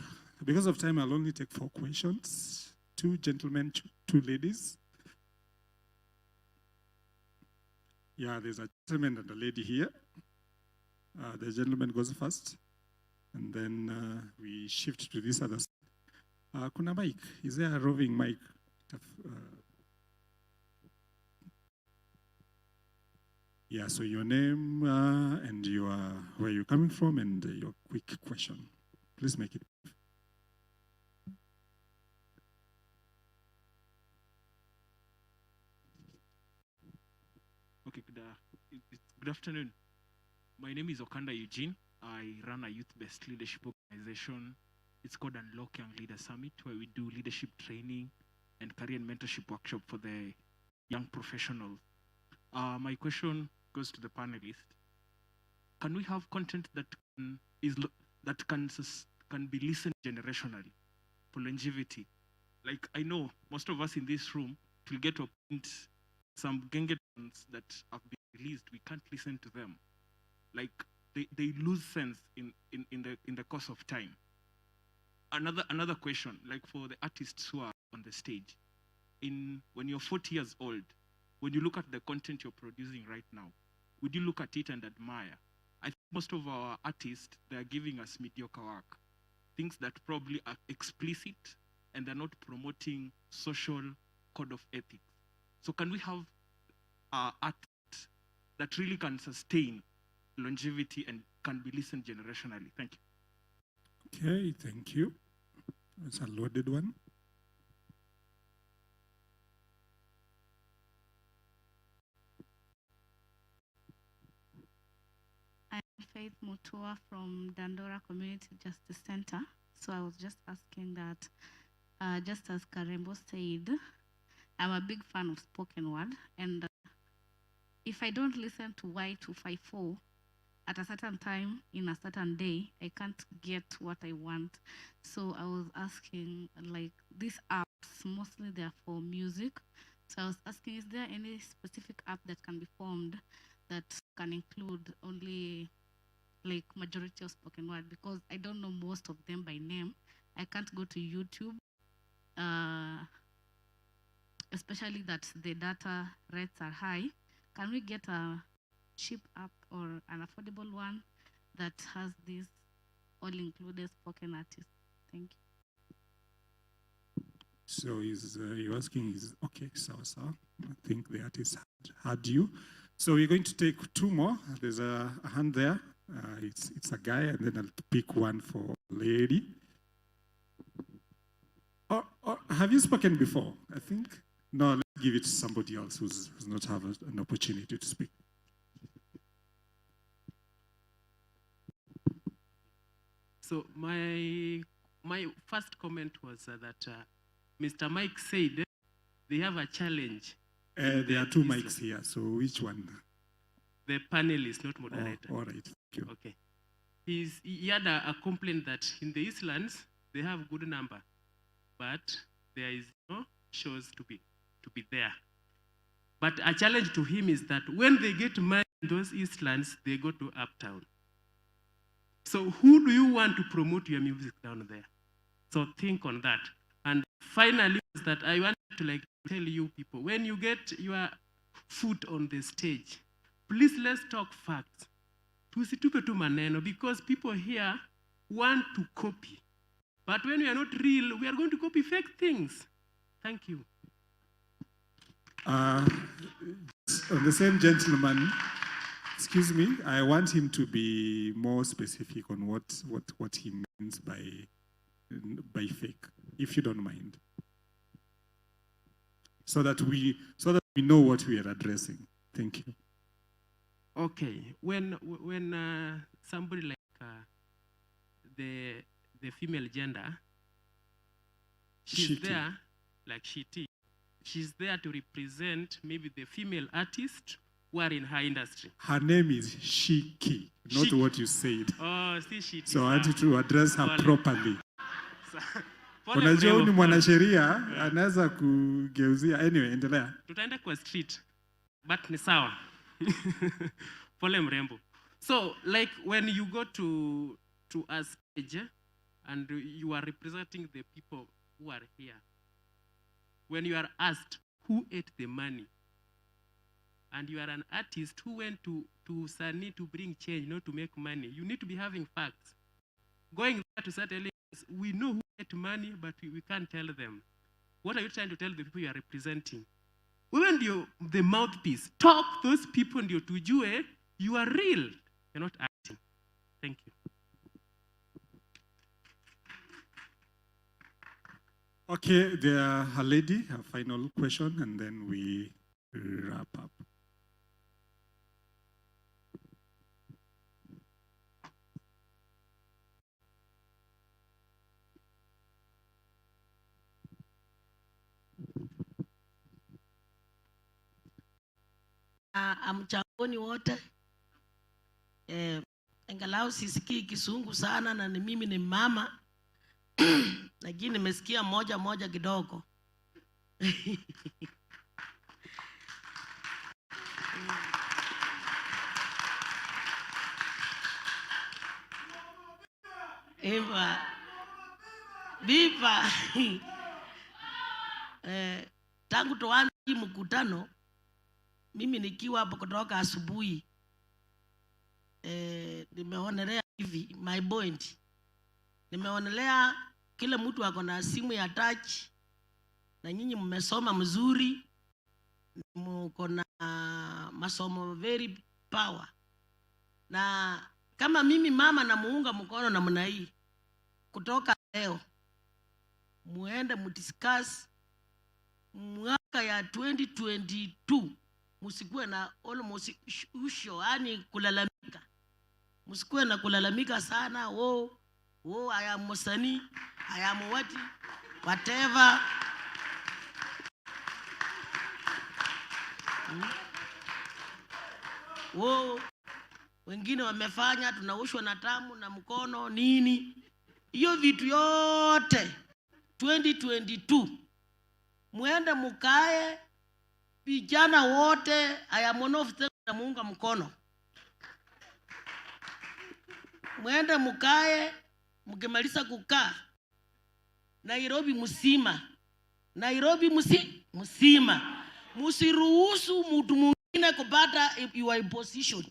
because of time, I'll only take 4 questions. 2 gentlemen, 2 ladies. Yeah, there's a gentleman and a lady here. The gentleman goes first, and then we shift to this other side. Kuna mic? Is there a roving mic? Yeah, so your name and where you're coming from and your quick question. Please make it. Okay, good afternoon. My name is Okanda Eugene. I run a youth-based leadership organization. It's called Unlock Young Leader Summit, where we do leadership training and career and mentorship workshop for the young professionals. My question goes to the panelists. Can we have content that can be listened generationally for longevity? Like, I know most of us in this room will get to a point, some genge ones that have been released, we can't listen to them. Like, they lose sense in the course of time. Another question, like for the artists who are on the stage, when you're 40 years old, when you look at the content you're producing right now, would you look at it and admire? I think most of our artists, they're giving us mediocre work, things that probably are explicit and they're not promoting social code of ethics. So can we have art that really can sustain longevity and can be listened generationally? Thank you. Okay, thank you. It's a loaded one. I'm Faith Mutua from Dandora Community Justice Center. So I was just asking that, just as Karembo said, I'm a big fan of spoken word, and if I don't listen to Y254 at a certain time in a certain day, I can't get what I want. So I was asking, like, these apps, mostly they're for music. So I was asking, is there any specific app that can be formed that can include only like majority of spoken word? Because I don't know most of them by name. I can't go to YouTube, especially that the data rates are high. Can we get a cheap app or an affordable one that has this all-included spoken artists? Thank you. So you're asking, okay, so I think the artist had you. So we're going to take two more. There's a hand there. It's a guy, and then I'll pick one for a lady. Have you spoken before? I think. No, let's give it to somebody else who's not have an opportunity to speak. So my first comment was that Mr. Mike said they have a challenge. There are two mics here, so which one? The panelist, not moderator. Oh, all right, thank you. Okay. He had a complaint that in the Eastlands they have good number, but there is no shows to be there. But a challenge to him is that when they get money in those Eastlands, they go to Uptown. So who do you want to promote your music down there? So think on that. And finally, is that I want to tell you people, when you get your foot on the stage, please let's talk facts. Tusitupe tu maneno, because people here want to copy. But when we are not real, we are going to copy fake things. Thank you. On the same gentleman, excuse me, I want him to be more specific on what he means by fake, if you don't mind, so that we know what we are addressing. Thank you. Okay, when somebody like the female gender, she's Shikkey. there, like Shikkey, she's there to represent maybe the female artists who are in her industry. Her name is Shikkey, not Shikkey. what you said. Oh, see Shikkey. So I want you to address her properly. Pole Unajua mrembo, ni pole. mwanasheria anaweza kugeuzia. Anyway, endelea. Tutaenda kwa street, but ni sawa. Pole mrembo. So, like when you go to a stage and you are representing the people who are here, when you are asked who ate the money, and you are an artist who went to Sani to bring change, not to make money, you need to be having facts. Going there to start telling us, we know who ate money, but we can't tell them. What are you trying to tell the people you are representing? When you're the mouthpiece, talk those people ndio tujue you are real, you're not acting. Thank you. Okay, there a lady, a final question, and then we wrap up. Amchangoni wote, angalau sisikii Kisungu sana na ni mimi ni mama lakini nimesikia moja kidogo. Viva tangu tuanze hii mkutano, mimi nikiwa hapo kutoka asubuhi, nimeonelea hivi my point. Nimeonelea kila mtu ako na simu ya touch, na nyinyi mmesoma mzuri, mko na masomo very power. Na kama mimi mama na muunga mkono namna hii, kutoka leo muende mdiscuss mwaka ya 2022, musikuwe na almost usho, yani kulalamika. Musikuwe na kulalamika sana, I am Musani, I am whatever. Wengine wamefanya, tunaushwa na tamu na mkono nini. Hiyo vitu yote 2022 muende mukae, vijana wote, I am one of them, na muunga mkono. Muende mukae, mkimaliza kukaa, Nairobi musima, musiruhusu mtu mwingine kupata your position.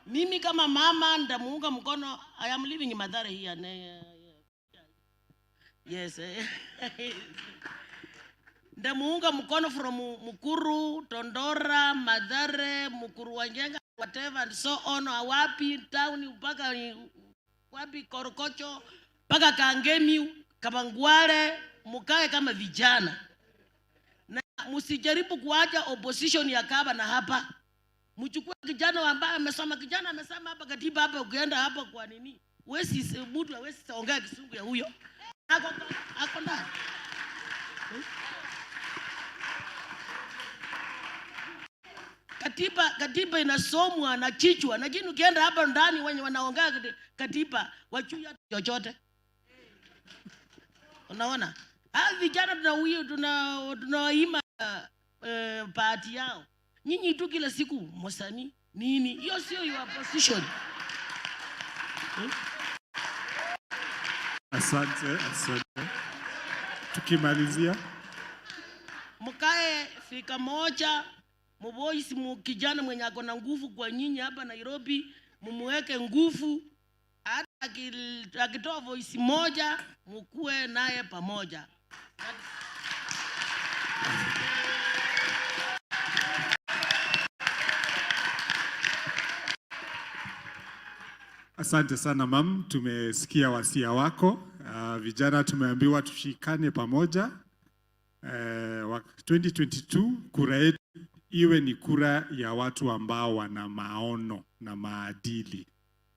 Mimi kama mama ndamuunga mkono. I am living in Mathare here. Yes. Ndamuunga mkono from Mukuru, Tondora, Madare, Mukuru Wanjenga, whatever and so on. Wapi town mpaka wapi Korokocho, mpaka Kangemi, Kabangware, mukae kama vijana. Na msijaribu kuacha opposition ya kaba na hapa. Mchukue kijana ambaye amesoma, kijana amesema hapa katiba hapa, ukienda hapa kwa nini? Wewe si mtu wewe ongea Kisungu ya huyo. Ako ndani. Katiba inasomwa na kichwa, lakini ukienda hapa ndani wenye wanaongea katiba wachuya chochote. Unaona? Vijana tunawaima party yao. Nyinyi tu kila siku msanii nini? Hiyo sio your position. Asante. Tukimalizia. Mkae fika moja, mvoice kijana mwenye ako na nguvu kwa nyinyi hapa Nairobi, mumuweke nguvu. Hata akitoa voice moja, mkue naye pamoja. Asante sana mam, tumesikia wasia wako. Vijana tumeambiwa tushikane pamoja. 2022 kura yetu iwe ni kura ya watu ambao wana maono na maadili,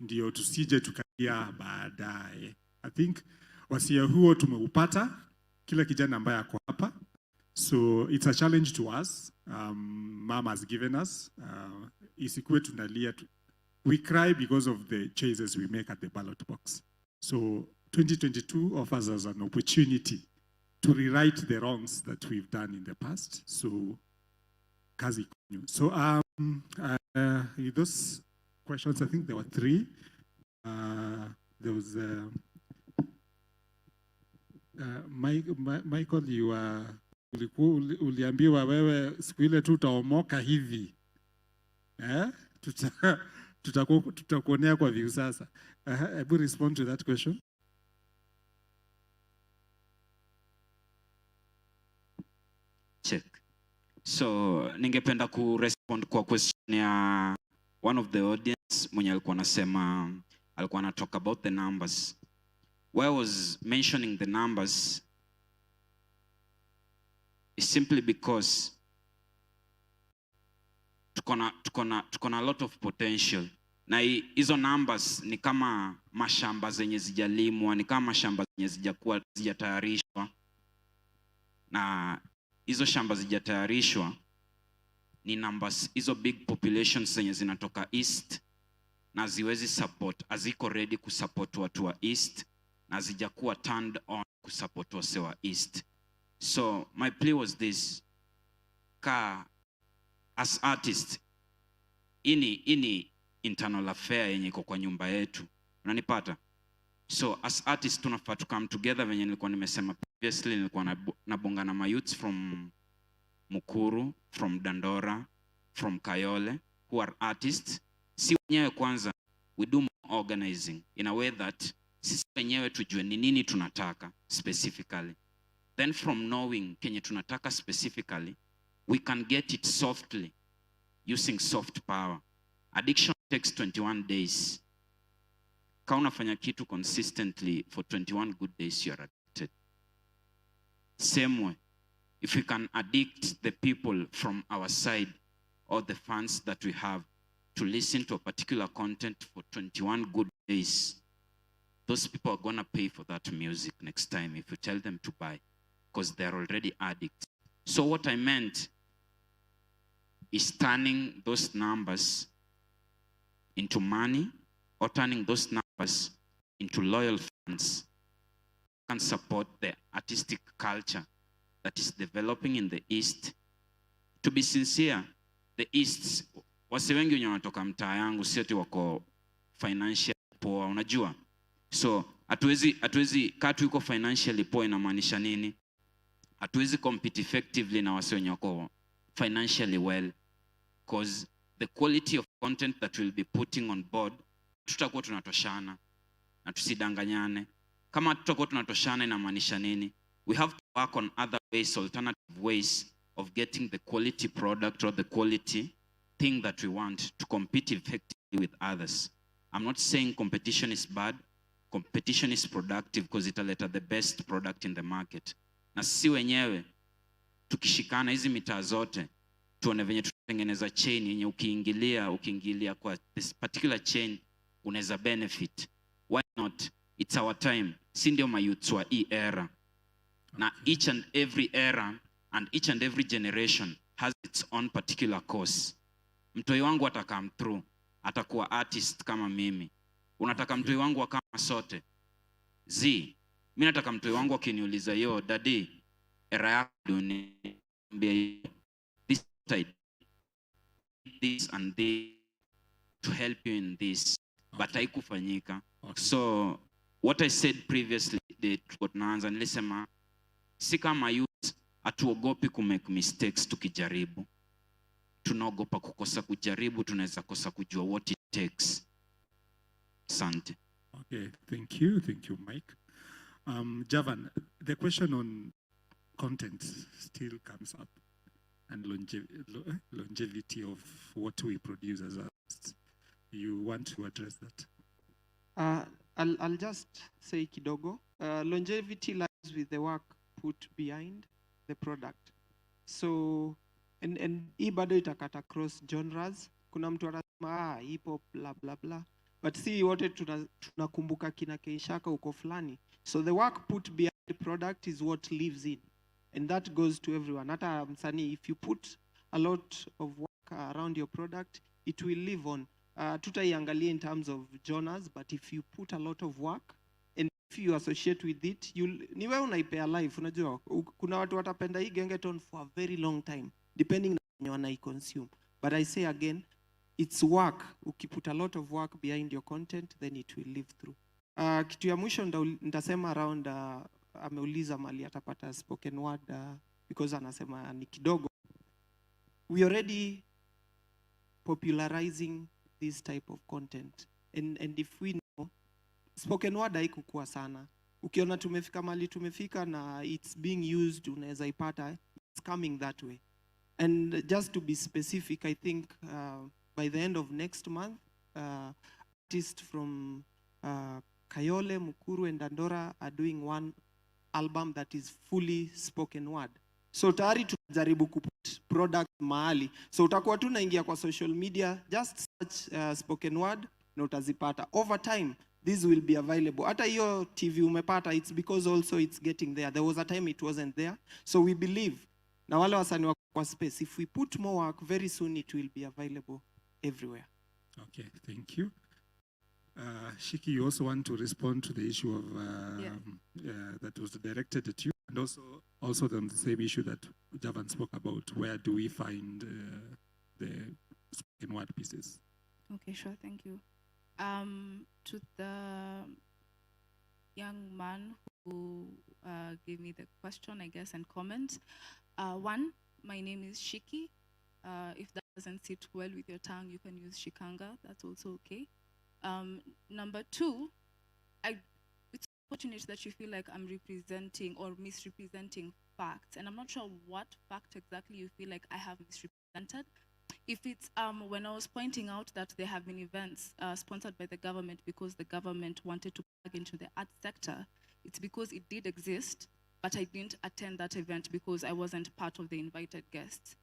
ndio tusije tukalia baadaye. I think wasia huo tumeupata, kila kijana ambaye ako hapa. So it's a challenge to us. Mama has given us. Isikuwe tunalia we cry because of the choices we make at the ballot box. So 2022 offers us an opportunity to rewrite the wrongs that we've done in the past. So, kazi kunyu. So, those questions, I think there were 3. There was Michael, uliambiwa wewe siku ile tu utaomoka hivi. Tutakuonea kwa view sasa. I will respond to that question. Check. So, ningependa respond kwa question ya one of the audience mwenye alikuwa anasema, alikuwa ana talk about the numbers. Where I was mentioning the numbers is simply because tuko na a lot of potential. Na hizo numbers ni kama mashamba zenye zijalimwa, ni kama mashamba zenye zijatayarishwa. Na hizo shamba zijatayarishwa ni numbers, hizo big populations zenye zinatoka east na ziwezi support, haziko ready kusupport watu wa east na zijakuwa turned on kusupport wase wa east. So my plea was this: as artist, ini internal affair yenye iko kwa nyumba yetu, unanipata? So as artists tunafaa to come together, venye nilikuwa nimesema previously. Nilikuwa nabonga na my youths from Mukuru, from Dandora, from Kayole, who are artists. Si wenyewe kwanza, we do more organizing in a way that sisi wenyewe tujue ni nini tunataka specifically. Then from knowing kenye tunataka specifically, we can get it softly using soft power. Addiction takes 21 days. Kama unafanya kitu consistently for 21 good days, you are addicted. Same way, if we can addict the people from our side or the fans that we have to listen to a particular content for 21 good days, those people are going to pay for that music next time if you tell them to buy, because they're already addicts. So what I meant is turning those numbers into money, or turning those numbers into loyal fans who can support the artistic culture that is developing in the East. To be sincere, the East, wase wengi wenye wanatoka mtaa yangu sio ati wako financial poor, unajua? So hatuwezi katu yuko financially poor inamaanisha nini? Hatuwezi compete effectively na wase wenye wako financially well, because the quality of content that we'll be putting on board, tutakuwa tunatoshana na tusidanganyane. Kama tutakuwa tunatoshana inamaanisha nini? We have to work on other ways, alternative ways of getting the quality product or the quality thing that we want to compete effectively with others. I'm not saying competition is bad. Competition is productive because italeta the best product in the market. Na sisi wenyewe tukishikana hizi mitaa zote tuone venye tutengeneza chain yenye ukiingilia kwa this particular chain unaweza benefit. Why not? It's our time. Si ndio mayouths wa hii era. Na each and every era and each and every generation has its own particular course. Mtoi wangu atakam through, atakuwa artist kama mimi. Unataka mtoi wangu wa kama sote. Mimi nataka mtoi wangu akiniuliza yo daddy era ya dunia this side this and this to help you in this, but haikufanyika. So what I said previously tunaanza nilisema si kama youth hatuogopi kumake mistakes tukijaribu. Tunaogopa kukosa kujaribu, tunaweza kosa kujua what it takes. Asante. Okay, thank you, Mike. Javan, the question on content still comes up, and longevity of what we produce as artists. You want to address that? I'll just say kidogo. Longevity lies with the work put behind the product. So, and hii bado itakata across genres. Kuna mtu anasema hip hop blah blah blah. But see wote tunakumbuka kina Keishaka uko fulani. So the work put behind the product is what lives in. And that goes to everyone. Hata msanii, if you put a lot of work around your product, it will live on. Tutaiangalia in terms of genres, but if you put a lot of work and if you associate with it, ni wewe unaipea life. Unajua kuna watu watapenda hii gengeton for a very long time depending na wenye wanaiconsume. But I say again, it's work. Ukiput a lot of work behind your content, then it will live through. Kitu ya mwisho nitasema around ameuliza mali atapata spoken word because anasema ni kidogo. We already popularizing this type of content, and if we know spoken word haikukua sana. Ukiona tumefika mali tumefika na it's being used, unaweza ipata, it's coming that way. And just to be specific, I think by the end of next month, artists from Kayole, Mukuru and Dandora are doing one album that is fully spoken word. So tayari tunajaribu kuput product mahali. So utakuwa tu naingia kwa social media, just search spoken word na utazipata. Over time, this will be available. Hata hiyo TV umepata, it's because also it's getting there. There was a time it wasn't there. So we believe, na wale wasanii kwa space, if we put more work, very soon it will be available everywhere. Okay, thank you. Shikkey, you also want to respond to the issue of that was directed at you, and also on the same issue that Javan spoke about. Where do we find the spoken word pieces? Okay, sure, thank you. To the young man who gave me the question, I guess, and comment. One, my name is Shikkey. If that doesn't sit well with your tongue, you can use Shikanga. That's also okay. Number two, it's unfortunate that you feel like I'm representing or misrepresenting facts, and I'm not sure what fact exactly you feel like I have misrepresented. If it's when I was pointing out that there have been events sponsored by the government because the government wanted to plug into the art sector, it's because it did exist, but I didn't attend that event because I wasn't part of the invited guests.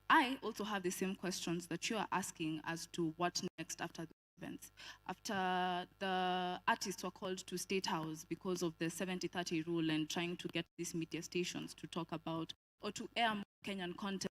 I also have the same questions that you are asking as to what next after the events. After the artists were called to State House because of the 70-30 rule and trying to get these media stations to talk about or to air more Kenyan content,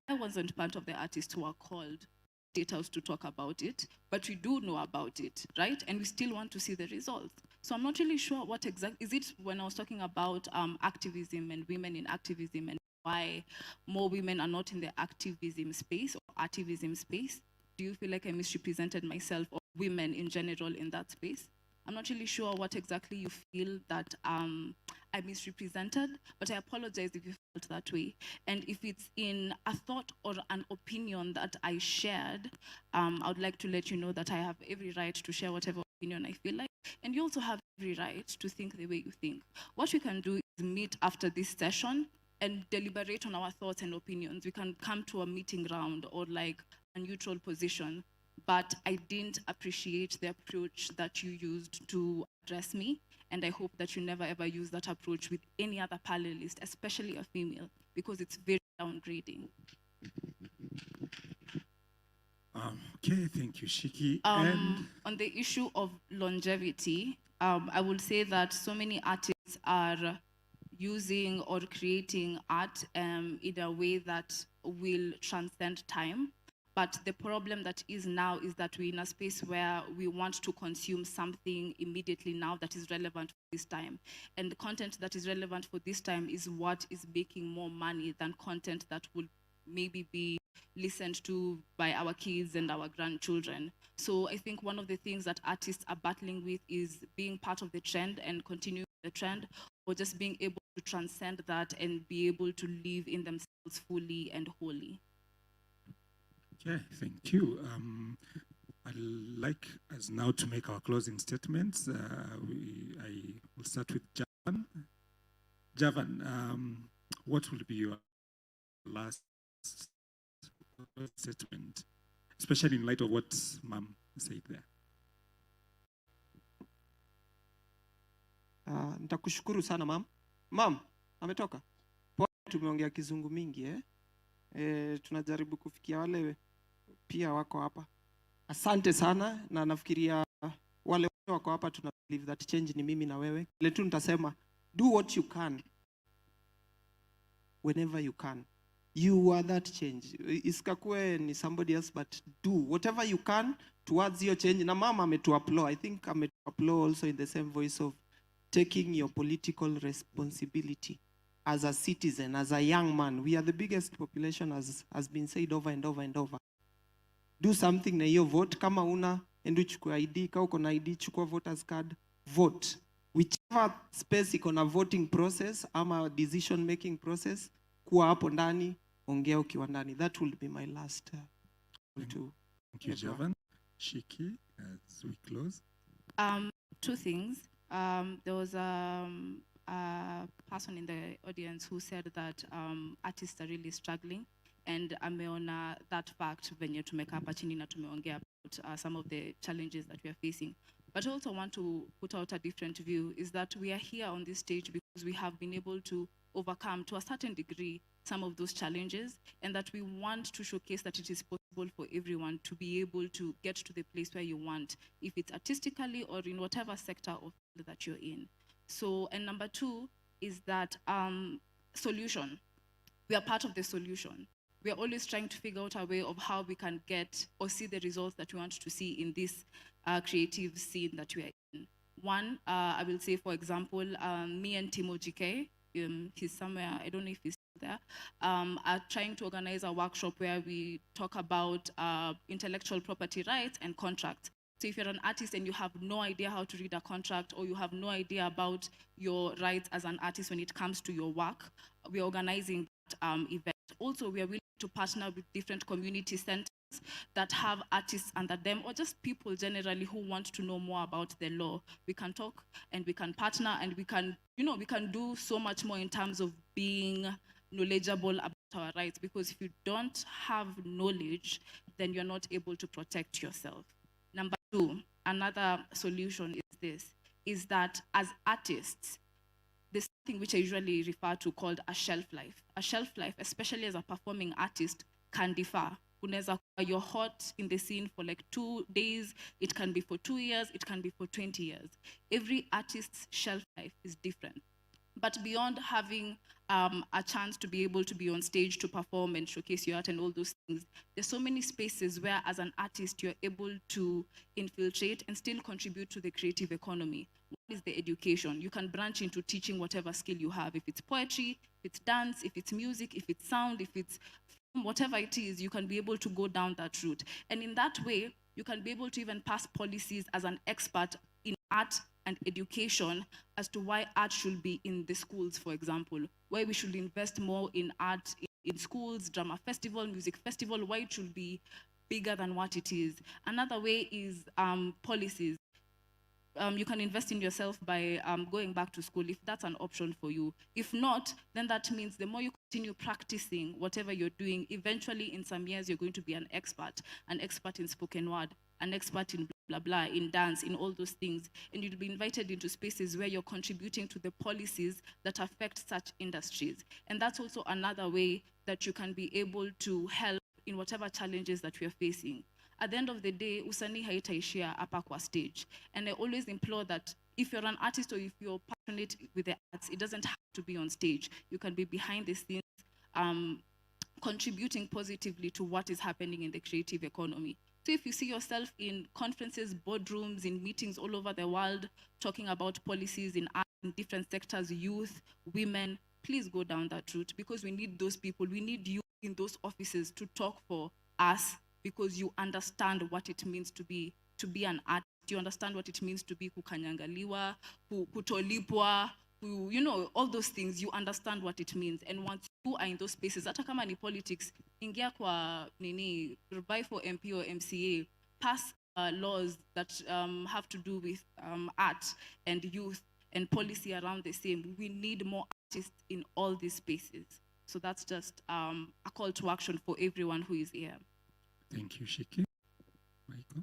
I wasn't part of the artists who were called State House to talk about it, but we do know about it, right? And we still want to see the results. So I'm not really sure what exactly, is it when I was talking about activism and women in activism and why more women are not in the activism space or activism space? Do you feel like I misrepresented myself or women in general in that space? I'm not really sure what exactly you feel that I misrepresented, but I apologize if you felt that way. And if it's in a thought or an opinion that I shared, I would like to let you know that I have every right to share whatever opinion, I feel like. And you also have every right to think the way you think. What we can do is meet after this session and deliberate on our thoughts and opinions. We can come to a meeting round or like a neutral position. But I didn't appreciate the approach that you used to address me. And I hope that you never ever use that approach with any other panelist, especially a female, because it's very downgrading. Okay, thank you, Shikkey. On the issue of longevity, I would say that so many artists are using or creating art in a way that will transcend time. But the problem that is now is that we're in a space where we want to consume something immediately now that is relevant for this time. And the content that is relevant for this time is what is making more money than content that will maybe be listened to by our kids and our grandchildren. So I think one of the things that artists are battling with is being part of the trend and continuing the trend, or just being able to transcend that and be able to live in themselves fully and wholly. Okay, thank you. I'd like us now to make our closing statements. I will start with Javan. Javan, what will be your last statement, especially in light of what Ma'am said there? Nitakushukuru sana ma'am. Ma'am, ametoka? Poa, tumeongea kizungu mingi tunajaribu kufikia wale pia wako hapa. Asante sana, na nafikiria wale wako hapa tuna believe that change ni mimi na wewe. Ile tu nitasema, do what you can whenever you can. You are that change. Isikakue ni somebody else, but do whatever you can towards your change. Na mama ametuapplaud. I think ametuapplaud also in the same voice of taking your political responsibility as a citizen, as a young man. We are the biggest population, as has been said over and over and over. Do something na hiyo vote. Kama una, endo chukua ID. Kama uko na ID, chukua voters card. Vote. Whichever space iko na voting process ama decision making process, kuwa hapo ndani, ongea ukiwa ndani. That will be my last Thank you, Javan. Shikkey, as we close. Two things. There was a person in the audience who said that artists are really struggling, and ameona that fact venye tumeka hapa chini na tumeongea about some of the challenges that we are facing. But I also want to put out a different view, is that we are here on this stage because we have been able to overcome to a certain degree some of those challenges, and that we want to showcase that it is possible for everyone to be able to get to the place where you want, if it's artistically or in whatever sector of that you're in. So, and number two is that solution. We are part of the solution. We are always trying to figure out a way of how we can get or see the results that we want to see in this creative scene that we are in. One, I will say, for example, me and Njeri, he's somewhere, I don't know if he's still there, are trying to organize a workshop where we talk about intellectual property rights and contracts. So if you're an artist and you have no idea how to read a contract, or you have no idea about your rights as an artist when it comes to your work, we're organizing that event. Also, we are willing to partner with different community centers that have artists under them, or just people generally who want to know more about the law. We can talk and we can partner, and we can, we can do so much more in terms of being knowledgeable about our rights, because if you don't have knowledge, then you're not able to protect yourself. Number two, another solution is that as artists, there's something which I usually refer to called a shelf life. A shelf life, especially as a performing artist, can differ. You're hot in the scene for like 2 days, it can be for 2 years, it can be for 20 years. Every artist's shelf life is different. But beyond having a chance to be able to be on stage to perform and showcase your art and all those things, there's so many spaces where as an artist you're able to infiltrate and still contribute to the creative economy. One is the education. You can branch into teaching whatever skill you have. If it's poetry, if it's dance, if it's music, if it's sound, if it's whatever it is, you can be able to go down that route. And in that way, you can be able to even pass policies as an expert in art and education as to why art should be in the schools, for example, why we should invest more in art in schools, drama festival, music festival, why it should be bigger than what it is. Another way is policies. you can invest in yourself by going back to school, if that's an option for you. If not, then that means the more you continue practicing whatever you're doing, eventually in some years you're going to be an expert in spoken word, an expert in blah, blah, blah, in dance, in all those things. And you'll be invited into spaces where you're contributing to the policies that affect such industries. And that's also another way that you can be able to help in whatever challenges that we are facing. At the end of the day, usanii haitaishia hapa kwa stage. And I always implore that if you're an artist or if you're passionate with the arts, it doesn't have to be on stage. You can be behind the scenes, contributing positively to what is happening in the creative economy. So if you see yourself in conferences, boardrooms, in meetings all over the world, talking about policies in art, in different sectors, youth, women, please go down that route, because we need those people. We need you in those offices to talk for us, because you understand what it means to be an artist. You understand what it means to be kukanyangaliwa, kutolipwa, you know, all those things. You understand what it means. And once you are in those spaces, hata kama ni politics, ingia kwa nini, vie for MP or MCA, pass laws that have to do with art and youth and policy around the same. We need more artists in all these spaces. So that's just a call to action for everyone who is here. Thank you, Shikkey. Michael?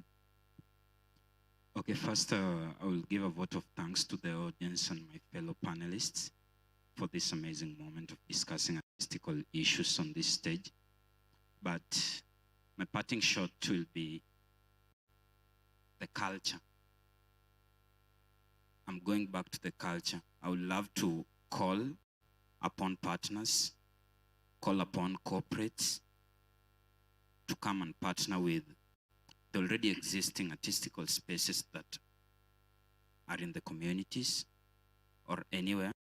Okay, first I will give a vote of thanks to the audience and my fellow panelists for this amazing moment of discussing artistical issues on this stage. But my parting shot will be the culture. I'm going back to the culture. I would love to call upon partners, call upon corporates to come and partner with the already existing artistical spaces that are in the communities or anywhere.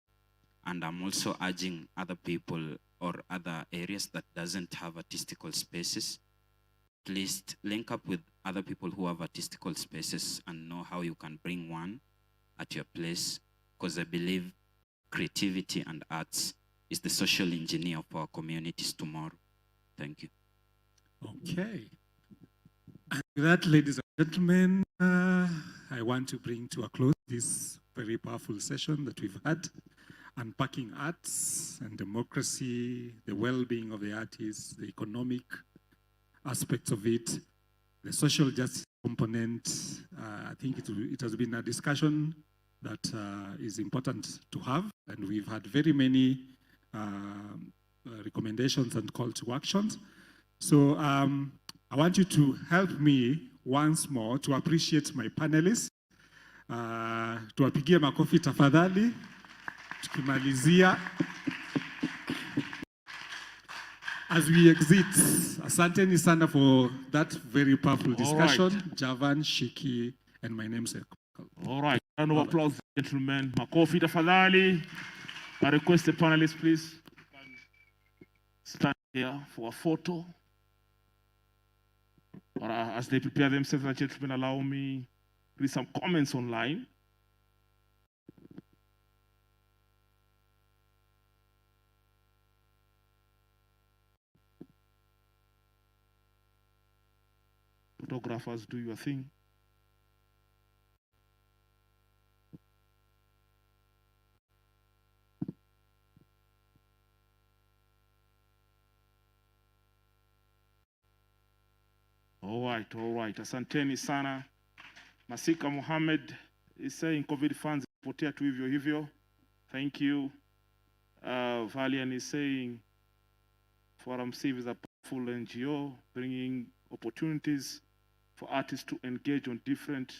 And I'm also urging other people or other areas that doesn't have artistical spaces, at least link up with other people who have artistical spaces and know how you can bring one at your place, because I believe creativity and arts is the social engineer of our communities tomorrow. Thank you. Okay. And with that, ladies and gentlemen, I want to bring to a close this very powerful session that we've had, unpacking arts and democracy, the well-being of the artists, the economic aspects of it, the social justice component. I think it has been a discussion that is important to have, and we've had very many recommendations and call to actions. So I want you to help me once more to appreciate my panelists. Tuwapigie makofi tafadhali. Tukimalizia. As we exit, asanteni sana for that very powerful discussion. Right. Javan, Shikkey, and my namesake. All right, round of applause, gentlemen. Makofi tafadhali. I request the panelists, please, stand here for a photo. Or as they prepare themselves, gentlemen, allow me to read some comments online. Photographers, do your thing. All right. Asanteni sana. Masika Mohammed is saying COVID funds potea tu hivyo hivyo. Thank you. Valian is saying Forum Civ is a powerful NGO bringing opportunities for artists to engage on different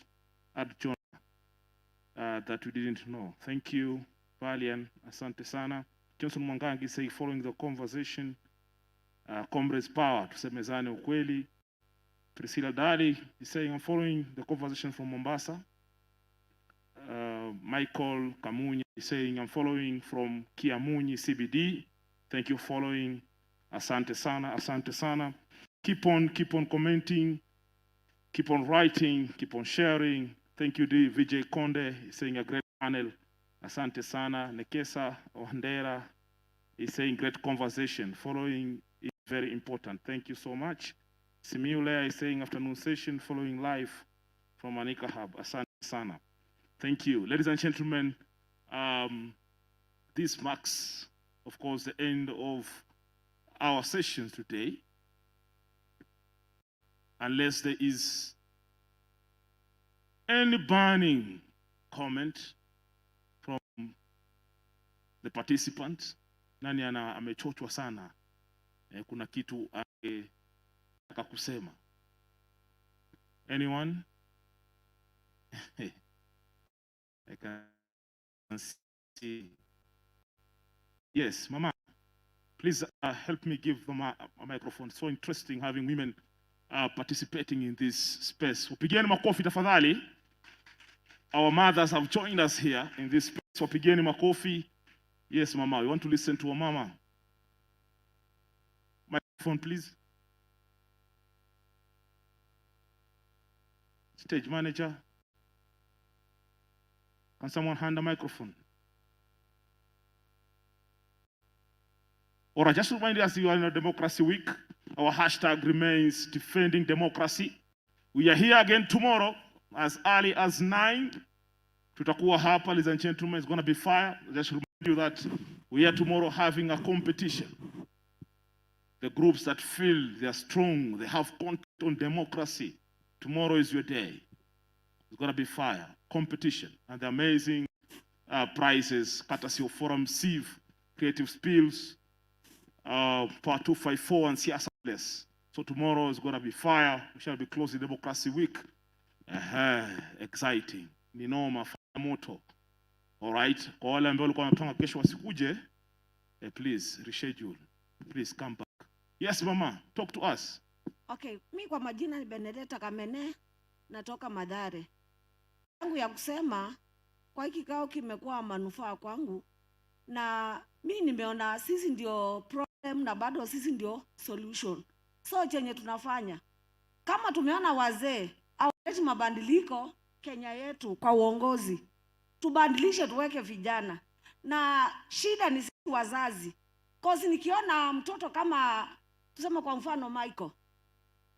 art genres that we didn't know. Thank you, Valian. Asante sana. Johnson Mwangangi is saying, following the conversation, comrades power, tusemezane ukweli. Priscilla Dali is saying, I'm following the conversation from Mombasa. Michael Kamunya is saying, I'm following from Kiamunyi CBD. Thank you for following. Asante sana, asante sana. Keep on commenting, keep on writing, keep on sharing. Thank you, Vijay Konde is saying a great panel. Asante sana. Nekesa Wandera is saying great conversation. Following is very important. Thank you so much. Simiulea is saying afternoon session following live from Manika Hub. Asante sana. Thank you. Ladies and gentlemen, this marks, of course, the end of our session today. Unless there is any burning comment from the participants. Nani amechochwa sana? Kuna kitu anataka kusema. Anyone? I can see. Yes, Mama. Please help me give them a microphone. So interesting having women participating in this space. Wapigeni makofi tafadhali. Our mothers have joined us here in this space. Wapigeni makofi. Yes, Mama. We want to listen to our Mama. Microphone, please. Stage manager. Can someone hand a microphone? All right, just remind us you are in a Democracy Week. Our hashtag remains defending democracy. We are here again tomorrow as early as 9. Tutakuwa hapa, ladies and gentlemen. It's going to be fire. Just remind you that we are tomorrow having a competition. The groups that feel they are strong, they have content on democracy. Tomorrow is your day. It's going to be fire. Competition. And the amazing prizes, courtesy of Forum Sieve, Creative Spills, Part 254 and Siasa Place. So tomorrow is going to be fire. We shall be closing Democracy Week. Exciting. Ninoma, fire moto. All right. Kwa wale ambao walikuwa wanapanga kesho wasikuje, please reschedule. Please come back. Yes, Mama, talk to us. Okay, mi kwa majina ni Benedetta Kamene, natoka Mathare. Yangu ya kusema kwa hiki kikao kimekuwa manufaa kwangu, na mi nimeona sisi ndio problem na bado sisi ndio solution. So chenye tunafanya kama tumeona wazee hawaleti mabadiliko Kenya yetu kwa uongozi, tubadilishe tuweke vijana. Na shida ni sisi wazazi. Kozi nikiona mtoto kama tuseme kwa mfano Michael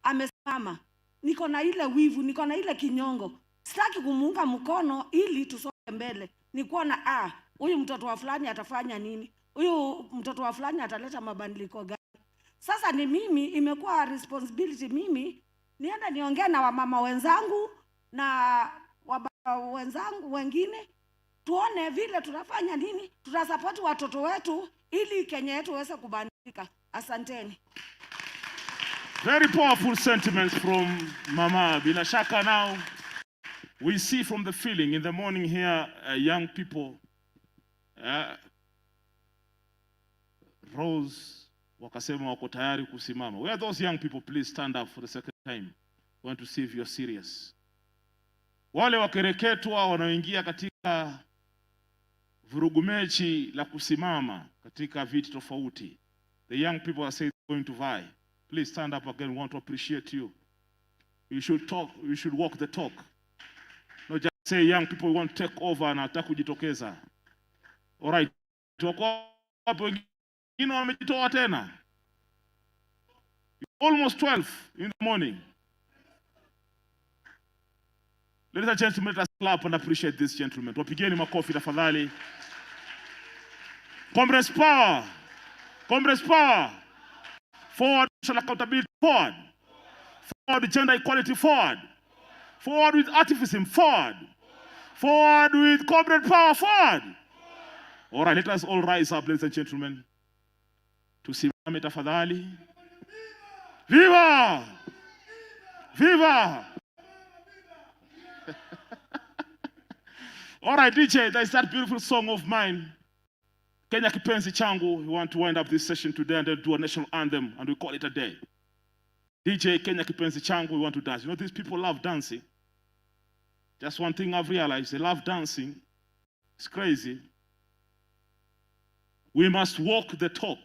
amesimama, niko na ile wivu, niko na ile kinyongo. Sitaki kumuunga mkono ili tusonge mbele. Ni kuona huyu mtoto wa fulani atafanya nini? Huyu mtoto wa fulani ataleta mabadiliko gani? Sasa ni mimi, imekuwa responsibility mimi niende niongee na wamama wenzangu na wababa wenzangu wengine, tuone vile tunafanya nini, tutasupport watoto wetu ili Kenya yetu iweze kubadilika. Asanteni. Very powerful sentiments from Mama. Bila shaka now we see from the feeling in the morning here, young people, Rose wakasema wako tayari kusimama. Where are those young people? Please stand up for the second time. We want to see if you're serious. Wale wakereketwa wanaoingia katika vurugu mechi la kusimama katika viti tofauti. The young people are saying they're going to vie. Please stand up again. We want to appreciate you. You should talk. You should walk the talk. Not just say young people want to take over na nataka kujitokeza. All right. Wako hapo wengine wamejitoa tena. Almost 12 in the morning. Ladies and gentlemen, let us clap and appreciate this gentleman. Wapigeni makofi tafadhali. Comrades power. Comrades power. Forward social accountability, forward. Forward with gender equality, forward. Forward with activism, forward. Forward with comrade power, forward. All right, let us all rise up, ladies and gentlemen. Tusimame tafadhali. Viva! Viva! All right, DJ, there's that beautiful song of mine. Kenya Kipenzi Changu. We want to wind up this session today and then do a national anthem and we call it a day. DJ Kenya Kipenzi Changu, we want to dance. You know, these people love dancing. Just one thing I've realized, they love dancing. It's crazy. We must walk the talk.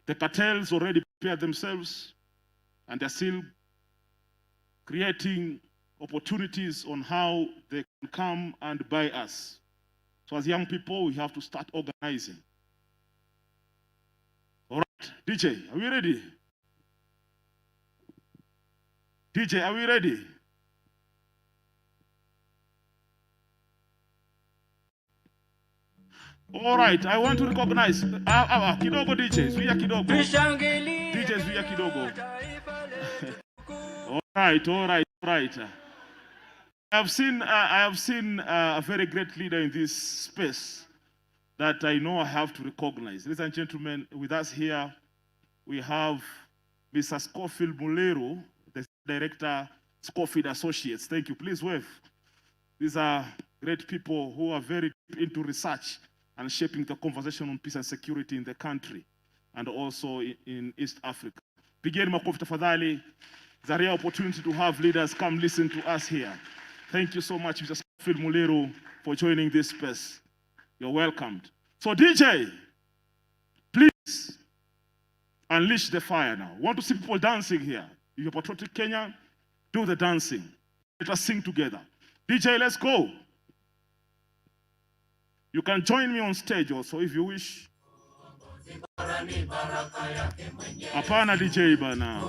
The cartels already prepared themselves and they're still creating opportunities on how they can come and buy us. So as young people, we have to start organizing. All right, DJ, are we ready? DJ, are we ready? All right, I want to recognize kidogo DJs, we are kidogo. DJs, we are kidogo. All right. I have seen a very great leader in this space that I know I have to recognize. Ladies and gentlemen, with us here, we have Mr. Scofield Mulero, the director, Scofield Associates. Thank you. Please wave. These are great people who are very deep into research and shaping the conversation on peace and security in the country and also in East Africa. Pigeni makofi tafadhali. It's a rare opportunity to have leaders come listen to us here. Thank you so much, Mr. Scofield Mulero, for joining this space. You're welcomed. So DJ, please unleash the fire now. Want to see people dancing here. If you're patriotic Kenya, do the dancing. Let us sing together. DJ, let's go. You can join me on stage also if you wish. Hapana DJ bana.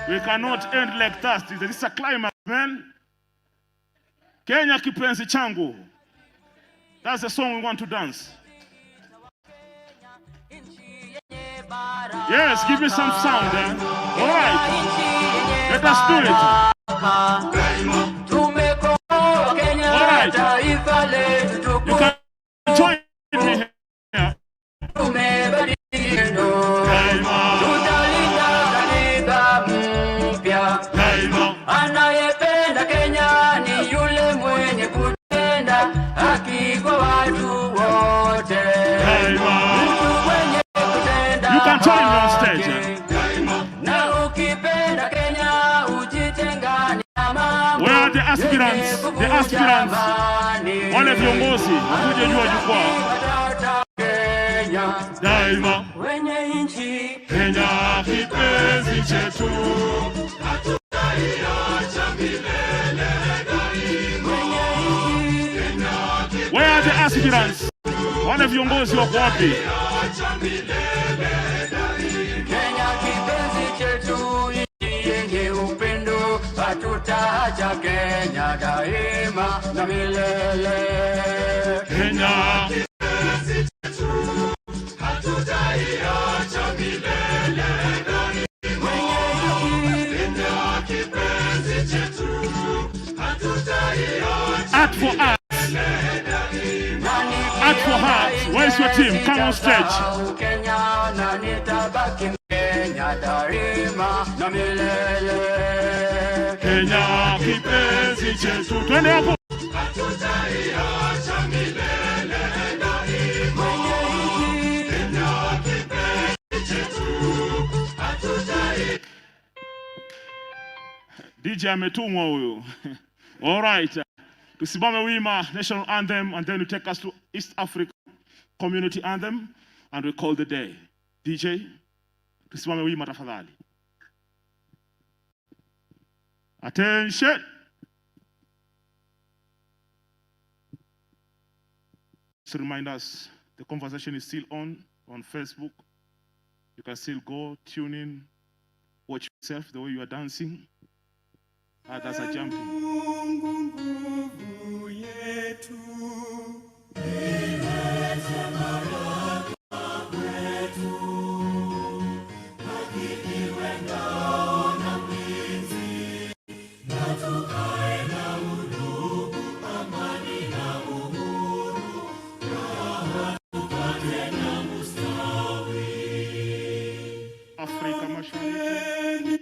We cannot end like that. This is a climax, man. Kenya kipenzi changu. That's the song we want to dance. Yes, give me some sound, eh? All right. Let us do it. All right. You can join me here. Anayependa Kenya ni yule mwenye kutenda haki kwa watu wote. You can join me on stage. Na ukipenda Kenya ujitengane na mambo. Where are the aspirants? The aspirants. Wale viongozi wakuje juu ya jukwaa. Daima wenye nchi Kenya kipenzi chetu. Where are the aspirants? Wale viongozi wako wapi? Kenya kipenzi chetu, nchi yenye upendo, hatutaacha Kenya daima na milele. Kenya kipenzi chetu, hatutaiacha milele daima. Kenya kipenzi chetu, hatutaiacha Art for art. Art for heart. Where's your team? Come on stage. Kenya kipenzi chetu. Twende hapo. DJ ametumwa huyo. All right. Tusimame wima, national anthem, and then you take us to East Africa community anthem, and we call the day. DJ, tusimame wima tafadhali. Attention. Just remind us, the conversation is still on Facebook. You can still go, tune in, watch yourself the way you are dancing. That's a jumping. Afrika Mashariki.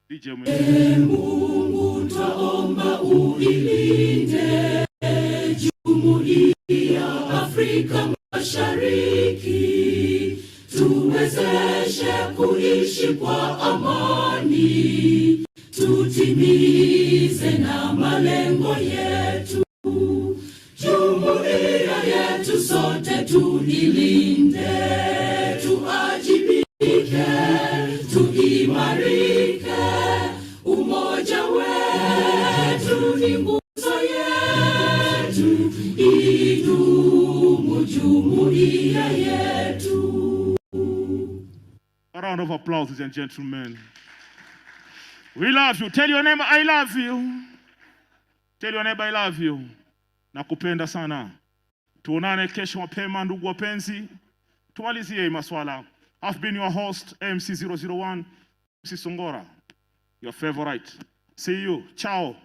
DJ Mungu twaomba uilinde Jumuiya Afrika Mashariki, tuwezeshe kuishi kwa amani, tutimize na malengo yetu. Jumuiya yetu sote tuilinde, tuajibike, tuimarike. Umoja wetu ni nguzo yetu, idumu jumuiya yetu. A round of applause, ladies and gentlemen. We love you. Tell your neighbor I love you. Tell your neighbor I love you. Nakupenda sana. Tuonane kesho mapema ndugu wapenzi. Tumalizie maswala. I've been your host MC001 MC Songora. Your favorite. See you. Ciao.